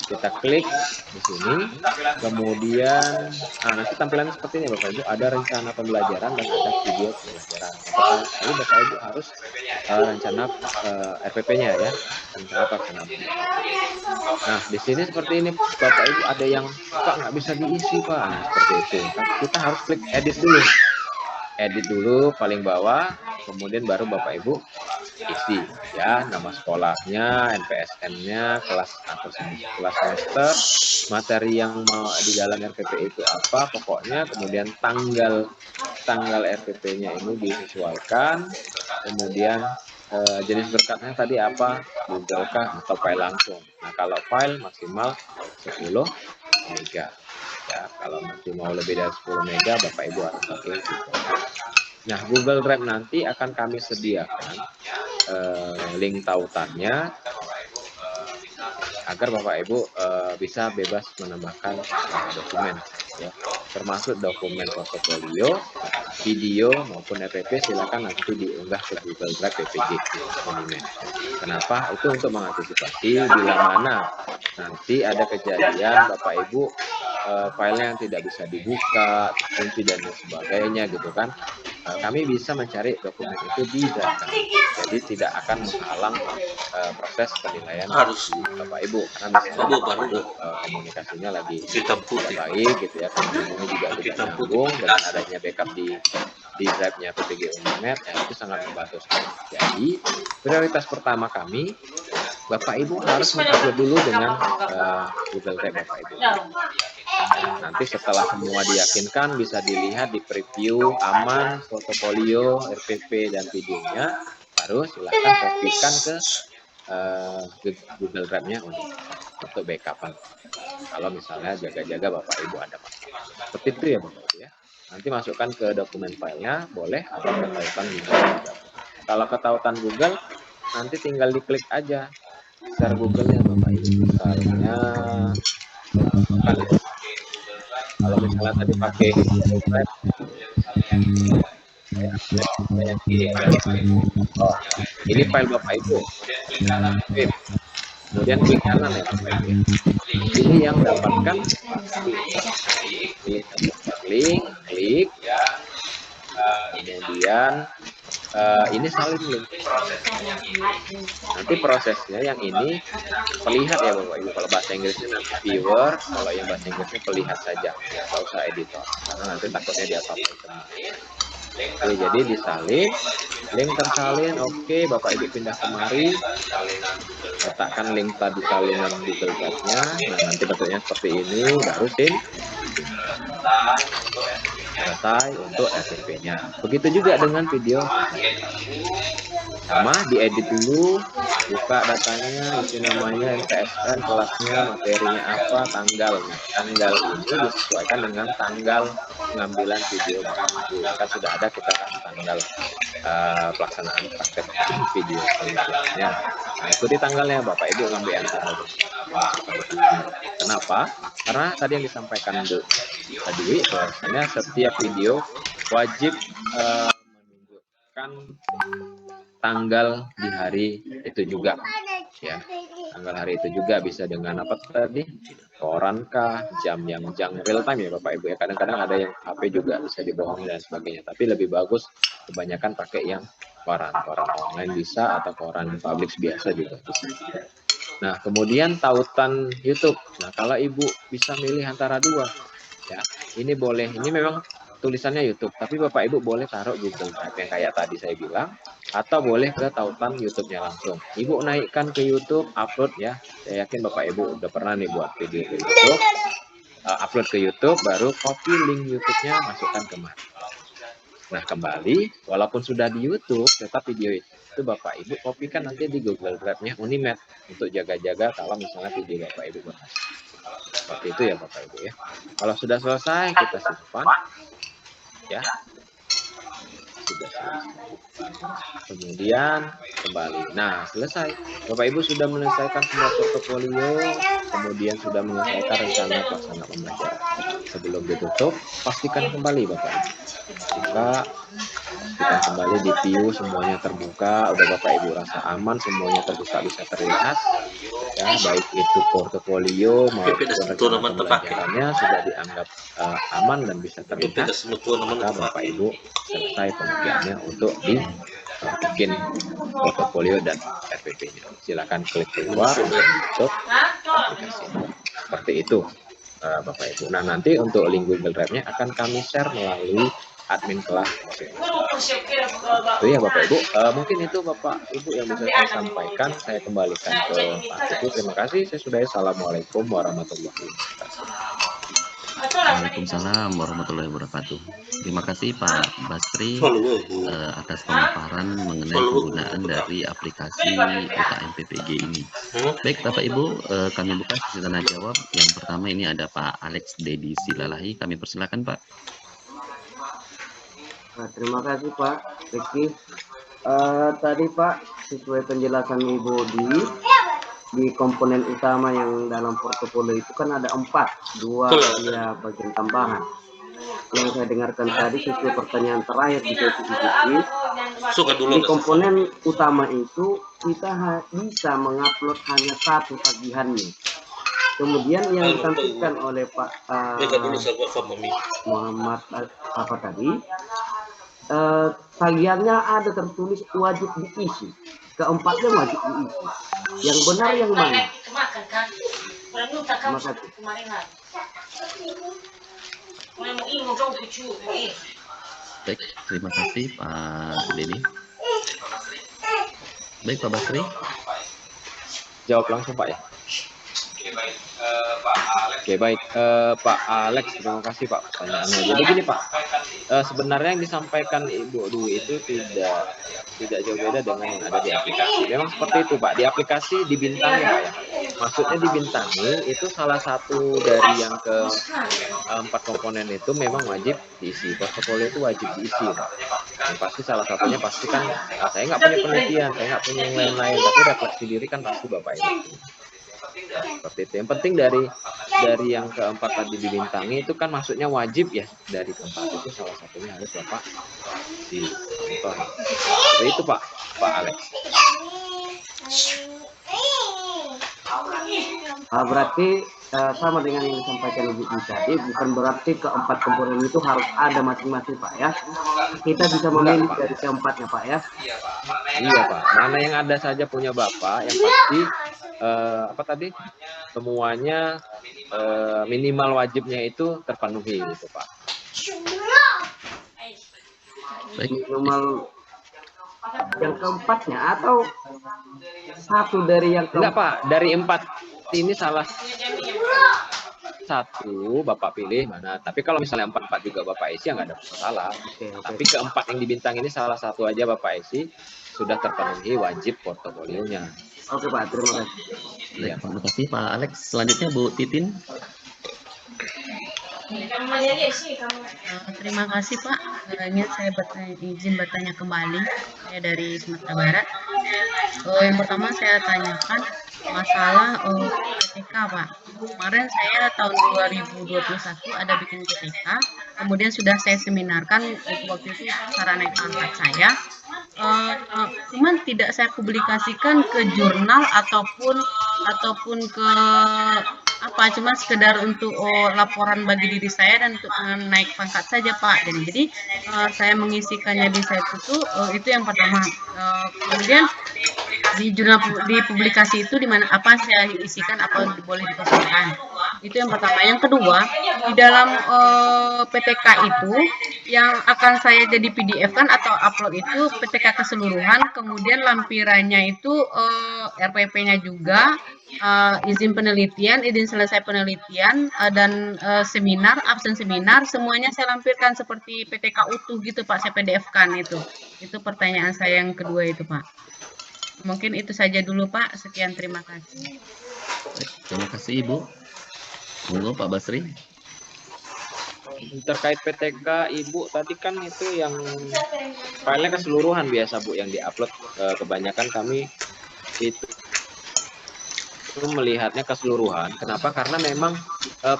Kita klik di sini, kemudian nanti tampilannya seperti ini Bapak Ibu, ada rencana pembelajaran dan ada video pembelajaran. Jadi Bapak Ibu harus rencana RPP-nya ya, rencana pelaksanaan. Nah, di sini seperti ini Bapak Ibu, ada yang Pak nggak bisa diisi Pak, nah, seperti itu. Kita harus klik edit dulu. Edit dulu paling bawah, kemudian baru Bapak Ibu isi ya, nama sekolahnya, NPSN-nya, kelas atau kelas semester, materi yang mau di dalam RPP itu apa pokoknya, kemudian tanggal RPP-nya ini disesuaikan, kemudian jenis berkatnya tadi apa, Google kah atau file langsung. Nah, kalau file maksimal 10 mega. Ya, kalau nanti mau lebih dari 10 mega Bapak Ibu harus pakai Google. Nah, Google Drive nanti akan kami sediakan link tautannya agar Bapak Ibu bisa bebas menambahkan dokumen ya, termasuk dokumen portofolio, video maupun RPP. Silakan nanti diunggah ke Google Drive PPG dokumen. Kenapa? Itu untuk mengantisipasi bila mana nanti ada kejadian Bapak Ibu filenya yang tidak bisa dibuka, kunci dan sebagainya gitu kan. Kami bisa mencari dokumen itu di drive kami. Jadi tidak akan menghalang proses penilaian Bapak Ibu, karena misalnya Bapak Ibu komunikasinya lagi tidak baik gitu ya, komunikasinya juga tidak nyambung, dengan adanya backup di drive-nya PPG Unimed, ya itu sangat membantu sekali. Jadi prioritas pertama kami, Bapak Ibu harus mengupload dulu dengan Google Drive Bapak Ibu. Nanti setelah semua diyakinkan, bisa dilihat di preview aman, portofolio, RPP dan videonya, baru silakan kopikan ke Google Drive-nya untuk backupan. Kalau misalnya jaga-jaga Bapak Ibu ada masalah. Seperti itu ya Bapak Ibu ya. Nanti masukkan ke dokumen filenya, boleh atau ke tautan Google. Kalau ke tautan Google, nanti tinggal diklik aja share Google-nya Bapak Ibu. Misalnya kalau misalnya tadi pakai Drive, ini file Bapak Ibu. Kemudian klik kanan ya Bapak Ibu. Ini yang dapatkan link, klik, kemudian ini salin link. Nanti prosesnya yang ini pelihat ya Bapak Ibu. Kalau bahasa Inggrisnya nanti viewer, kalau yang bahasa Inggrisnya pelihat saja, nggak usah editor, karena nanti takutnya dia apa semua. Oke, jadi disalin, link tersalin, oke, Bapak Ibu pindah kemari, letakkan link tadi salinan Google Drive-nya. Nah, nanti bentuknya seperti ini, baru selesai untuk RPP-nya. Begitu juga dengan video. Sama, diedit dulu, buka datanya, isi namanya, NPSN, kelasnya, materinya apa, tanggal. Tanggal ini disesuaikan dengan tanggal pengambilan video. Kan sudah ada kita tanggal pelaksanaan praktek video selanjutnya. Nah, ikuti tanggalnya Bapak Ibu ngambil tanggal. Kenapa? Karena tadi yang disampaikan tadi bahwasanya setiap video wajib menunjukkan tanggal di hari itu juga ya. Tanggal hari itu juga bisa dengan apa tadi? Koran kah, jam yang real time ya Bapak Ibu ya. Kadang-kadang ada yang HP juga bisa dibohongi dan sebagainya. Tapi lebih bagus kebanyakan pakai yang koran online bisa, atau koran publik biasa juga bisa. Nah, kemudian tautan YouTube. Nah, kalau Ibu bisa milih antara dua ya, ini boleh, ini memang tulisannya YouTube, tapi Bapak Ibu boleh taruh Google Drive yang kayak tadi saya bilang, atau boleh ke tautan YouTube-nya langsung. Ibu naikkan ke YouTube, upload ya. Saya yakin Bapak Ibu udah pernah nih buat video ke YouTube, upload ke YouTube, baru copy link YouTube-nya, masukkan kemari. Nah, kembali, walaupun sudah di YouTube, tetap video itu Bapak Ibu kopikan nanti di Google Drive-nya Unimed untuk jaga-jaga kalau misalnya video Bapak Ibu berhasil. Seperti itu ya Bapak Ibu ya. Kalau sudah selesai, kita simpan ya. Sudah selesai. Kemudian kembali. Nah, selesai. Bapak Ibu sudah menyelesaikan semua portofolio, kemudian sudah menyelesaikan rencana pelaksanaan pembelajaran. Sebelum ditutup, pastikan kembali Bapak Ibu. Buka pastikan kembali di view semuanya terbuka, udah Bapak Ibu rasa aman, semuanya terbuka bisa terlihat, ya baik itu portofolio maupun rencana pembelajarannya sudah dianggap aman dan bisa terlihat, maka Bapak Ibu selesai pengerjaannya untuk bikin portofolio dan RPP-nya. Silakan klik keluar untuk aplikasi. Seperti itu Bapak Ibu. Nah, nanti untuk link Google Drive-nya akan kami share melalui admin kelas. Itu ya Bapak Ibu. Mungkin itu Bapak Ibu yang bisa saya sampaikan. Saya kembalikan ke Pak Teguh. Terima kasih. Saya sudahi. Assalamualaikum warahmatullahi wabarakatuh. Waalaikumsalam warahmatullahi wabarakatuh. Terima kasih Pak Basri atas pemaparan mengenai penggunaan dari aplikasi UKM PPG ini. Baik Bapak Ibu, kami buka sesi tanya jawab. Yang pertama ini ada Pak Alex Dedi Silalahi. Kami persilakan Pak. Nah, terima kasih Pak Riki. Tadi Pak, sesuai penjelasan Ibu di komponen utama yang dalam portofolio itu kan ada 4, 2 ya bagian tambahan. Yang saya dengarkan tadi sesuai pertanyaan terakhir di sesi di komponen utama itu kita bisa mengupload hanya 1 tagihannya. Kemudian yang ditampilkan oleh Pak Muhammad apa tadi, tagihannya ada tertulis wajib diisi. Keempatnya wajib diisi. Yang benar yang mana? Terima kasih. Baik, terima kasih Pak Dedi. Baik Pak Basri. Jawab langsung Pak ya. Oke baik Pak Alex, terima kasih Pak pertanyaannya. Jadi gini Pak, sebenarnya yang disampaikan Ibu Dwi itu tidak jauh beda dengan yang ada di aplikasi. Memang seperti itu Pak, di aplikasi dibintangi Pak ya. Maksudnya dibintangi itu salah satu dari yang ke-4 komponen itu memang wajib diisi. Portofolio itu wajib diisi Pak. Yang pasti salah satunya pasti kan, saya nggak punya penelitian, saya nggak punya yang lain-lain, tapi refleksi diri kan pasti Bapak Ibu. Seperti itu. Yang penting dari yang ke-4 tadi dibintangi itu kan maksudnya wajib ya, dari ke-4 itu salah satunya harus Bapak di kantor. Seperti itu Pak Alex. Berarti sama dengan yang disampaikan Ibu tadi, bukan berarti ke-4 komponen itu harus ada masing-masing Pak ya. Kita bisa memilih dari ke-4-nya Pak ya. Iya Pak, mana yang ada saja punya Bapak, yang pasti apa tadi semuanya minimal wajibnya itu terpenuhi gitu Pak. Minimal yang ke-4-nya atau satu dari yang enggak Pak, dari 4 ini salah satu Bapak pilih mana. Tapi kalau misalnya 4 juga Bapak isi ya nggak ada masalah. Tapi ke-4 yang dibintang ini salah satu aja Bapak isi sudah terpenuhi wajib portofolionya. Oke Pak, terima kasih. Ya, terima kasih Pak Alex. Selanjutnya Bu Titin. Terima kasih Pak. Ingin saya izin bertanya kembali. Saya dari Sumatera Barat. Yang pertama saya tanyakan masalah PTK Pak. Kemarin saya tahun 2021 ada bikin PTK. Kemudian sudah saya seminarkan waktu itu cara naik pangkat saya. Cuman tidak saya publikasikan ke jurnal ataupun ke apa, cuma sekedar untuk laporan bagi diri saya dan untuk naik pangkat saja Pak. Jadi saya mengisikannya di saya itu yang pertama. Kemudian di jurnal di publikasi itu di mana apa saya isikan, apa boleh dipesankan. Itu yang pertama. Yang kedua, di dalam PTK itu yang akan saya jadi PDF kan atau upload itu PTK keseluruhan, kemudian lampirannya itu RPP-nya juga, izin penelitian, izin selesai penelitian, dan seminar, absen seminar, semuanya saya lampirkan seperti PTK utuh gitu Pak, saya PDF-kan itu. Itu pertanyaan saya yang kedua itu Pak. Mungkin itu saja dulu Pak, sekian terima kasih. Terima kasih Ibu. Monggo Pak Basri. Terkait PTK Ibu tadi kan itu yang filenya keseluruhan biasa Bu yang diupload, kebanyakan kami itu melihatnya keseluruhan. Kenapa? Karena memang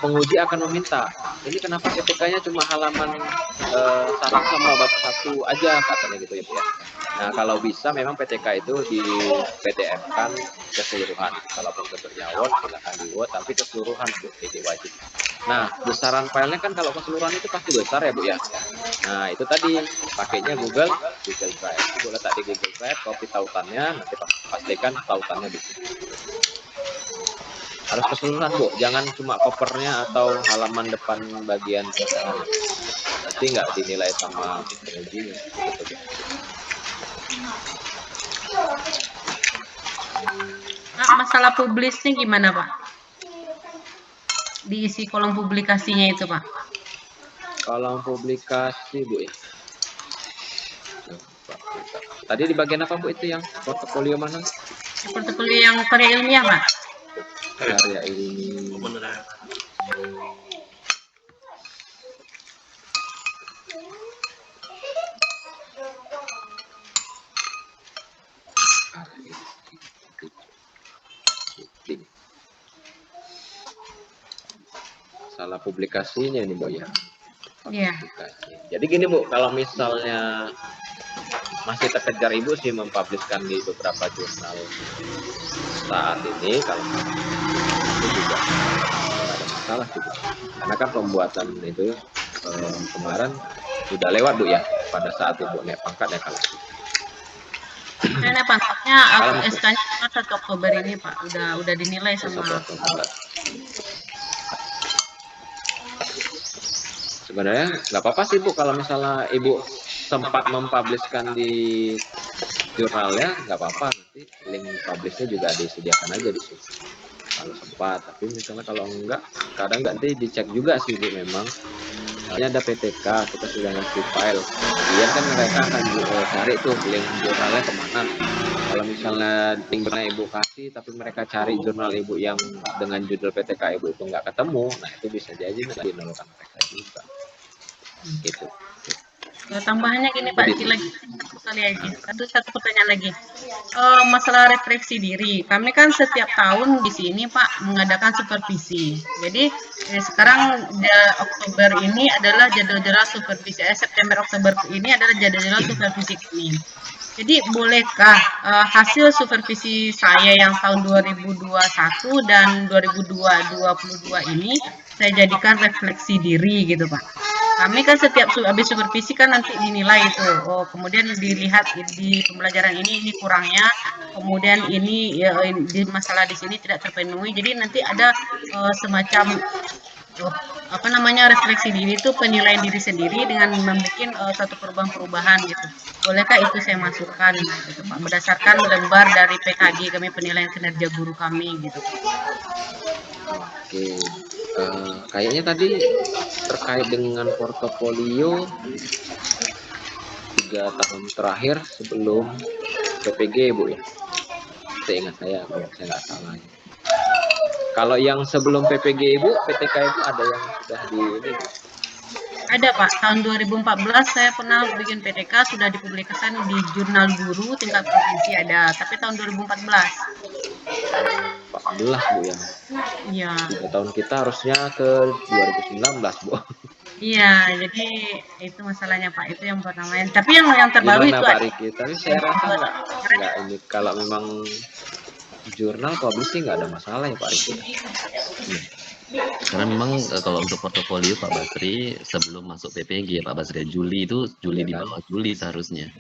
penguji akan meminta. Ini kenapa PTK-nya cuma halaman saran sama bapak satu aja katanya gitu ya Bu ya. Nah kalau bisa memang PTK itu di PDM-kan keseluruhan. Kalaupun ke Berjawon silakan di Word, tapi keseluruhan Bu, ini wajib. Nah besaran filenya kan kalau keseluruhan itu pasti besar ya Bu ya. Nah itu tadi pakainya Google Drive. Bu letak di Google Drive, copy tautannya, nanti pastikan tautannya di sini. Harus keseluruhan Bu, jangan cuma kopernya atau halaman depan bagian belakang. Nanti nggak dinilai sama pengujinya. Nah, masalah publisnya gimana Pak? Diisi kolom publikasinya itu Pak? Kolom publikasi Bu ya. Tadi di bagian apa Bu itu yang portofolio mana? Portofolio yang karya ilmiah Pak? Karya ini salah publikasinya ini Bu ya. Iya. Jadi gini Bu, kalau misalnya masih terkejar Ibu sih mempublishkan di beberapa jurnal saat ini, kalau itu juga tidak ada masalah juga. Karena kan pembuatan itu kemarin sudah lewat Bu ya, pada saat Ibu naik pangkat ya kalau. Naik pangkatnya SK-nya 1 Oktober ini Pak, udah dinilai sama. Sebenarnya nggak apa-apa sih Bu, kalau misalnya Ibu sempat mempublishkan di jurnalnya nggak apa-apa, nanti link publishnya juga disediakan aja di situ kalau sempat. Tapi misalnya kalau enggak, kadang nanti dicek juga sih Bu, memang soalnya ada PTK, kita sudah ngasih file, kemudian kan mereka akan cari tuh link jurnalnya kemana. Kalau misalnya linknya Ibu kasih tapi mereka cari jurnal Ibu yang dengan judul PTK Ibu itu nggak ketemu, nah itu bisa jadi nanti dinolkan mereka juga gitu. Tambahannya gini Pak, lagi satu pertanyaan lagi. Masalah refleksi diri. Kami kan setiap tahun di sini Pak mengadakan supervisi. Jadi sekarang Oktober ini adalah jadwal-jadwal supervisi. September Oktober ini adalah jadwal-jadwal supervisi kami. Jadi bolehkah hasil supervisi saya yang tahun 2021 dan 2022 ini saya jadikan refleksi diri gitu Pak? Kami kan setiap habis supervisi kan nanti dinilai itu, kemudian dilihat di pembelajaran ini kurangnya, kemudian ini ya, di masalah di sini tidak terpenuhi. Jadi nanti ada semacam apa namanya refleksi diri itu penilaian diri sendiri dengan membuat satu perubahan-perubahan gitu. Bolehkah itu saya masukkan gitu Pak, berdasarkan lembar dari PKG kami penilaian kinerja guru kami gitu. Oke. Kayaknya tadi terkait dengan portofolio 3 tahun terakhir sebelum PPG Bu ya, seingat saya kalau saya nggak salah. Kalau yang sebelum PPG Ibu, PTK Ibu ada yang sudah di ini? Ada Pak, tahun 2014 saya pernah bikin PTK, sudah dipublikasikan di jurnal guru tingkat provinsi ada, tapi tahun 2014. 14 Bu ya? Iya. 3 tahun kita harusnya ke 2019 Bu. Iya, jadi itu masalahnya Pak, itu yang pertama. Tapi yang terbaru gimana itu Pak Riki? Tapi saya rasa nggak ini, kalau memang jurnal publishing nggak ada masalah ya Pak Riki. Karena memang kalau untuk portofolio Pak Basri sebelum masuk PPG Pak Basri, Juli di bawah Juli seharusnya.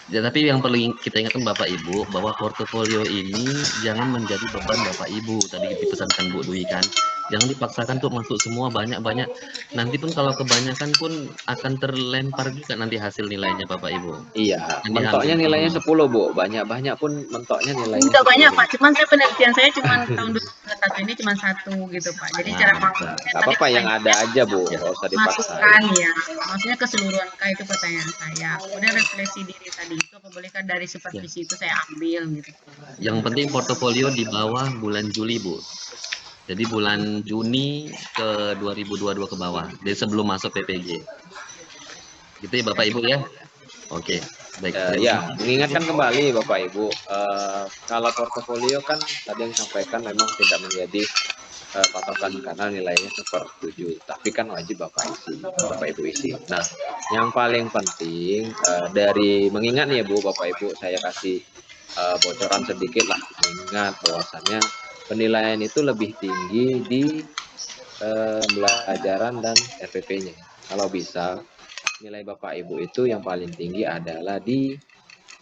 Ya, tapi yang perlu kita ingatkan Bapak Ibu bahwa portofolio ini jangan menjadi beban Bapak Ibu. Tadi dipesankan Bu Dwi kan, jangan dipaksakan untuk masuk semua banyak-banyak. Nanti pun kalau kebanyakan pun akan terlempar juga nanti hasil nilainya Bapak Ibu. Iya, mentoknya nilainya 10 Bu, banyak-banyak pun mentoknya nilainya. Enggak banyak Pak, cuman saya penelitian saya cuma tahun 2021 ini cuma 1 gitu Pak. Jadi cara apa yang ada aja Bu, nggak usah dipaksa. Masukkan ya, maksudnya keseluruhan itu pertanyaan saya. Kemudian refleksi diri tadi itu apa bolehkah dari supervisi itu saya ambil gitu. Yang penting portofolio di bawah bulan Juli Bu. Jadi bulan Juni ke 2022 ke bawah, dari sebelum masuk PPG. Gitu ya Bapak Ibu ya. Oke, baik. Ya, mengingatkan kembali Bapak Ibu, kalau portofolio kan tadi yang disampaikan memang tidak menjadi patokan karena nilainya super 7, tapi kan wajib Bapak Ibu isi. Nah, yang paling penting dari mengingat nih ya Bu, Bapak Ibu, saya kasih bocoran sedikit lah, mengingat bahwasannya penilaian itu lebih tinggi di pembelajaran dan RPP-nya. Kalau bisa nilai Bapak Ibu itu yang paling tinggi adalah di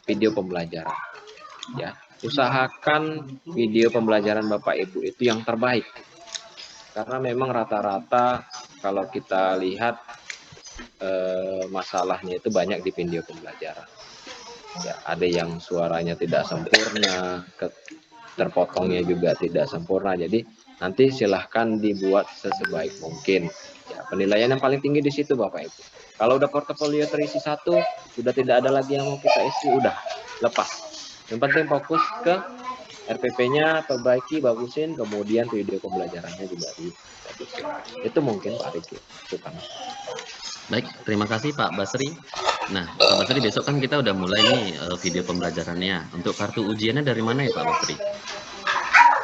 video pembelajaran. Ya, usahakan video pembelajaran Bapak Ibu itu yang terbaik. Karena memang rata-rata kalau kita lihat masalahnya itu banyak di video pembelajaran. Ya, ada yang suaranya tidak sempurna, terpotongnya juga tidak sempurna. Jadi nanti silahkan dibuat sesebaik mungkin. Ya, penilaian yang paling tinggi di situ Bapak Ibu. Kalau udah portofolio terisi 1, sudah tidak ada lagi yang mau kita isi, udah lepas. Yang penting fokus ke RPP-nya, perbaiki, bagusin, kemudian video pembelajarannya juga dibagusin. Itu mungkin Pak Riki. Itu kan. Baik, terima kasih Pak Basri. Nah, Pak Basri, besok kan kita udah mulai nih video pembelajarannya. Untuk kartu ujiannya dari mana ya Pak Basri?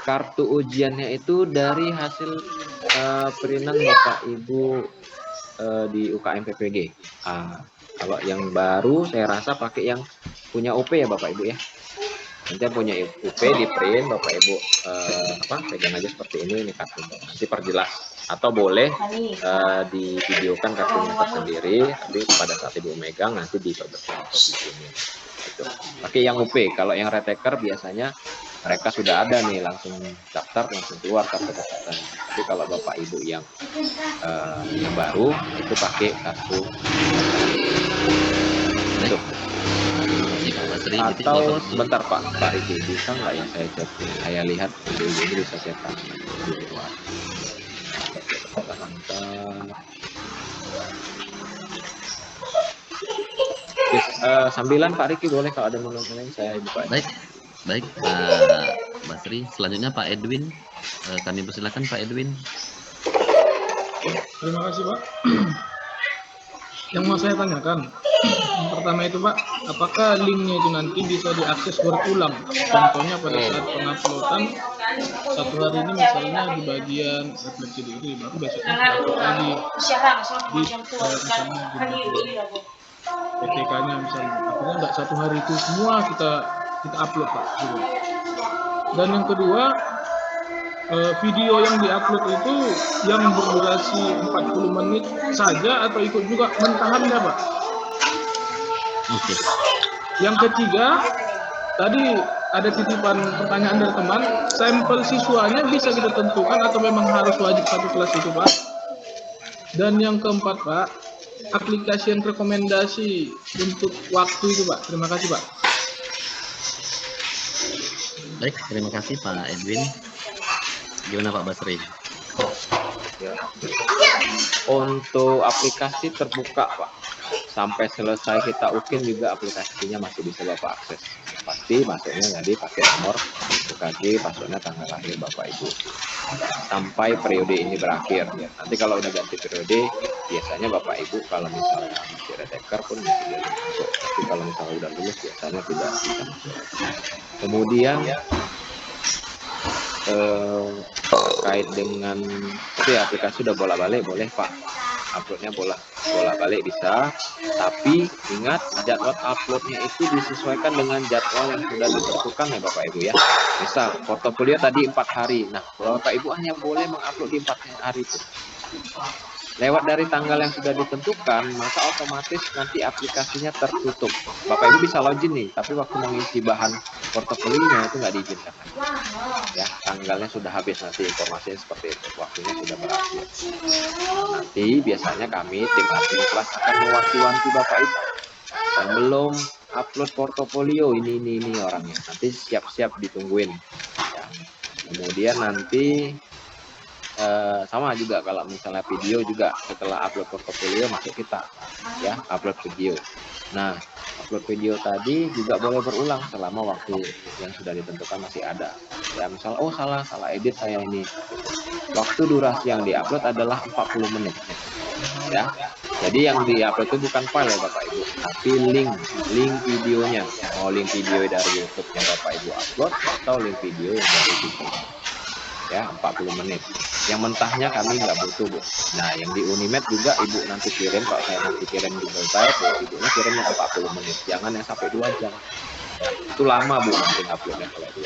Kartu ujiannya itu dari hasil perinan Bapak Ibu di UKM PPG. Kalau yang baru saya rasa pakai yang punya UP ya Bapak Ibu ya. Nanti punya UP di print Bapak Ibu pegang aja seperti ini kartunya. Nanti perjelas atau boleh divideokan kartunya tersendiri, tapi pada saat Ibu megang nanti diperbetul seperti ini. Gitu. Pakai yang UP. Kalau yang retaker biasanya mereka sudah ada nih, langsung daftar, langsung keluar kartu daftar. Tapi kalau Bapak Ibu yang baru itu pakai kartu itu. Atau sebentar Pak Riki, bisa nggak yang saya cek? Saya lihat video ini bisa cetak di luar. Sambilan Pak Riki boleh kalau ada menurut saya buka. Baik Pak Basri. Selanjutnya Pak Edwin. Kami persilakan Pak Edwin. Terima kasih Pak. Yang mau saya tanyakan, yang pertama itu Pak, apakah linknya itu nanti bisa diakses berulang? Contohnya pada saat penguploadan satu hari ini misalnya di bagian refleksi diri, berarti besoknya upload lagi di misalnya di PTK-nya misalnya. Artinya nggak satu hari itu semua kita upload Pak. Gitu. Dan yang kedua, video yang diupload itu yang berdurasi 40 menit saja atau ikut juga mentahannya Pak? Oke. Yang ketiga, tadi ada titipan pertanyaan dari teman, sampel siswanya bisa kita tentukan atau memang harus wajib satu kelas itu Pak? Dan yang keempat Pak, aplikasi yang rekomendasi untuk waktu itu Pak. Terima kasih Pak. Baik, terima kasih Pak Edwin. Gimana Pak Basri? Ya. Untuk aplikasi terbuka Pak, sampai selesai kita UKIN juga aplikasinya masih bisa Bapak akses. Pasti masuknya jadi pakai nomor UKG, passwordnya tanggal lahir Bapak Ibu. Sampai periode ini berakhir. Ya. Nanti kalau udah ganti periode, biasanya Bapak Ibu kalau misalnya masih retaker pun masih bisa masuk. Tapi kalau misalnya udah lulus biasanya tidak bisa masuk. Kemudian terkait dengan aplikasi udah bolak-balik boleh Pak, uploadnya bolak-balik bisa, tapi ingat jadwal uploadnya itu disesuaikan dengan jadwal yang sudah ditentukan ya Bapak Ibu ya. Misal portofolio tadi 4 hari, nah Bapak Ibu hanya boleh mengupload di 4 hari itu. Lewat dari tanggal yang sudah ditentukan, maka otomatis nanti aplikasinya tertutup. Bapak Ibu bisa login nih, tapi waktu mengisi bahan portofolionya itu nggak diizinkan. Ya, tanggalnya sudah habis, nanti informasinya seperti itu, waktunya sudah berakhir. Nanti biasanya kami tim admin kelas akan mewanti-wanti Bapak Ibu yang belum upload portofolio ini orangnya. Nanti siap-siap ditungguin. Ya. Kemudian nanti sama juga kalau misalnya video juga setelah upload portofolio masuk kita ya upload video. Nah, upload video tadi juga boleh berulang selama waktu yang sudah ditentukan masih ada. Ya misal salah edit saya ini. Waktu durasi yang diupload adalah 40 menit. Ya. Jadi yang diupload itu bukan file ya Bapak Ibu, tapi link videonya. Mau link video dari YouTube yang Bapak Ibu upload atau link video yang dari YouTube. ya 40 menit. Yang mentahnya kami nggak butuh, Bu. Nah, yang di Unimed juga Ibu nanti kirim, kalau saya nanti kirim di saya, Ibunya kirimnya 40 menit, jangan yang sampai 2 jam. Itu lama, Bu, nanti uploadnya kalau 2.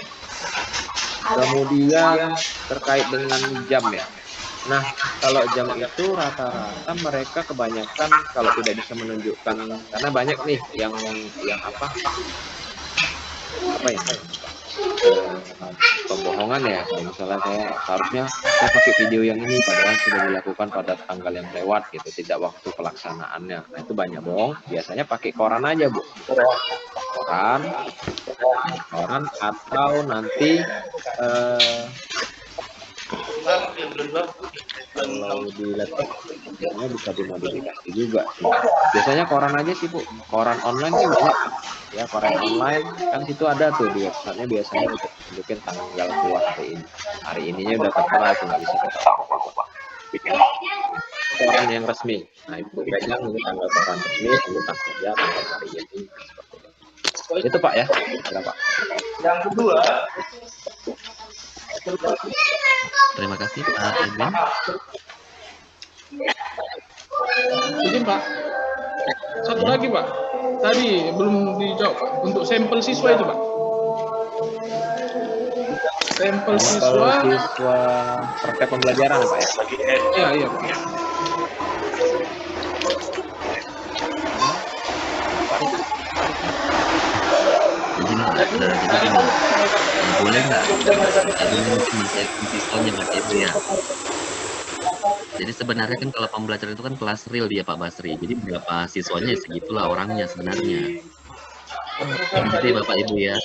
Kemudian terkait dengan jam ya. Nah, kalau jam itu rata-rata mereka kebanyakan kalau tidak bisa menunjukkan, karena banyak nih yang apa ya, pembohongan ya. Misalnya saya pakai video yang ini padahal sudah dilakukan pada tanggal yang lewat gitu, tidak waktu pelaksanaannya. Nah, itu banyak bohong. Biasanya pakai koran aja, Bu. Koran atau nanti kalau di laptop biasanya bisa dimodifikasi juga sih. Biasanya koran aja sih, Bu. Koran online sih banyak ya, koran online kan situ ada tuh di websitenya, biasanya untuk tunjukin tanggal keluar hari ininya udah tertera tuh, nggak bisa bikin koran yang resmi. Nah, Ibu pegang ini tanggal koran resmi, tanggal kerja, tanggal hari ini, seperti itu Pak ya. Ada Pak. Yang kedua, Terima kasih Pak Edwin. izin Pak. Satu lagi Pak. Tadi belum dijawab Pak. Untuk sampel siswa itu Pak. Sampel siswa terkait pembelajaran Pak ya. Iya Pak. Jadi boleh nggak ada mungkin siswanya Mas Ibu ya. Jadi sebenarnya kan kalau pembelajaran itu kan kelas real dia Pak Basri. Jadi berapa siswanya ya segitulah orangnya sebenarnya. Jadi Bapak Ibu ya.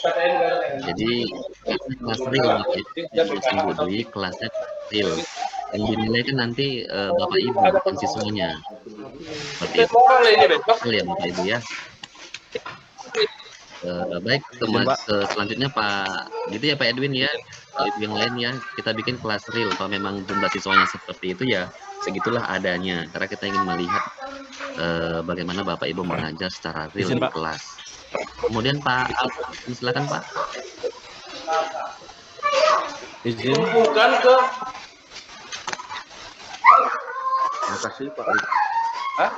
Jadi kelas real Bapak Ibu, Bu Dwi, kelasnya real. Yang dinilai kan nanti Bapak Ibu bukan siswanya. Seperti itu. Betul ya Bapak Ibu ya. Baik, selanjutnya Pak, gitu ya Pak Edwin ya. Kalau itu yang lain ya, kita bikin kelas real. Kalau memang jumlah siswanya seperti itu ya, segitulah adanya. Karena kita ingin melihat bagaimana Bapak Ibu mengajar secara real di kelas. Kemudian Pak, silakan Pak. Izin. Bukan ke. Terima kasih Pak. Hah?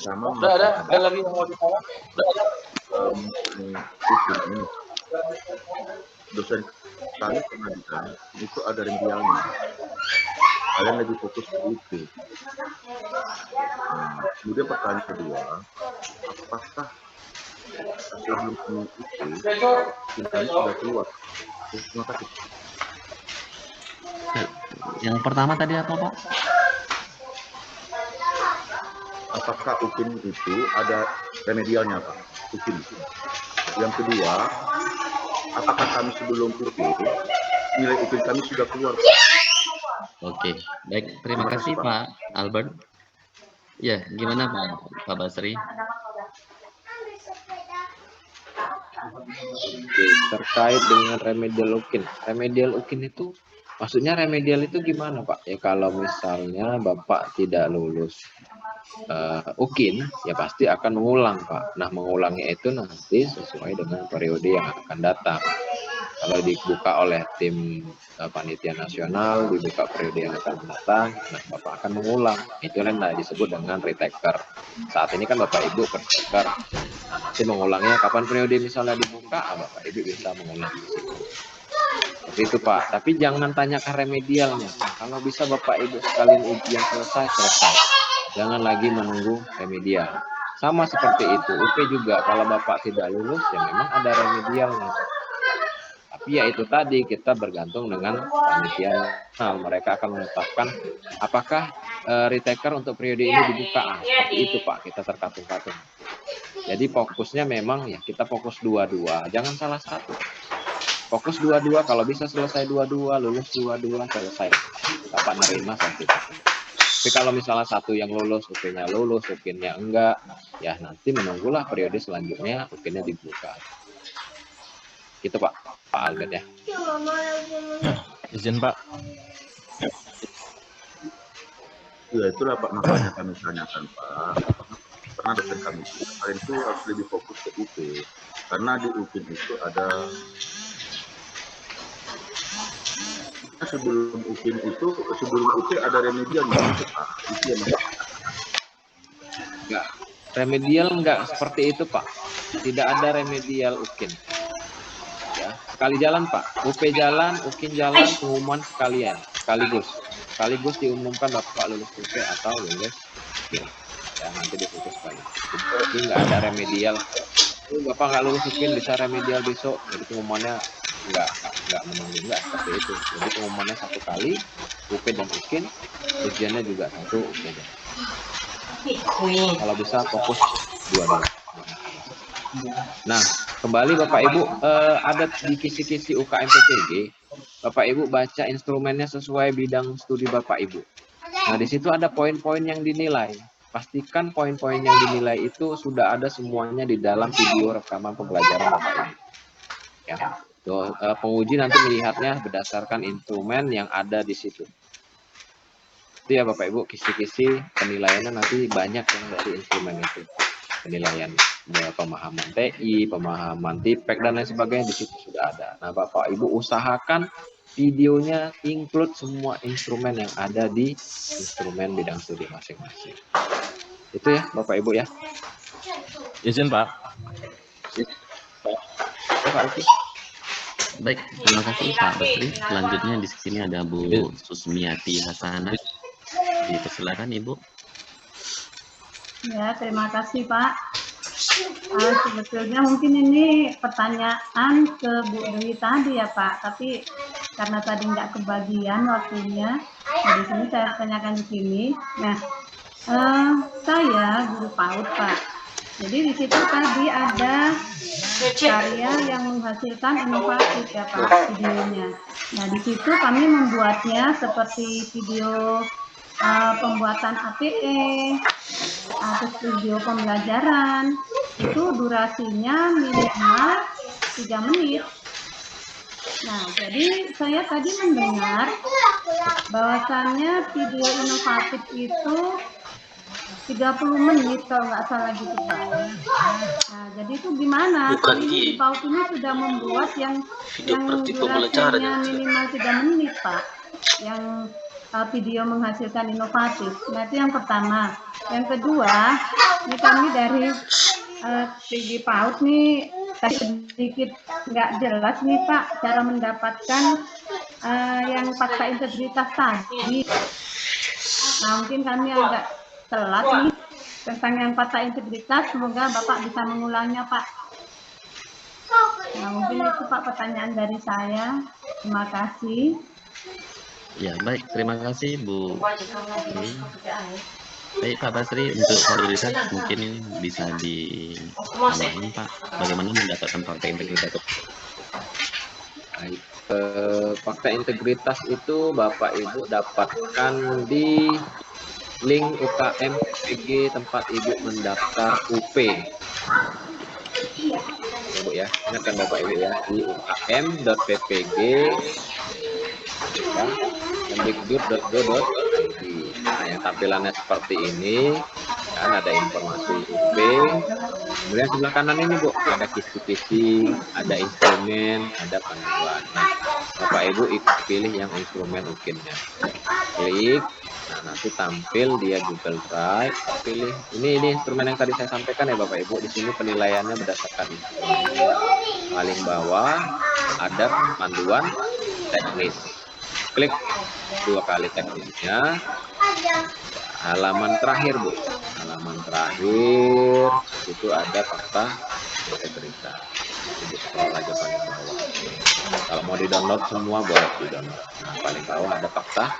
Sama. Udah ada lagi yang mau ditanya? Ini dosen kami pendidikan itu ada remedialnya. Kalian lagi fokus ke itu. Kemudian pertanyaan kedua, apakah sebelum itu kita sudah keluar? Terima kasih. Yang pertama tadi apa Pak? Apakah UPIN itu ada remedialnya Pak? UPIN. Yang kedua, apakah kami sebelum UPIN nilai UPIN kami sudah keluar? Oke, baik. Terima kasih Pak Albert. Ya, gimana Pak Basri? Oke, terkait dengan remedial UKIN. Remedial UKIN itu maksudnya remedial itu gimana Pak? Ya kalau misalnya Bapak tidak lulus UKIN, ya pasti akan mengulang Pak. Nah, mengulangnya itu nanti sesuai dengan periode yang akan datang. Kalau dibuka oleh tim panitia nasional, dibuka periode yang akan datang, nah Bapak akan mengulang. Itu yang disebut dengan retaker. Saat ini kan Bapak Ibu retaker. Nah, nanti mengulangnya kapan periode misalnya dibuka, Bapak Ibu bisa mengulang di situ. Seperti itu Pak. Tapi jangan tanyakan remedialnya. Kalau bisa Bapak Ibu sekalian ujian selesai. Jangan lagi menunggu remedial. Sama seperti itu, UP juga kalau Bapak tidak lulus ya memang ada remedialnya. Tapi ya itu tadi kita bergantung dengan panitia nasional. Mereka akan menetapkan apakah retaker untuk periode ini dibuka. Seperti itu Pak, kita terkatung-katung. Jadi fokusnya memang ya kita fokus dua-dua, jangan salah satu. Fokus dua-dua, kalau bisa selesai dua-dua, lulus dua-dua, selesai. Bapak nerima saja. Tapi kalau misalnya satu yang lulus, UP-nya lulus, UPIN-nya enggak, ya nanti menunggulah periode selanjutnya UPIN-nya dibuka. Gitu Pak Albert ya. Izin Pak. Ya itulah Pak, makanya kami tanyakan Pak. Karena dosen kami kemarin itu harus lebih fokus ke UP. Karena di UPIN itu ada sebelum UKIN itu, sebelum UKIN ada remedial gitu Pak. Itu ya, Mas. Enggak, remedial enggak seperti itu Pak. Tidak ada remedial UKIN. Ya, sekali jalan Pak. UP jalan, UKIN jalan, pengumuman sekaligus diumumkan Bapak lulus UP atau lulus UKIN. Ya, nanti diputus sekali. Jadi nggak ada remedial. Bapak nggak lulus UKIN bisa remedial besok. Jadi pengumumannya nggak menunggu, nggak seperti itu. Jadi pengumumannya satu kali, UP dan UKIN, ujiannya juga satu UP dan. Kalau bisa fokus dua-dua. Nah, kembali Bapak Ibu, ada di kisi-kisi UKM PPG, Bapak Ibu baca instrumennya sesuai bidang studi Bapak Ibu. Nah, di situ ada poin-poin yang dinilai. Pastikan poin-poin yang dinilai itu sudah ada semuanya di dalam video rekaman pembelajaran Bapak Ibu. Ya, penguji nanti melihatnya berdasarkan instrumen yang ada di situ. Itu ya Bapak Ibu, kisi-kisi penilaiannya nanti banyak yang dari instrumen itu. Penilaian pemahaman TI, pemahaman TIPEK dan lain sebagainya di situ sudah ada. Nah, Bapak Ibu usahakan videonya include semua instrumen yang ada di instrumen bidang studi masing-masing. Itu ya Bapak Ibu ya. Izin Pak. Baik, terima kasih Pak Basri. Selanjutnya di sini ada Bu Susmiati Hasanah. Dipersilakan Ibu. Ya, terima kasih Pak. Sebetulnya mungkin ini pertanyaan ke Bu Dewi tadi ya Pak, tapi karena tadi nggak kebagian waktunya, nah di sini saya tanyakan di sini. Nah, saya guru PAUD Pak. Jadi di situ tadi ada karya yang menghasilkan inovatif ya Pak videonya. Nah di situ kami membuatnya seperti video pembuatan APE, atau video pembelajaran, itu durasinya minimal 3 menit. Nah, jadi saya tadi mendengar bahwasannya video inovatif itu 30 menit kalau nggak salah gitu Pak. Nah, jadi itu gimana? Ini di PAUD ini sudah membuat yang durasinya minimal 3 menit Pak. Yang video menghasilkan inovatif. Nah, itu yang pertama. Yang kedua, ini kami dari segi PAUD nih sedikit nggak jelas nih Pak cara mendapatkan yang fakta integritas tadi. Nah, mungkin kami agak telat nih tentang yang fakta integritas. Semoga Bapak bisa mengulangnya Pak. Nah, mungkin itu Pak pertanyaan dari saya. Terima kasih. Ya, baik. Terima kasih, Bu. Baik, Pak Basri, untuk validasi mungkin bisa ditambahkan, Pak. Bagaimana mendapatkan fakta integritas? Baik, fakta integritas itu Bapak Ibu dapatkan di link UKM PPG tempat Ibu mendaftar UP. Ibu ya, ingatkan Bapak Ibu ya, di ukm.ppg ya, mendikbud.go.id. Nah, yang tampilannya seperti ini kan, ada informasi UP. Kemudian sebelah kanan ini Bu, ada kisi-kisi, ada instrumen, ada panduan. Nah, Bapak Ibu pilih yang instrumen UKIN-nya. Klik. Nah, nanti tampil dia Google Drive. Pilih ini instrumen yang tadi saya sampaikan ya Bapak Ibu. Di sini penilaiannya berdasarkan instrumen. Paling bawah ada panduan teknis. Klik 2 kali teknisnya. Halaman terakhir Bu, halaman terakhir itu ada fakta integritas. Ibu scroll aja paling bawah. Kalau mau di download semua boleh di download. Nah, paling bawah ada fakta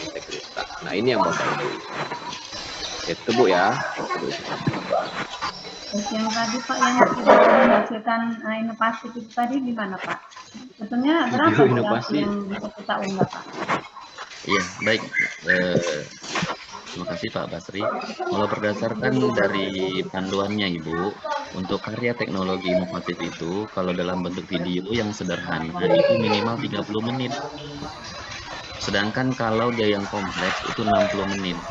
integritas. Nah, ini yang Bapak Ibu. Itu Bu ya. Terus yang tadi Pak yang tidak menghasilkan inovasi itu tadi gimana Pak? Sebetulnya berapa inovasi yang bisa kita unggah Pak? Iya, baik. Terima kasih Pak Basri. Kalau berdasarkan dari panduannya Ibu, untuk karya teknologi inovatif itu, kalau dalam bentuk video yang sederhana itu minimal 30 menit. Sedangkan kalau dia yang kompleks itu 60 menit.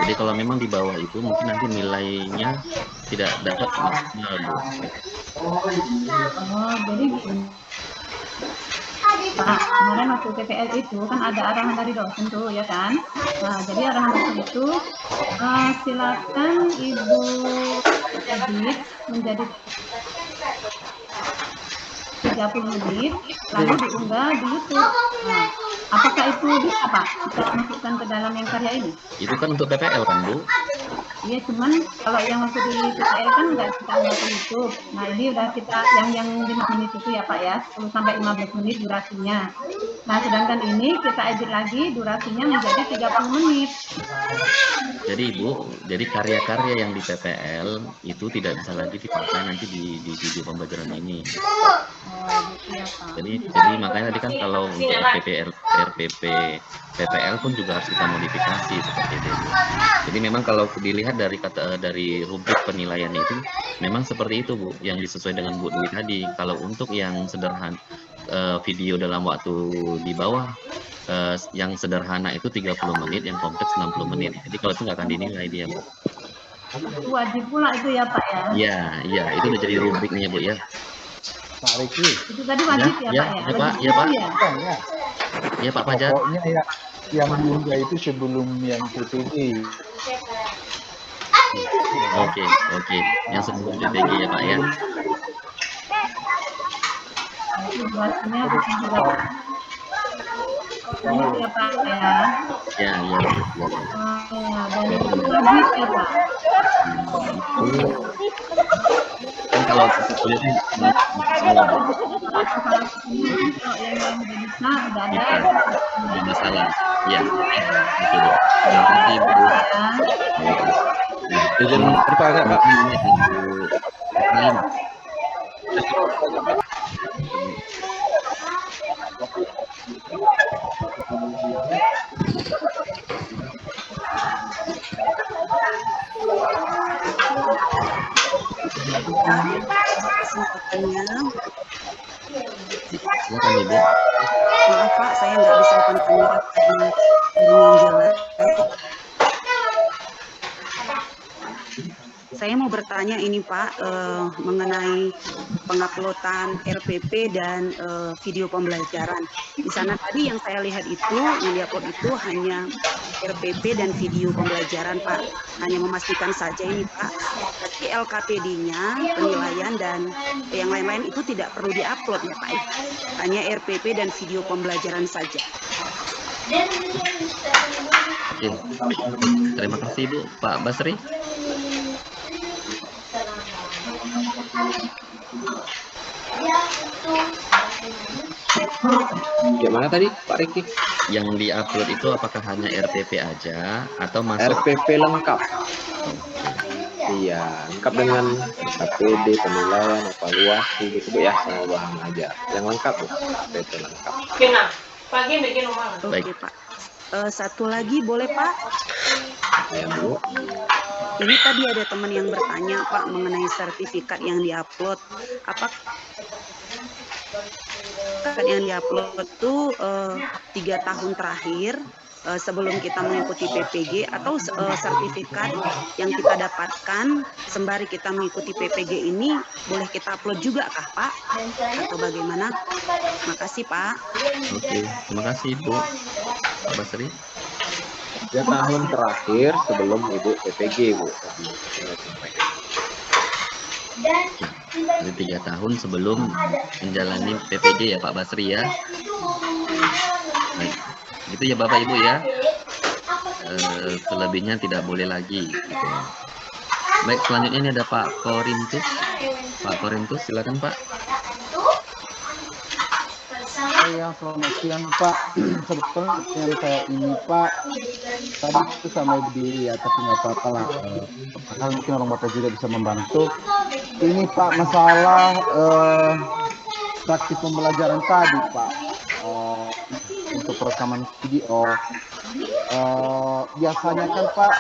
Jadi kalau memang di bawah itu mungkin nanti nilainya tidak dapat maksimal Bu. Oh, jadi Pak, kemarin waktu PPL itu kan ada arahan dari dosen tuh ya kan. Nah, jadi arahan dosen itu silakan Ibu edit menjadi 30 menit lalu diunggah di YouTube. Nah, apakah itu bisa Pak kita masukkan ke dalam yang karya ini? Itu kan untuk PPL kan Bu? Iya, cuman kalau yang waktu di PPL kan nggak kita unggah ke YouTube. Nah, ini udah kita yang 5 menit itu ya Pak ya, 10 sampai 15 menit durasinya. Nah, sedangkan ini kita edit lagi durasinya menjadi 30 menit. Jadi Ibu, jadi karya-karya yang di PPL itu tidak bisa lagi dipakai nanti di video pembelajaran ini. Jadi makanya tadi kan kalau untuk RPP, PPL pun juga harus kita modifikasi seperti itu. Jadi memang kalau dilihat dari rubrik penilaian itu memang seperti itu Bu, yang disesuaikan dengan Bu Dwi tadi. Kalau untuk yang sederhana video dalam waktu di bawah yang sederhana itu 30 menit, yang kompleks 60 menit. Jadi kalau itu nggak akan dinilai dia Bu. Itu wajib pula itu ya Pak ya? Iya, itu udah jadi rubriknya Bu ya. Pak Riki. Itu tadi wajib ya Pak ya? Ya Pak. Ya Pak Fajar. Pokoknya yang diunggah itu sebelum yang PPG. Oke. Yang sebelum PPG ya Pak ya. Durasinya ya Pak ya. Ya. Dan itu wajib ya Pak. Kan kalau kuliah ini ada masalah. Ya. Oke Bu. Terima kasih Bu. Izin bertanya Pak. Silakan Ibu. Maaf Pak, saya nggak bisa kontak karena yang jelas. Saya mau bertanya ini Pak mengenai penguploadan RPP dan video pembelajaran. Di sana tadi yang saya lihat itu yang diupload itu hanya RPP dan video pembelajaran Pak. Hanya memastikan saja ini Pak. Tapi LKPD-nya, penilaian dan yang lain-lain itu tidak perlu diupload ya Pak. Hanya RPP dan video pembelajaran saja. Oke. Terima kasih Ibu. Pak Basri. Gimana tadi Pak Riki? Yang diupload itu apakah hanya RPP aja atau masuk RPP lengkap? Iya, lengkap dengan KPD, penilaian, evaluasi gitu Bu ya, sama bahan ajar. Yang lengkap Bu, RPP lengkap. Oke Pak. Satu lagi boleh Pak? Ya Bu. Ini tadi ada teman yang bertanya Pak mengenai sertifikat yang diupload. Apakah yang diupload itu 3 tahun terakhir sebelum kita mengikuti PPG atau sertifikat yang kita dapatkan sembari kita mengikuti PPG ini boleh kita upload juga kah Pak? Atau bagaimana? Makasih Pak. Oke, terima kasih Bu. Pak Basri. 3 tahun terakhir sebelum Ibu PPG Bu. Jadi 3 tahun sebelum menjalani PPG ya Pak Basri ya. Baik, gitu ya Bapak Ibu ya. Selebihnya tidak boleh lagi. Gitu. Baik, selanjutnya ini ada Pak Korintus. Pak Korintus, silakan Pak. Ya, selamat siang Pak. Sebetulnya yang saya ini Pak, tadi itu sama di atas nggak apa-apa lah. Padahal mungkin orang Bapak juga bisa membantu. Ini Pak masalah praktik pembelajaran tadi Pak. Untuk perekaman video. Biasanya kan Pak,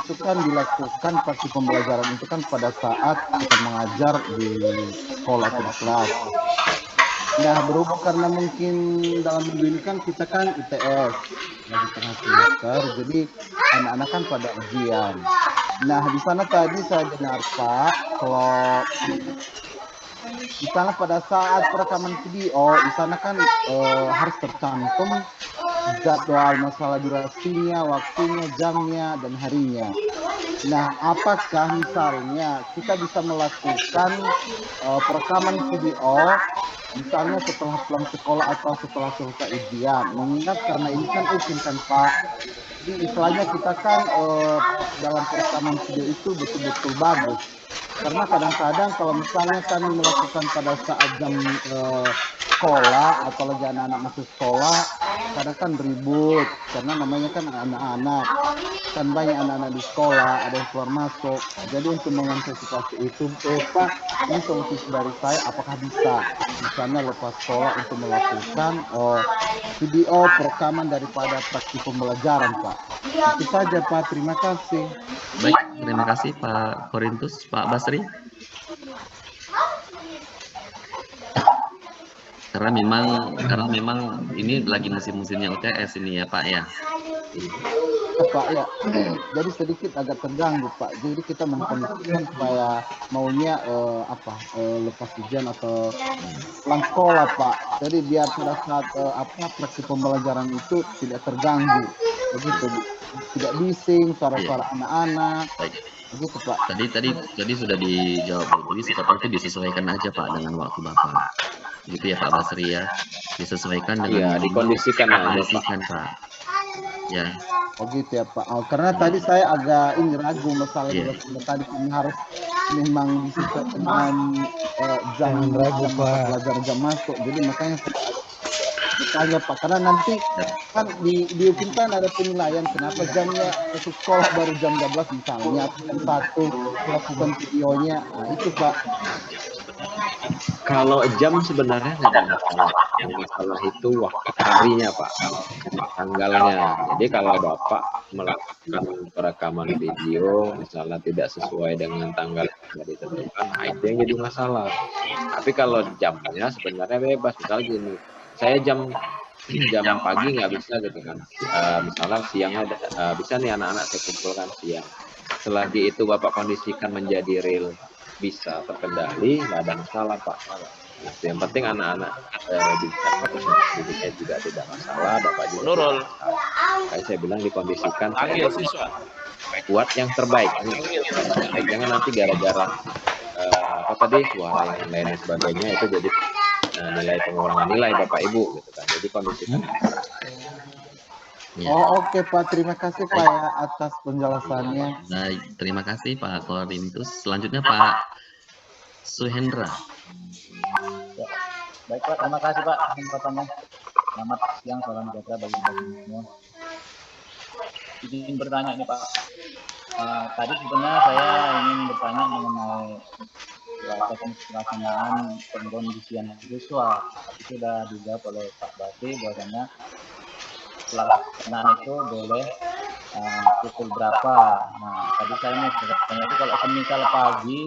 itu kan dilakukan praktik pembelajaran itu kan pada saat kita mengajar di sekolah atau di kelas. Nah, berhubung karena mungkin dalam minggu ini kan kita kan ITS lagi tengah semester, jadi anak-anak kan pada ujian. Nah, di sana tadi saya dengar Pak, kalau misalnya pada saat perekaman video di sana kan harus tercantum jadwal masalah durasinya, waktunya, jamnya, dan harinya. Nah, apakah misalnya kita bisa melakukan perekaman video misalnya setelah pulang sekolah atau setelah selesai ujian? Mengingat karena ini kan ujian kan Pak, jadi istilahnya kita kan dalam perekaman video itu betul-betul bagus. Karena kadang-kadang kalau misalnya kami melakukan pada saat jam sekolah atau lagi anak-anak masuk sekolah, kadang kan ribut karena namanya kan anak-anak, kan banyak anak-anak di sekolah, ada yang keluar masuk. Jadi untuk mengantisipasi itu, Pak, ini solusi dari saya, apakah bisa misalnya lepas sekolah untuk melakukan video perekaman daripada praktik pembelajaran, Pak? Itu saja, Pak. Terima kasih. Baik, terima kasih Pak Korintus. Pak Basri. Karena memang ini lagi musim-musimnya UTS ini ya Pak ya. Pak ya, jadi sedikit agak terganggu Pak. Jadi kita mengkondisikan supaya maunya lepas ujian atau pulang sekolah Pak. Jadi biar pada saat praktik pembelajaran itu tidak terganggu, begitu, tidak bising suara-suara anak-anak. Begitu Pak. Tadi sudah dijawab. Jadi seperti itu disesuaikan aja Pak dengan waktu Bapak. Gitu ya Pak Basri ya. Disesuaikan dengan dikondisikan aja Pak. Ya. Oh gitu ya Pak. Oh, karena tadi saya agak ragu masalah tadi ini harus memang disesuaikan dengan jam pelajaran jam masuk. Jadi makanya saya Pak, karena nanti kan di UPIN kan ada penilaian kenapa jamnya masuk sekolah baru jam 12 misalnya, satu melakukan videonya. Nah itu Pak. Kalau jam sebenarnya nggak ada masalah. Yang masalah itu waktu harinya Pak, tanggalnya. Jadi kalau Bapak melakukan perekaman video misalnya tidak sesuai dengan tanggal yang ditentukan, nah itu yang jadi masalah. Tapi kalau jamnya sebenarnya bebas. Misalnya gini, saya jam pagi nggak bisa gitu kan. Misalnya siangnya bisa nih anak-anak saya kumpulkan siang. Selagi itu Bapak kondisikan menjadi real bisa terkendali, nggak ada masalah Pak. Yang penting anak-anak bisa didiknya juga tidak masalah, Bapak juga tidak masalah. Kayak saya bilang dikondisikan buat yang terbaik. Jangan nanti gara-gara suara yang lain dan sebagainya itu jadi nilai pengurangan nilai Bapak Ibu gitu kan. Jadi kondisikan. Ya. Oh oke Pak, terima kasih Pak ya atas penjelasannya. Baik, terima kasih Pak Korintus. Selanjutnya Pak Suhendra. Ya. Baik Pak, terima kasih Pak kesempatannya. Selamat siang, salam sejahtera bagi semua. Izin bertanya ini Pak. Tadi sebenarnya saya ingin bertanya mengenai pelaksanaan pengkondisian siswa. Tapi sudah dijawab oleh Pak Basri bahwasanya pelaksanaan itu boleh pukul berapa. Nah, tadi saya mau bertanya itu kalau semisal pagi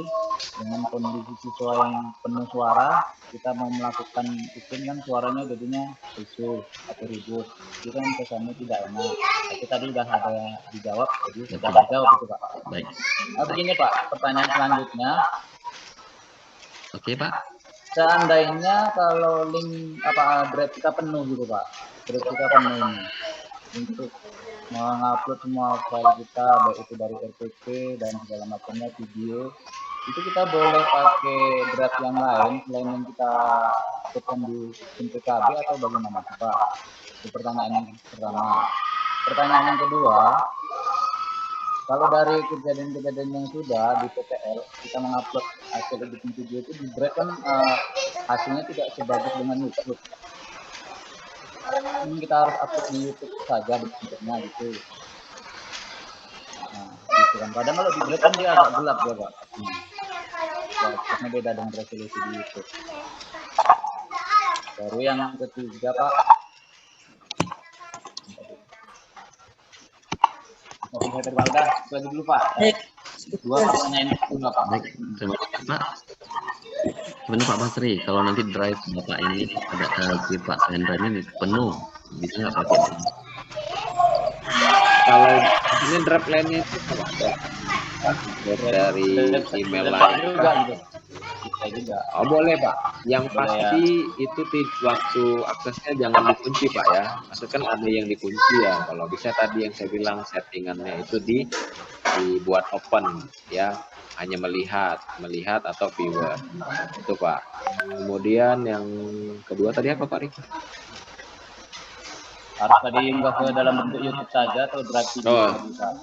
dengan kondisi siswa yang penuh suara, kita mau melakukan ujian kan suaranya jadinya rusuh atau ribut, itu kan kesannya tidak enak. Tapi tadi sudah ada dijawab, jadi sudah dijawab itu Pak. Baik. Nah, begini Pak, pertanyaan selanjutnya. Oke Pak. Seandainya kalau link drive kita penuh gitu Pak, drive kita penuh untuk mengupload semua file kita, baik itu dari RPP dan segala macamnya, video, itu kita boleh pakai drive yang lain selain yang kita uploadkan di PKB atau bagaimana Pak? Itu pertanyaan yang pertama. Pertanyaan yang kedua, kalau dari kejadian-kejadian yang sudah di PTL kita mengupload hasil editing video itu di drive kan hasilnya tidak sebagus dengan YouTube. Ini kita harus upload di YouTube saja bentuknya gitu. Nah, gitu kan. Kadang kalau di drive kan dia agak gelap ya Pak. Karena beda dengan resolusi di YouTube. Baru yang ketiga Pak. Mau saya terbalik itu lagi dulu Pak. Dua pertanyaan itu Pak. Baik, terima kasih Pak. Gimana Pak Basri, kalau nanti drive Bapak ini ada si Pak Hendra ini penuh, bisa nggak pakai? Kalau ini drive lainnya itu dari email lain juga. Oh boleh Pak. Yang Boleh, pasti itu waktu aksesnya jangan dikunci Pak ya. Maksudnya kan ada yang dikunci ya. Kalau bisa tadi yang saya bilang settingannya itu dibuat open ya. Hanya melihat atau viewer itu Pak. Kemudian yang kedua tadi apa Pak Riki? Harus tadi unggah ke dalam bentuk YouTube saja atau drive video Oh. bisa.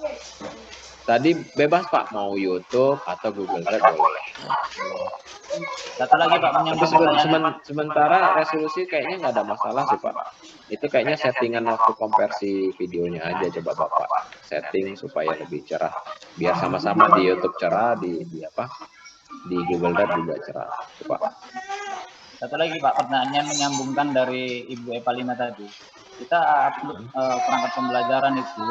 Tadi bebas Pak, mau YouTube atau Google Drive boleh. Satu lagi Pak, Tapi menyambung sementara resolusi kayaknya nggak ada masalah sih Pak. Itu kayaknya settingan waktu konversi videonya aja, coba Bapak setting supaya lebih cerah. Biar sama-sama di YouTube cerah, di Google Drive juga cerah. Coba. Satu lagi Pak, pertanyaannya menyambungkan dari Ibu Evalina tadi. Kita upload perangkat pembelajaran itu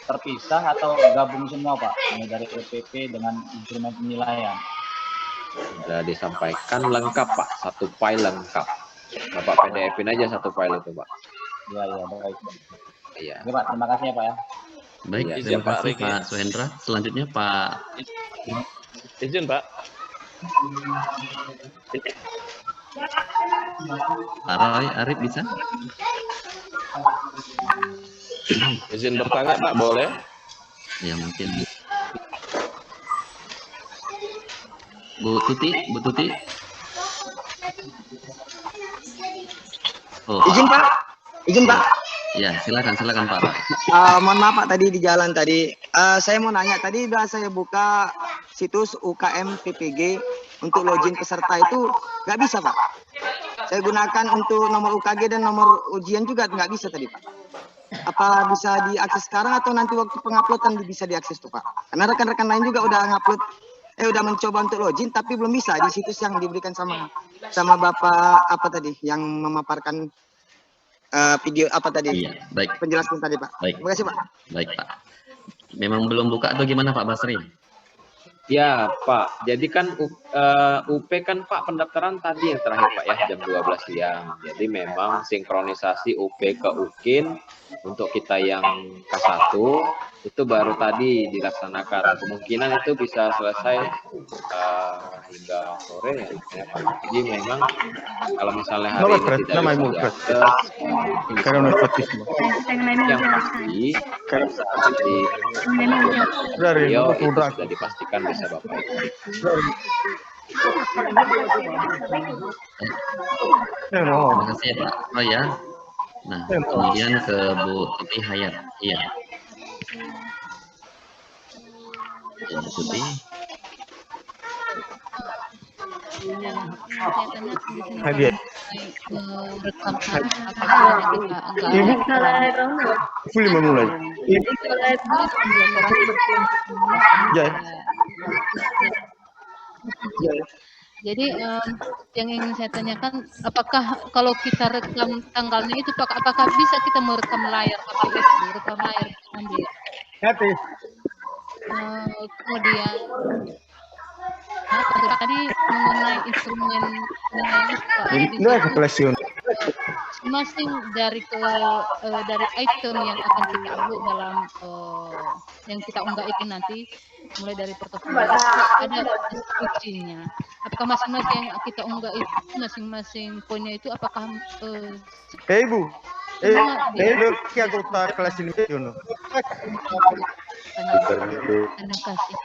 terpisah atau gabung semua Pak? Mulai dari EPP dengan instrumen penilaian. Sudah disampaikan lengkap Pak, satu file lengkap. Bapak PDF-in aja satu file itu Pak. Iya, baik. Iya. Oke Pak, terima kasih ya Pak ya. Baik, Iya, terima Pak kasih Riki. Pak Suhendra. Selanjutnya Pak Izin Pak. Roy Arif bisa? Izin bertanya Pak, boleh? Ya mungkin. Bu Tuti. Oh, Izin Pak. Ya, silakan Pak Roy. Mohon maaf Pak, tadi di jalan tadi. Saya mau nanya, tadi udah saya buka situs UKM PPG untuk login peserta itu nggak bisa Pak. Saya gunakan untuk nomor UKG dan nomor ujian juga nggak bisa tadi Pak. Apa bisa diakses sekarang atau nanti waktu penguploadan bisa diakses tuh Pak? Karena rekan-rekan lain juga udah ngupload, udah mencoba untuk login tapi belum bisa di situs yang diberikan sama Bapak apa tadi yang memaparkan video apa tadi? Iya, baik. Penjelasan tadi Pak. Baik. Terima kasih Pak. Baik Pak. Memang belum buka atau gimana Pak Basri? Ya Pak, jadi kan UP kan Pak pendaftaran tadi yang terakhir Pak ya, jam 12 siang. Jadi memang sinkronisasi UP ke UKIN untuk kita yang K1 itu baru tadi dilaksanakan. Kemungkinan itu bisa selesai hingga sore ya Pak. Jadi memang kalau misalnya hari ini tidak bisa diakses, yang pasti beliau itu sudah dipastikan bisa Bapak Ibu. Terima kasih ya Pak Roy ya. Nah, kemudian ke Bu Tuti Hayat. Iya. Ya, Bu Tuti. Fully memulai. Jadi yang ingin saya tanyakan, apakah kalau kita rekam tanggalnya itu, apakah bisa kita merekam layar, rekam layar ambil? Kemudian tadi mengenai instrumen masing dari item yang akan kita upload dalam yang kita unggah itu nanti, mulai dari portofolio ada deskripsinya. Apakah masing-masing yang kita unggah itu masing-masing poinnya itu apakah Ibu, anggota kelas ini terima kasih.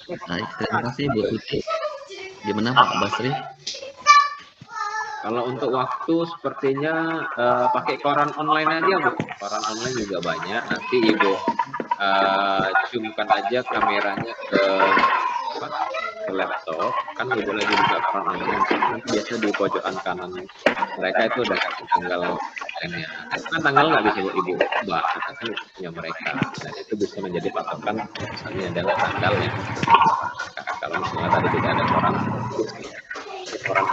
Baik, terima kasih Bu Tuti. Gimana Pak Basri? Kalau untuk waktu sepertinya pakai koran online aja Bu. Koran online juga banyak. Nanti Ibu zoomkan aja kameranya ke laptop. Kan Ibu lagi buka koran online. Nanti biasa di pojokan kanan mereka itu udah kasih tanggal nya. Kan tanggal nggak bisa Ibu ubah, karena kan punya mereka. Dan itu bisa menjadi patokan misalnya adalah tanggalnya. Kalau misalnya tadi tidak ada koran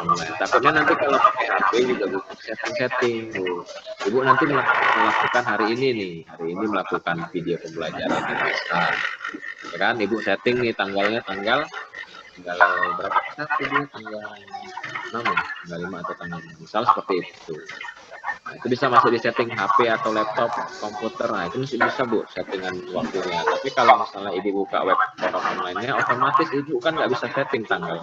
online. Takutnya nanti kalau pakai HP juga setting Bu. Ibu nanti melakukan hari ini melakukan video pembelajaran di masa. Ya kan Ibu setting nih tanggalnya tanggal berapa video tanggal 6 ya, tanggal 5 atau tanggal 6. Misal seperti itu. Nah, itu bisa masuk di setting HP atau laptop, komputer. Nah, itu masih bisa Bu settingan waktunya. Tapi kalau misalnya Ibu buka web online-nya, otomatis Ibu kan nggak bisa setting tanggal.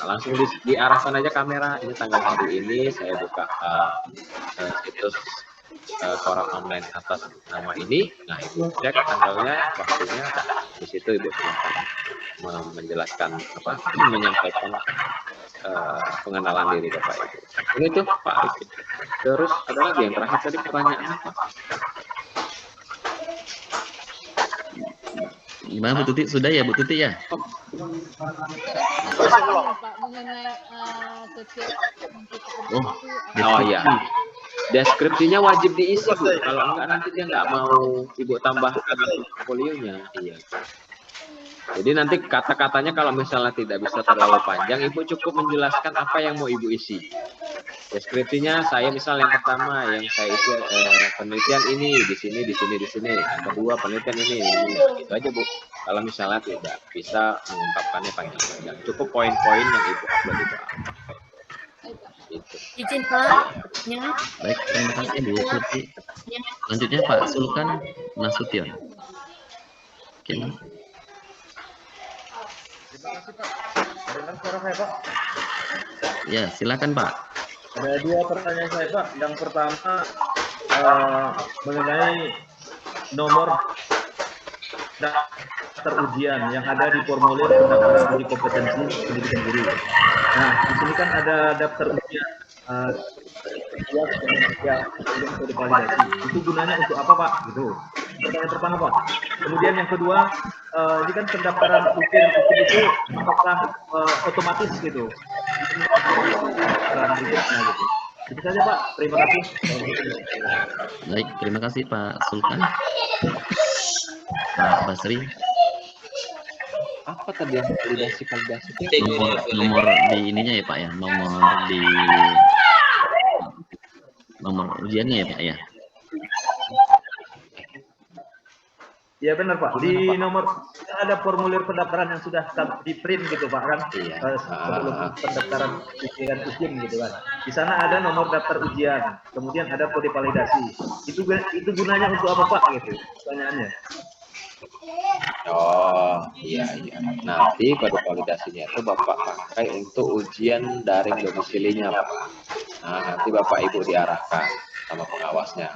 langsung diarahkan aja kamera. Ini tanggal hari ini saya buka situs koran online atas nama ini. Nah, ibu cek tanggalnya, waktunya. Di situ ibu menjelaskan menyampaikan pengenalan diri Bapak Ibu. Ini tuh Pak Arifin. Terus ada lagi yang terakhir tadi pertanyaan apa? Gimana Bu Tuti? Sudah ya Bu Tuti ya? Oh ya, deskripsinya wajib diisi Bu. Kalau enggak nanti dia nggak mau Ibu tambahkan portfolionya. Iya. Jadi nanti kata-katanya kalau misalnya tidak bisa terlalu panjang, Ibu cukup menjelaskan apa yang mau Ibu isi. Deskripsinya saya misal yang pertama yang saya isi penelitian ini di sini. Yang kedua penelitian ini. Itu aja Bu. Kalau misalnya tidak bisa mengungkapkannya panjang-panjang, cukup poin-poin yang Ibu upload itu. Izin Pak. Baik, terima kasih Bu Tuti. Selanjutnya Pak Sulkan Nasution. Oke. Terima kasih Pak. Dengar suara saya Pak? Ya, silakan Pak. Ada dua pertanyaan saya Pak. Yang pertama mengenai nomor daftar ujian yang ada di formulir pendaftaran uji kompetensi pendidikan guru. Nah, di sini kan ada daftar ujian kode validasi. Itu gunanya untuk apa Pak? Gitu. Pertanyaan pertama Pak. Kemudian yang kedua, ini kan pendaftaran ujian itu apakah otomatis gitu? Gitu. Itu saja Pak. Terima kasih. Baik, terima kasih Pak Sultan. Pak Basri. Apa tadi yang validasi? Nomor di ininya ya Pak ya, nomor ujiannya ya Pak ya. Ya benar Pak. Di nomor ada formulir pendaftaran yang sudah di print gitu Pak kan. Sebelum pendaftaran ujian gitu kan. Di sana ada nomor daftar ujian, kemudian ada kode validasi. Itu gunanya untuk apa Pak gitu? Pertanyaannya. Oh iya. Nanti kode validasinya itu Bapak pakai untuk ujian daring domisilinya Pak. Nah, nanti Bapak Ibu diarahkan sama pengawasnya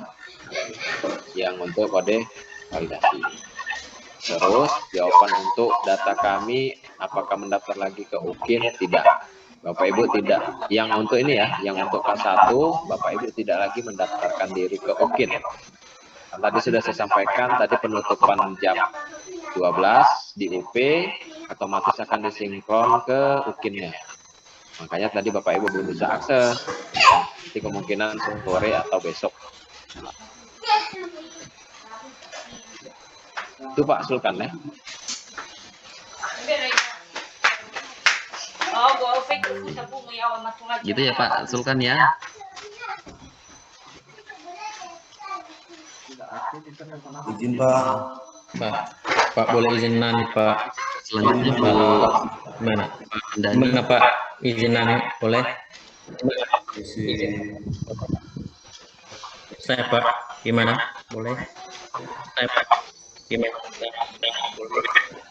yang untuk kode validasi. Terus jawaban untuk data kami apakah mendaftar lagi ke UKIN? Tidak. Bapak Ibu tidak. Yang untuk ini ya, yang untuk kelas 1 Bapak Ibu tidak lagi mendaftarkan diri ke UKIN. Tadi sudah saya sampaikan, tadi penutupan jam 12 di UP otomatis akan disinkron ke UKIN-nya. Makanya tadi Bapak Ibu belum bisa akses. Nanti kemungkinan sore atau besok. Itu Pak Sulkan ya. Gitu ya Pak Sulkan ya. Izin Pak boleh izin nani Pak. Selanjutnya Pak mana? Mana Pak izin nani boleh? Saya Pak gimana? Boleh? Saya Pak gimana?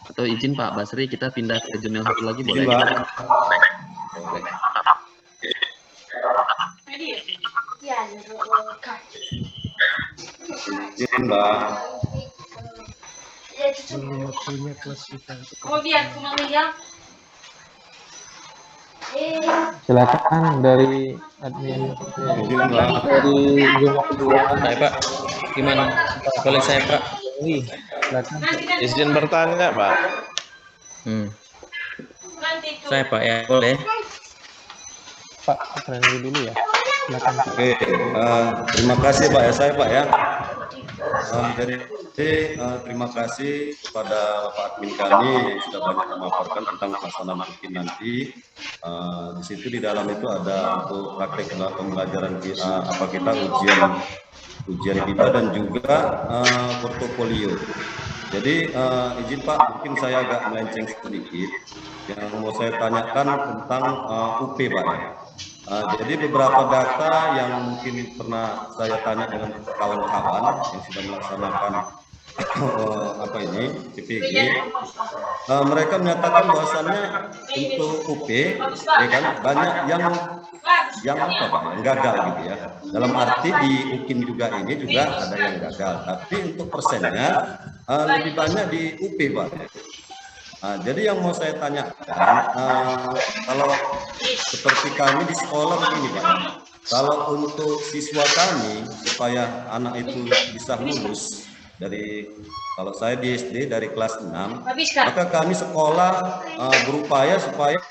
Atau izin Pak Basri kita pindah ke jurnal satu lagi boleh? Izin, Pak. Boleh. Izin Mbak. Silakan dari admin. Dari jurnal kedua. Saya Pak, gimana? Boleh saya Pak? Izin bertanya Pak. Saya Pak ya boleh. Pak, friendly dulu ya. Silakan. Oke, terima kasih Pak ya, saya Pak ya. Jadi terima kasih kepada Pak Admin kami yang sudah banyak memaparkan tentang pelaksanaan UKIN nanti. Di situ di dalam itu ada untuk praktek pembelajaran apa kita ujian kita dan juga portofolio. Jadi izin Pak, mungkin saya agak melenceng sedikit. Yang mau saya tanyakan tentang UP Pak. Jadi beberapa data yang mungkin pernah saya tanya dengan kawan-kawan yang sudah melaksanakan apa ini PPG, mereka menyatakan bahwasannya untuk UP ya kan banyak yang apa Pak, yang gagal gitu ya. Dalam arti di UKIN juga ini juga ada yang gagal, tapi untuk persennya lebih banyak di UP Pak. Jadi yang mau saya tanyakan, kalau seperti kami di sekolah begini Pak, kalau untuk siswa kami supaya anak itu bisa lulus dari, kalau saya di SD dari kelas 6, maka kami sekolah berupaya supaya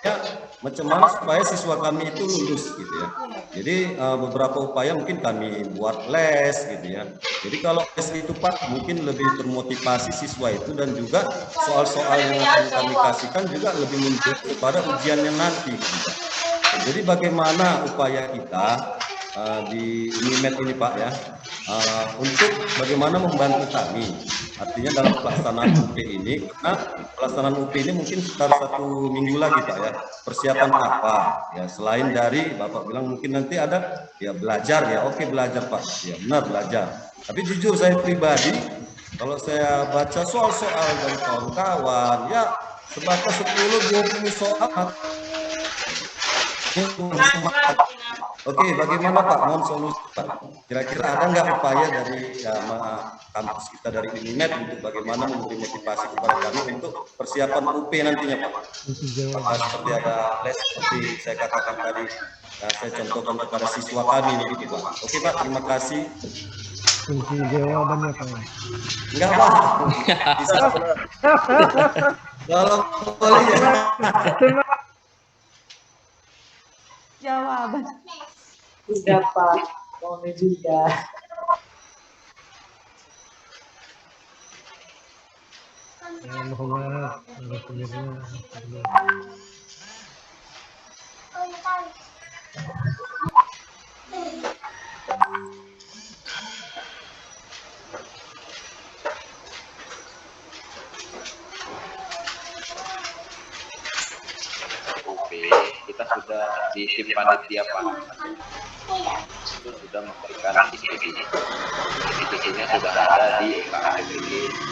macam mana supaya siswa kami itu lulus gitu ya. Jadi beberapa upaya mungkin kami buat les gitu ya. Jadi kalau les itu Pak mungkin lebih termotivasi siswa itu, dan juga soal-soal yang akan kami kasihkan juga lebih menunjuk kepada ujiannya nanti gitu, Pak. Jadi bagaimana upaya kita di UNIMED ini Pak ya, untuk bagaimana membantu kami, artinya dalam pelaksanaan UP ini, karena pelaksanaan UP ini mungkin sekitar 1 minggu lagi Pak ya. Persiapan apa ya, selain dari Bapak bilang mungkin nanti ada ya belajar ya, oke belajar Pak ya, benar belajar, tapi jujur saya pribadi kalau saya baca soal-soal dari kawan-kawan ya sebatas 10-20 soal. Oke, bagaimana Pak? Mohon solusi Pak. Kira-kira ada nggak upaya dari kampus kita dari UNIMED untuk bagaimana memberi motivasi kepada kami untuk persiapan UP nantinya Pak? Apakah seperti ada les seperti saya katakan tadi, saya contohkan kepada siswa kami begitu Pak. Oke Pak, terima kasih. Kunci jawabannya Pak. Enggak Pak. Bisa. Kalau boleh ya. Jawaban. Sudah Pak, mohon juga. Kita sudah di tim panitia Pak, itu sudah memberikan institusinya sudah ada di UKMPG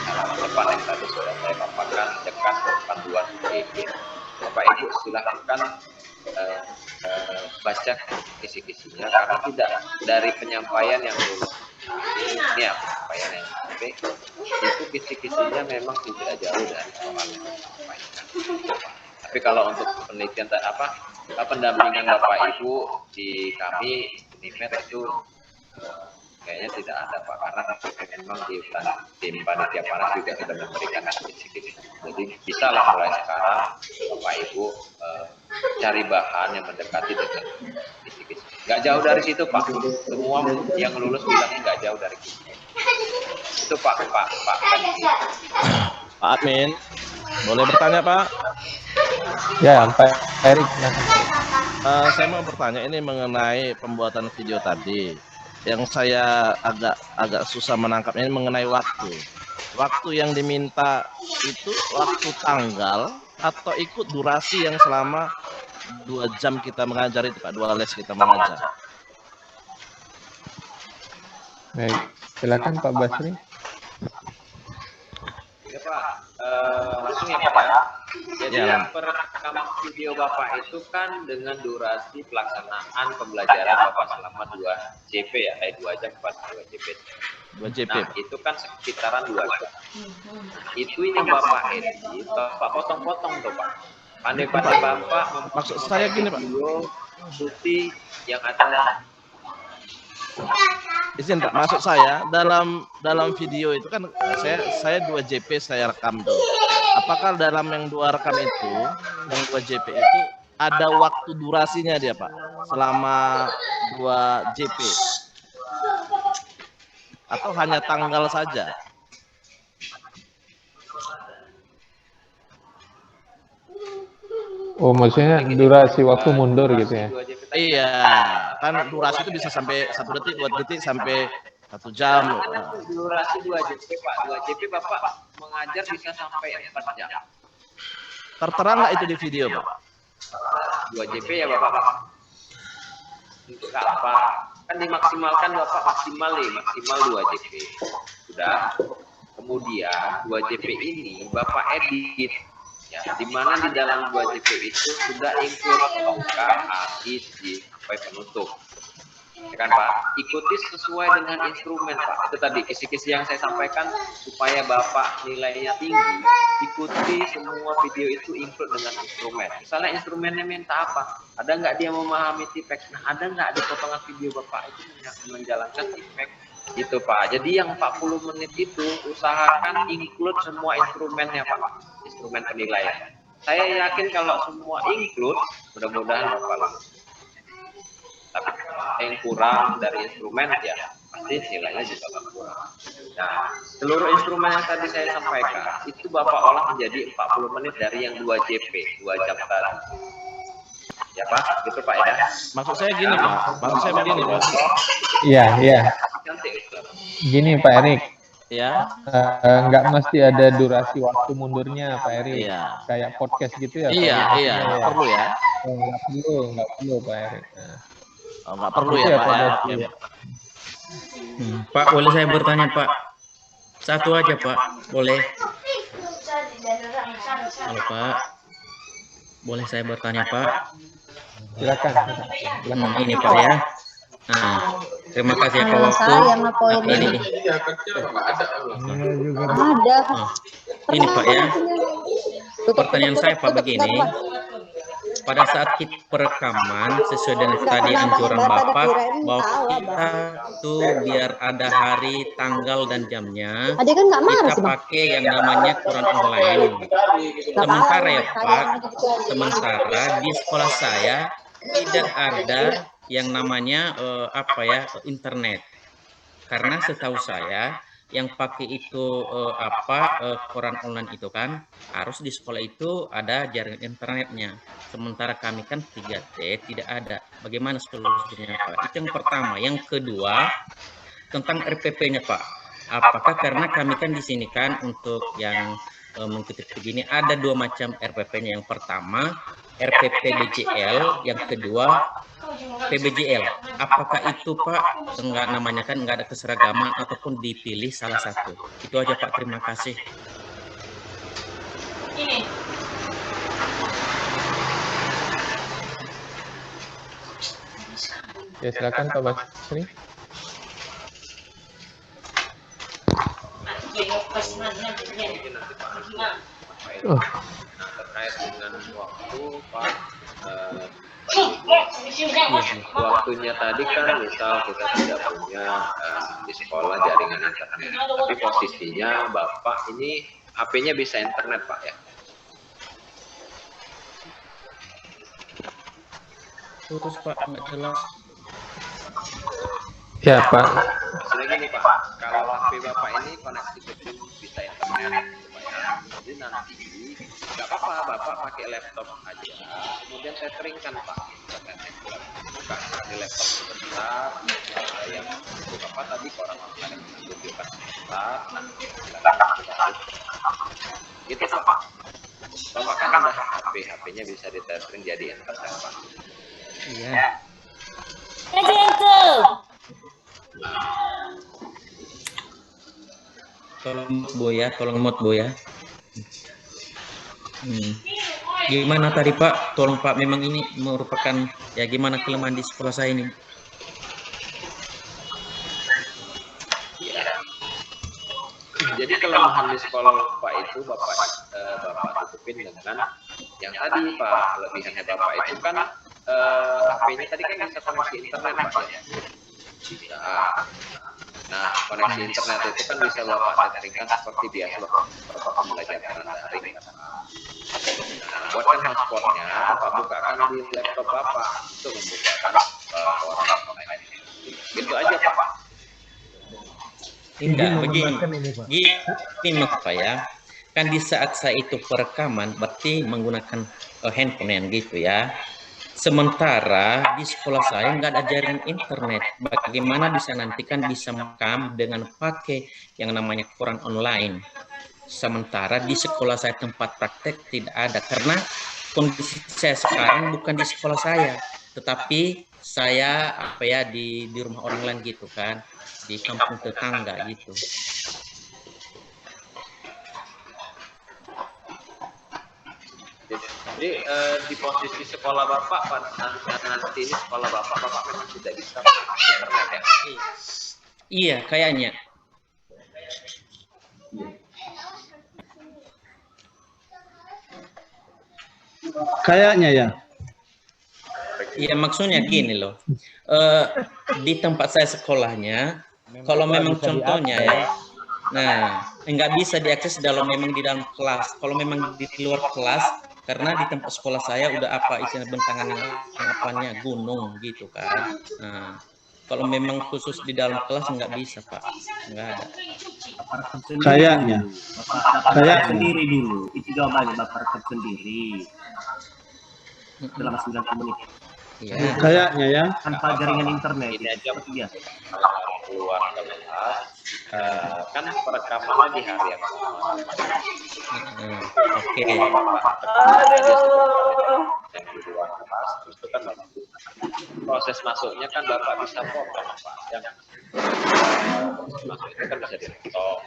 halaman depan yang tadi sudah saya paparkan dekat panduan UGG. Bapak Ibu silahkan baca kisi-kisinya, karena tidak dari penyampaian yang dulu ini ya, penyampaian yang sampai itu kisi-kisinya memang tidak jauh dari soal yang disampaikan. Tapi kalau untuk penelitian pendampingan Bapak Ibu di kami UNIMED itu kayaknya tidak ada Pak, karena memang di tim panitia panas juga sudah memberikan kisi-kisi. Jadi bisa lah mulai sekarang Bapak Ibu cari bahan yang mendekati dengan kisi-kisi. Nggak jauh dari situ Pak, semua yang lulus bilangnya nggak jauh dari kisi. Itu Pak Admin, boleh bertanya Pak? Ya, Pak Erik. Saya mau bertanya ini mengenai pembuatan video tadi. Yang saya agak susah menangkapnya ini mengenai waktu. Waktu yang diminta itu waktu tanggal atau ikut durasi yang selama 2 jam kita mengajar itu Pak, 2 les kita mengajar. Baik, silakan Pak Basri. Ya Pak, langsung ya Pak ya. Jadi yang perekaman video Bapak itu kan dengan durasi pelaksanaan pembelajaran Bapak selama 2 JP ya, 2 jam 2 JP. 2 JP. Nah, itu kan sekitaran 2 jam. Itu yang Bapak edit, Bapak potong-potong tuh Pak. Pandai-pandai Bapak maksud saya gini Pak. Video putih yang ada. Izin Pak, maksud saya dalam video itu kan saya 2 JP saya rekam tuh. Apakah dalam yang 2 rekam itu, yang 2 JP itu ada waktu durasinya dia Pak, selama 2 JP? Atau hanya tanggal saja? Oh, maksudnya durasi waktu mundur gitu ya? Iya, kan durasi itu bisa sampai 1 detik, 2 detik, sampai 1 jam. Durasi 2 JP Pak, 2 JP Bapak mengajar bisa sampai 4 jam. Tertera nggak itu di video Pak? 2 JP ya Bapak. Untuk apa? Kan dimaksimalkan Bapak maksimal 2 JP. Sudah. kemudian 2JP ini Bapak edit, ya, di mana di dalam 2JP itu sudah include pembuka, akhir, sampai penutup. Ya kan Pak, ikuti sesuai dengan instrumen Pak. Itu tadi kisi-kisi yang saya sampaikan, supaya Bapak nilainya tinggi, ikuti semua video itu include dengan instrumen. Misalnya instrumennya minta apa, ada nggak dia memahami TPEX, nah ada nggak di potongan video Bapak itu menjalankan TPEX itu Pak. Jadi yang 40 menit itu usahakan include semua instrumennya Pak, instrumen penilaian. Saya yakin kalau semua include, mudah-mudahan Bapak lulus. Tapi yang kurang dari instrumen ya pasti nilainya juga berkurang. Nah, seluruh instrumen yang tadi saya sampaikan itu Bapak olah menjadi 40 menit dari yang 2JP, 2 jam tadi. Ya Pak, gitu Pak ya. Maksud saya gini Pak, maksud saya begini Pak. Iya, iya. Gini Pak Erik. Ya. Nggak mesti ada durasi waktu mundurnya Pak Erik. Iya. Kayak podcast gitu ya. Iya, iya, nggak perlu ya. Nggak perlu Pak Erik. Oh, nggak perlu ya Pak ya. Pak, boleh saya bertanya Pak? Satu aja Pak, boleh? Halo Pak, boleh saya bertanya Pak? Silakan. Ini Pak ya. Nah, terima kasih Pak waktu. Ini. Ini Pak ya. Pertanyaan saya Pak begini. Pada saat kita perekaman sesuai dengan tadi anjuran Bapak bahwa kita tuh biar ada hari, tanggal dan jamnya, kita pakai yang namanya Quran online. Sementara ya Pak, sementara di sekolah saya tidak ada yang namanya internet. Karena setahu saya yang pakai itu Quran online itu kan harus di sekolah itu ada jaringan internetnya. Sementara kami kan 3T tidak ada. Bagaimana solusinya Pak? Itu yang pertama. Yang kedua tentang RPP-nya Pak. Apakah karena kami kan di sini kan untuk yang mengikuti begini ada 2 macam RPP-nya. Yang pertama RPP BJL, yang kedua PBJL. Apakah itu Pak enggak namanya kan enggak ada keseragaman ataupun dipilih salah satu? Itu aja Pak, terima kasih. Ya silakan Pak Basri. Terkait dengan waktu Pak, waktunya tadi kan misal kita tidak punya di sekolah jaringan internet, tapi posisinya Bapak ini HP-nya bisa internet Pak ya. Terus Pak, nggak jelas. Ya Pak. Maksudnya gini Pak, kalau HP Bapak ini koneksi gedung bisa internet, jadi nanti nggak apa-apa Bapak pakai laptop aja, kemudian tetheringkan Pak internetnya, buka di laptop sebentar, ada yang apa tadi orang yang menunjukkan sebentar, nanti gitu Pak. Bapak kan ada HP-nya bisa ditethering jadi internet Pak. Iya. Tolong mute Bu ya. Gimana tadi Pak? Tolong Pak, memang ini merupakan ya gimana kelemahan di sekolah saya ini. Jadi kelemahan di sekolah Bapak itu Bapak tutupin dengan yang tadi Pak. Kelebihannya Bapak itu kan HP-nya tadi kan bisa koneksi internet Pak ya. Bisa. Nah, koneksi internet itu kan bisa Bapak tetheringkan seperti biasa Bapak pembelajaran daring. Nah, buatkan hotspotnya, Bapak bukakan di laptop Bapak untuk membukakan orang online. Gitu aja Pak. Enggak, begini Pak ya. Kan di saat saya itu perekaman berarti menggunakan handphone yang gitu ya. Sementara di sekolah saya nggak ada jaringan internet. Bagaimana bisa nanti kan bisa merekam dengan pakai yang namanya Quran online. Sementara di sekolah saya tempat praktek tidak ada. Karena kondisi saya sekarang bukan di sekolah saya, tetapi saya di rumah orang lain gitu kan, di kampung tetangga gitu. Jadi di posisi sekolah Bapak, nanti ini sekolah Bapak memang tidak bisa internet ya? Iya, kayaknya. Kayaknya ya. Iya, maksudnya gini loh. Di tempat saya sekolahnya, kalau memang contohnya ya, nah, nggak bisa diakses memang di dalam kelas. Kalau memang di luar kelas, karena di tempat sekolah saya udah apa isinya bentangan apanya gunung gitu kan. Nah, kalau memang khusus di dalam kelas nggak bisa Pak, nggak ada. Kayaknya. Bapak sendiri dulu, itu jawabannya Bapak rekam sendiri selama 90 menit. Iya. Kayaknya ya. Tanpa jaringan internet. Ini aja seperti biasa. Keluar kelas, kan perekamannya di hari yang sama. Oke. Yang di luar kelas, itu kan proses masuknya kan Bapak bisa potong Pak. Yang proses masuk itu kan bisa dipotong.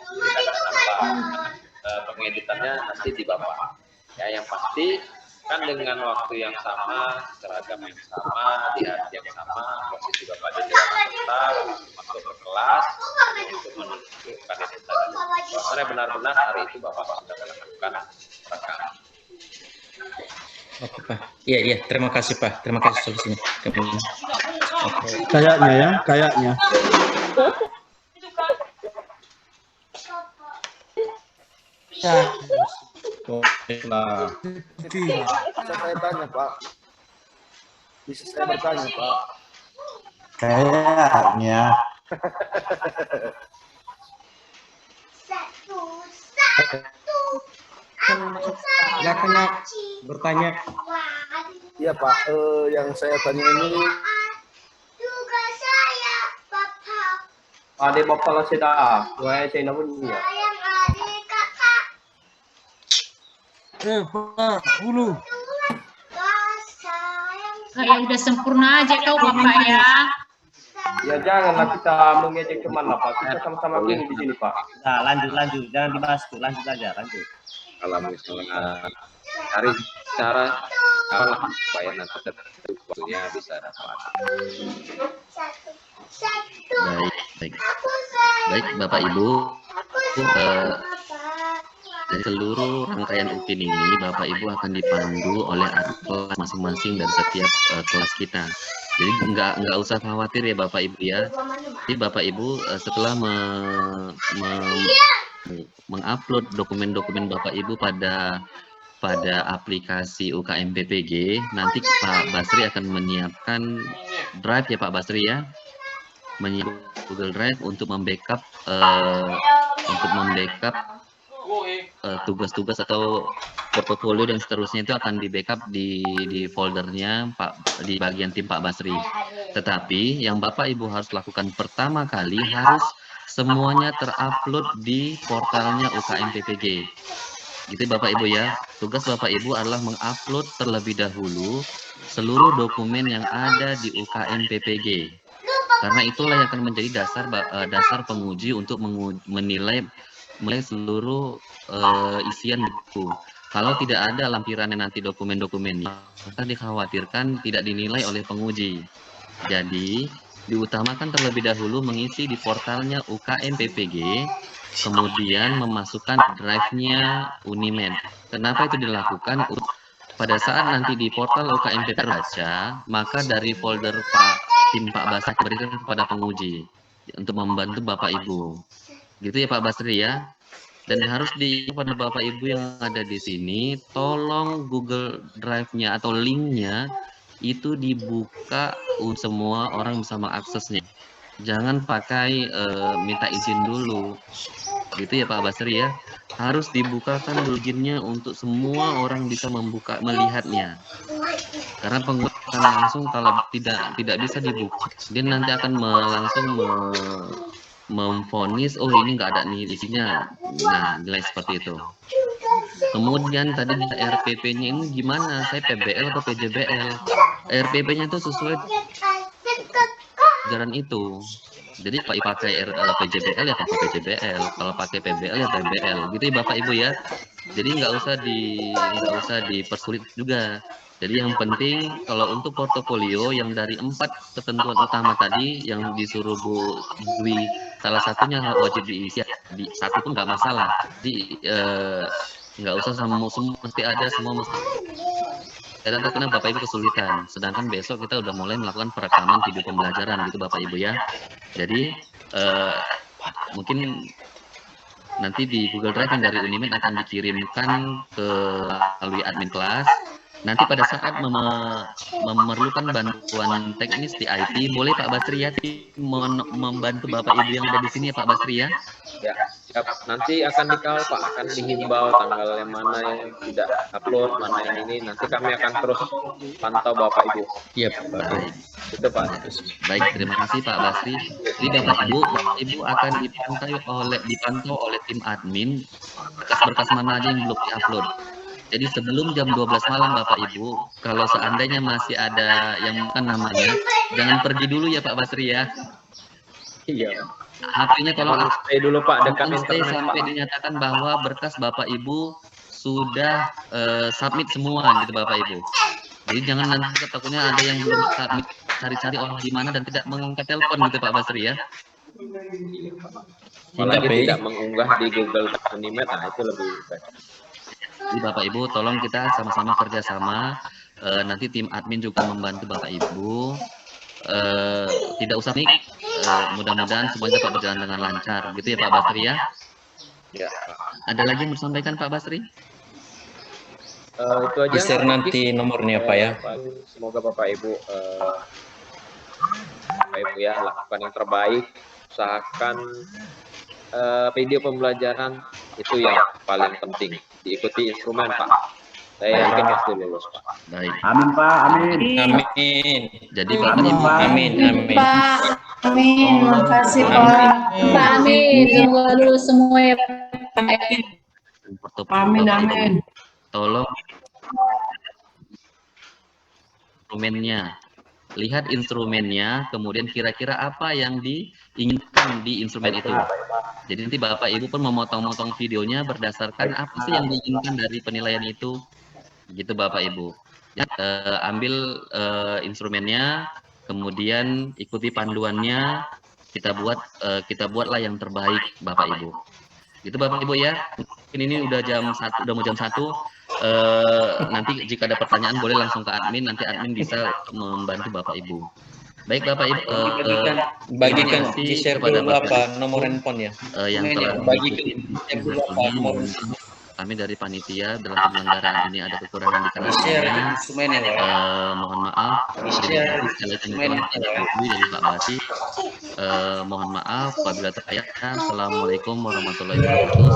Pengeditannya nanti di Bapak. Ya, yang pasti kan dengan waktu yang sama, seragam yang sama, di hari yang sama, posisi Bapak di dewan peserta, masuk ke kelas untuk menunjukkan identitas. Karena benar-benar hari itu Bapak sudah melakukan rekaman. Oke Pak. Iya, terima kasih Pak. Terima kasih solusinya. Oke. Kayaknya ya, kayaknya. Ya. Nah, Bisa saya tanya Pak? Bisa saya bertanya Pak? kayaknya. Ya kena bertanya. Iya Pak, yang saya tanya ini Adik Bapak lah sudah, saya namanya. Pak, dulu. Kayak udah sempurna aja kau Bapak ya. Ya janganlah kita mengejek kemana Pak, kita sama-sama gini di sini Pak. Nah, lanjut, jangan dibahas tuh, lanjut aja, lanjut. Kalau misalnya cari cara apa supaya nanti waktunya bisa dapat. Baik Bapak Ibu, dari seluruh rangkaian UPIN ini Bapak Ibu akan dipandu oleh adik kelas masing-masing dari setiap kelas kita. Jadi nggak usah khawatir ya Bapak Ibu ya. Jadi Bapak Ibu setelah mengupload dokumen-dokumen Bapak Ibu pada aplikasi UKM PPG, nanti Pak Basri akan menyiapkan drive ya Pak Basri ya, menyiapkan Google Drive untuk membackup tugas-tugas atau portofolio dan seterusnya itu akan di backup di foldernya di bagian tim Pak Basri. Tetapi yang Bapak Ibu harus lakukan pertama kali harus semuanya terupload di portalnya UKM PPG. Gitu Bapak Ibu ya. Tugas Bapak Ibu adalah mengupload terlebih dahulu seluruh dokumen yang ada di UKM PPG. Karena itulah yang akan menjadi dasar penguji untuk menilai seluruh isian buku. Kalau tidak ada lampirannya nanti dokumen-dokumennya, maka dikhawatirkan tidak dinilai oleh penguji. Jadi, diutamakan terlebih dahulu mengisi di portalnya UKM PPG, kemudian memasukkan drive-nya Unimed. Kenapa itu dilakukan? Pada saat nanti di portal UKM PPG terbaca, maka dari folder tim Pak Basri berikan kepada penguji untuk membantu Bapak Ibu. Gitu ya Pak Basri ya. Dan harus pada Bapak Ibu yang ada di sini, tolong Google Drive-nya atau link-nya itu dibuka semua orang bisa mengaksesnya. Jangan pakai minta izin dulu. Gitu ya Pak Basri ya. Harus dibukakan izinnya untuk semua orang bisa melihatnya. Karena pengguna langsung kalau tidak bisa dibuka, dia nanti akan langsung memvonis, oh ini nggak ada nih isinya. Nah, nilai seperti itu. Kemudian tadi RPP-nya ini gimana? Saya PBL atau PJBL? RPP-nya itu sesuai ajaran itu. Jadi Pak pakai PJBL ya pakai PJBL, kalau pakai PBL ya PBL, gitu ya Bapak Ibu ya. Jadi nggak usah dipersulit juga. Jadi yang penting kalau untuk portofolio yang dari 4 ketentuan utama tadi yang disuruh Bu Dwi, salah satunya wajib diisi, di satu pun nggak masalah. Jadi nggak usah semua mesti ada, semua mesti. Kadang karena Bapak Ibu kesulitan, sedangkan besok kita udah mulai melakukan perekaman video pembelajaran gitu Bapak Ibu ya. Jadi mungkin nanti di Google Drive yang dari Unimed akan dikirimkan ke melalui admin kelas. Nanti pada saat memerlukan bantuan teknis di IT, boleh Pak Basri ya membantu Bapak Ibu yang ada di sini ya Pak Basri ya. Ya, siap. Nanti akan dikawal Pak, akan dihimbau tanggal yang mana yang tidak upload, mana yang ini. Nanti kami akan terus pantau Bapak Ibu. Iya Pak. Itu Pak. Baik, terima kasih Pak Basri. Jadi Bapak Ibu akan dipantau oleh tim admin berkas-berkas mana aja yang belum diupload. Jadi sebelum jam 12 malam Bapak Ibu, kalau seandainya masih ada yang bukan namanya, jangan pergi dulu ya Pak Basri ya. Iya. HP-nya tolong stay dulu Pak, dekat stay internet sampai Pak. dinyatakan bahwa berkas Bapak Ibu sudah submit semua gitu Bapak Ibu. Jadi jangan nanti takutnya ada yang belum submit, cari-cari orang di mana dan tidak mengangkat telepon gitu Pak Basri ya. Apalagi tidak mengunggah di Google Unimed, nah itu lebih baik. Jadi Bapak Ibu tolong kita sama-sama kerjasama, nanti tim admin juga membantu Bapak Ibu, tidak usah nih, mudah-mudahan semuanya dapat berjalan dengan lancar gitu ya Pak Basri ya. Ya. Ada lagi yang disampaikan Pak Basri? Itu aja. Share nanti nomornya Pak ya. Semoga Bapak Ibu ya lakukan yang terbaik, usahakan video pembelajaran itu yang paling penting, diikuti instrumen Pak. Saya yakin pasti lulus Pak. Baik. Amin Pak, amin. Amin. Jadi Bapak Ibu, amin. Pak, amin. Makasih Pak. Pak, amin. Semoga lulus semua ya Pak. Amin, amin. Tolong instrumennya, lihat instrumennya, kemudian kira-kira apa yang diinginkan di instrumen itu. Jadi nanti Bapak Ibu pun memotong-motong videonya berdasarkan apa sih yang diinginkan dari penilaian itu, gitu Bapak Ibu. Ya, ambil instrumennya, kemudian ikuti panduannya, kita buatlah yang terbaik Bapak Ibu. Gitu Bapak Ibu ya. Ini udah mau jam 1. Nanti jika ada pertanyaan boleh langsung ke admin, nanti admin bisa membantu Bapak Ibu. Baik Bapak Ibu, bagikan di-share dulu apa nomor handphone ya. Yang telah nomor kami dari panitia dalam penyelenggaraan ini ada kekurangan di kalangan. Mohon maaf. Pak Basi. Mohon maaf apabila terkait. Assalamualaikum warahmatullahi wabarakatuh.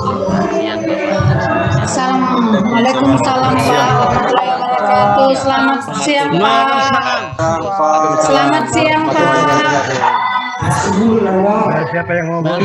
Siang Bapak. Assalamualaikum warahmatullahi wabarakatuh. Selamat siang Pak. Selamat siang Pak. Siapa yang ngomong?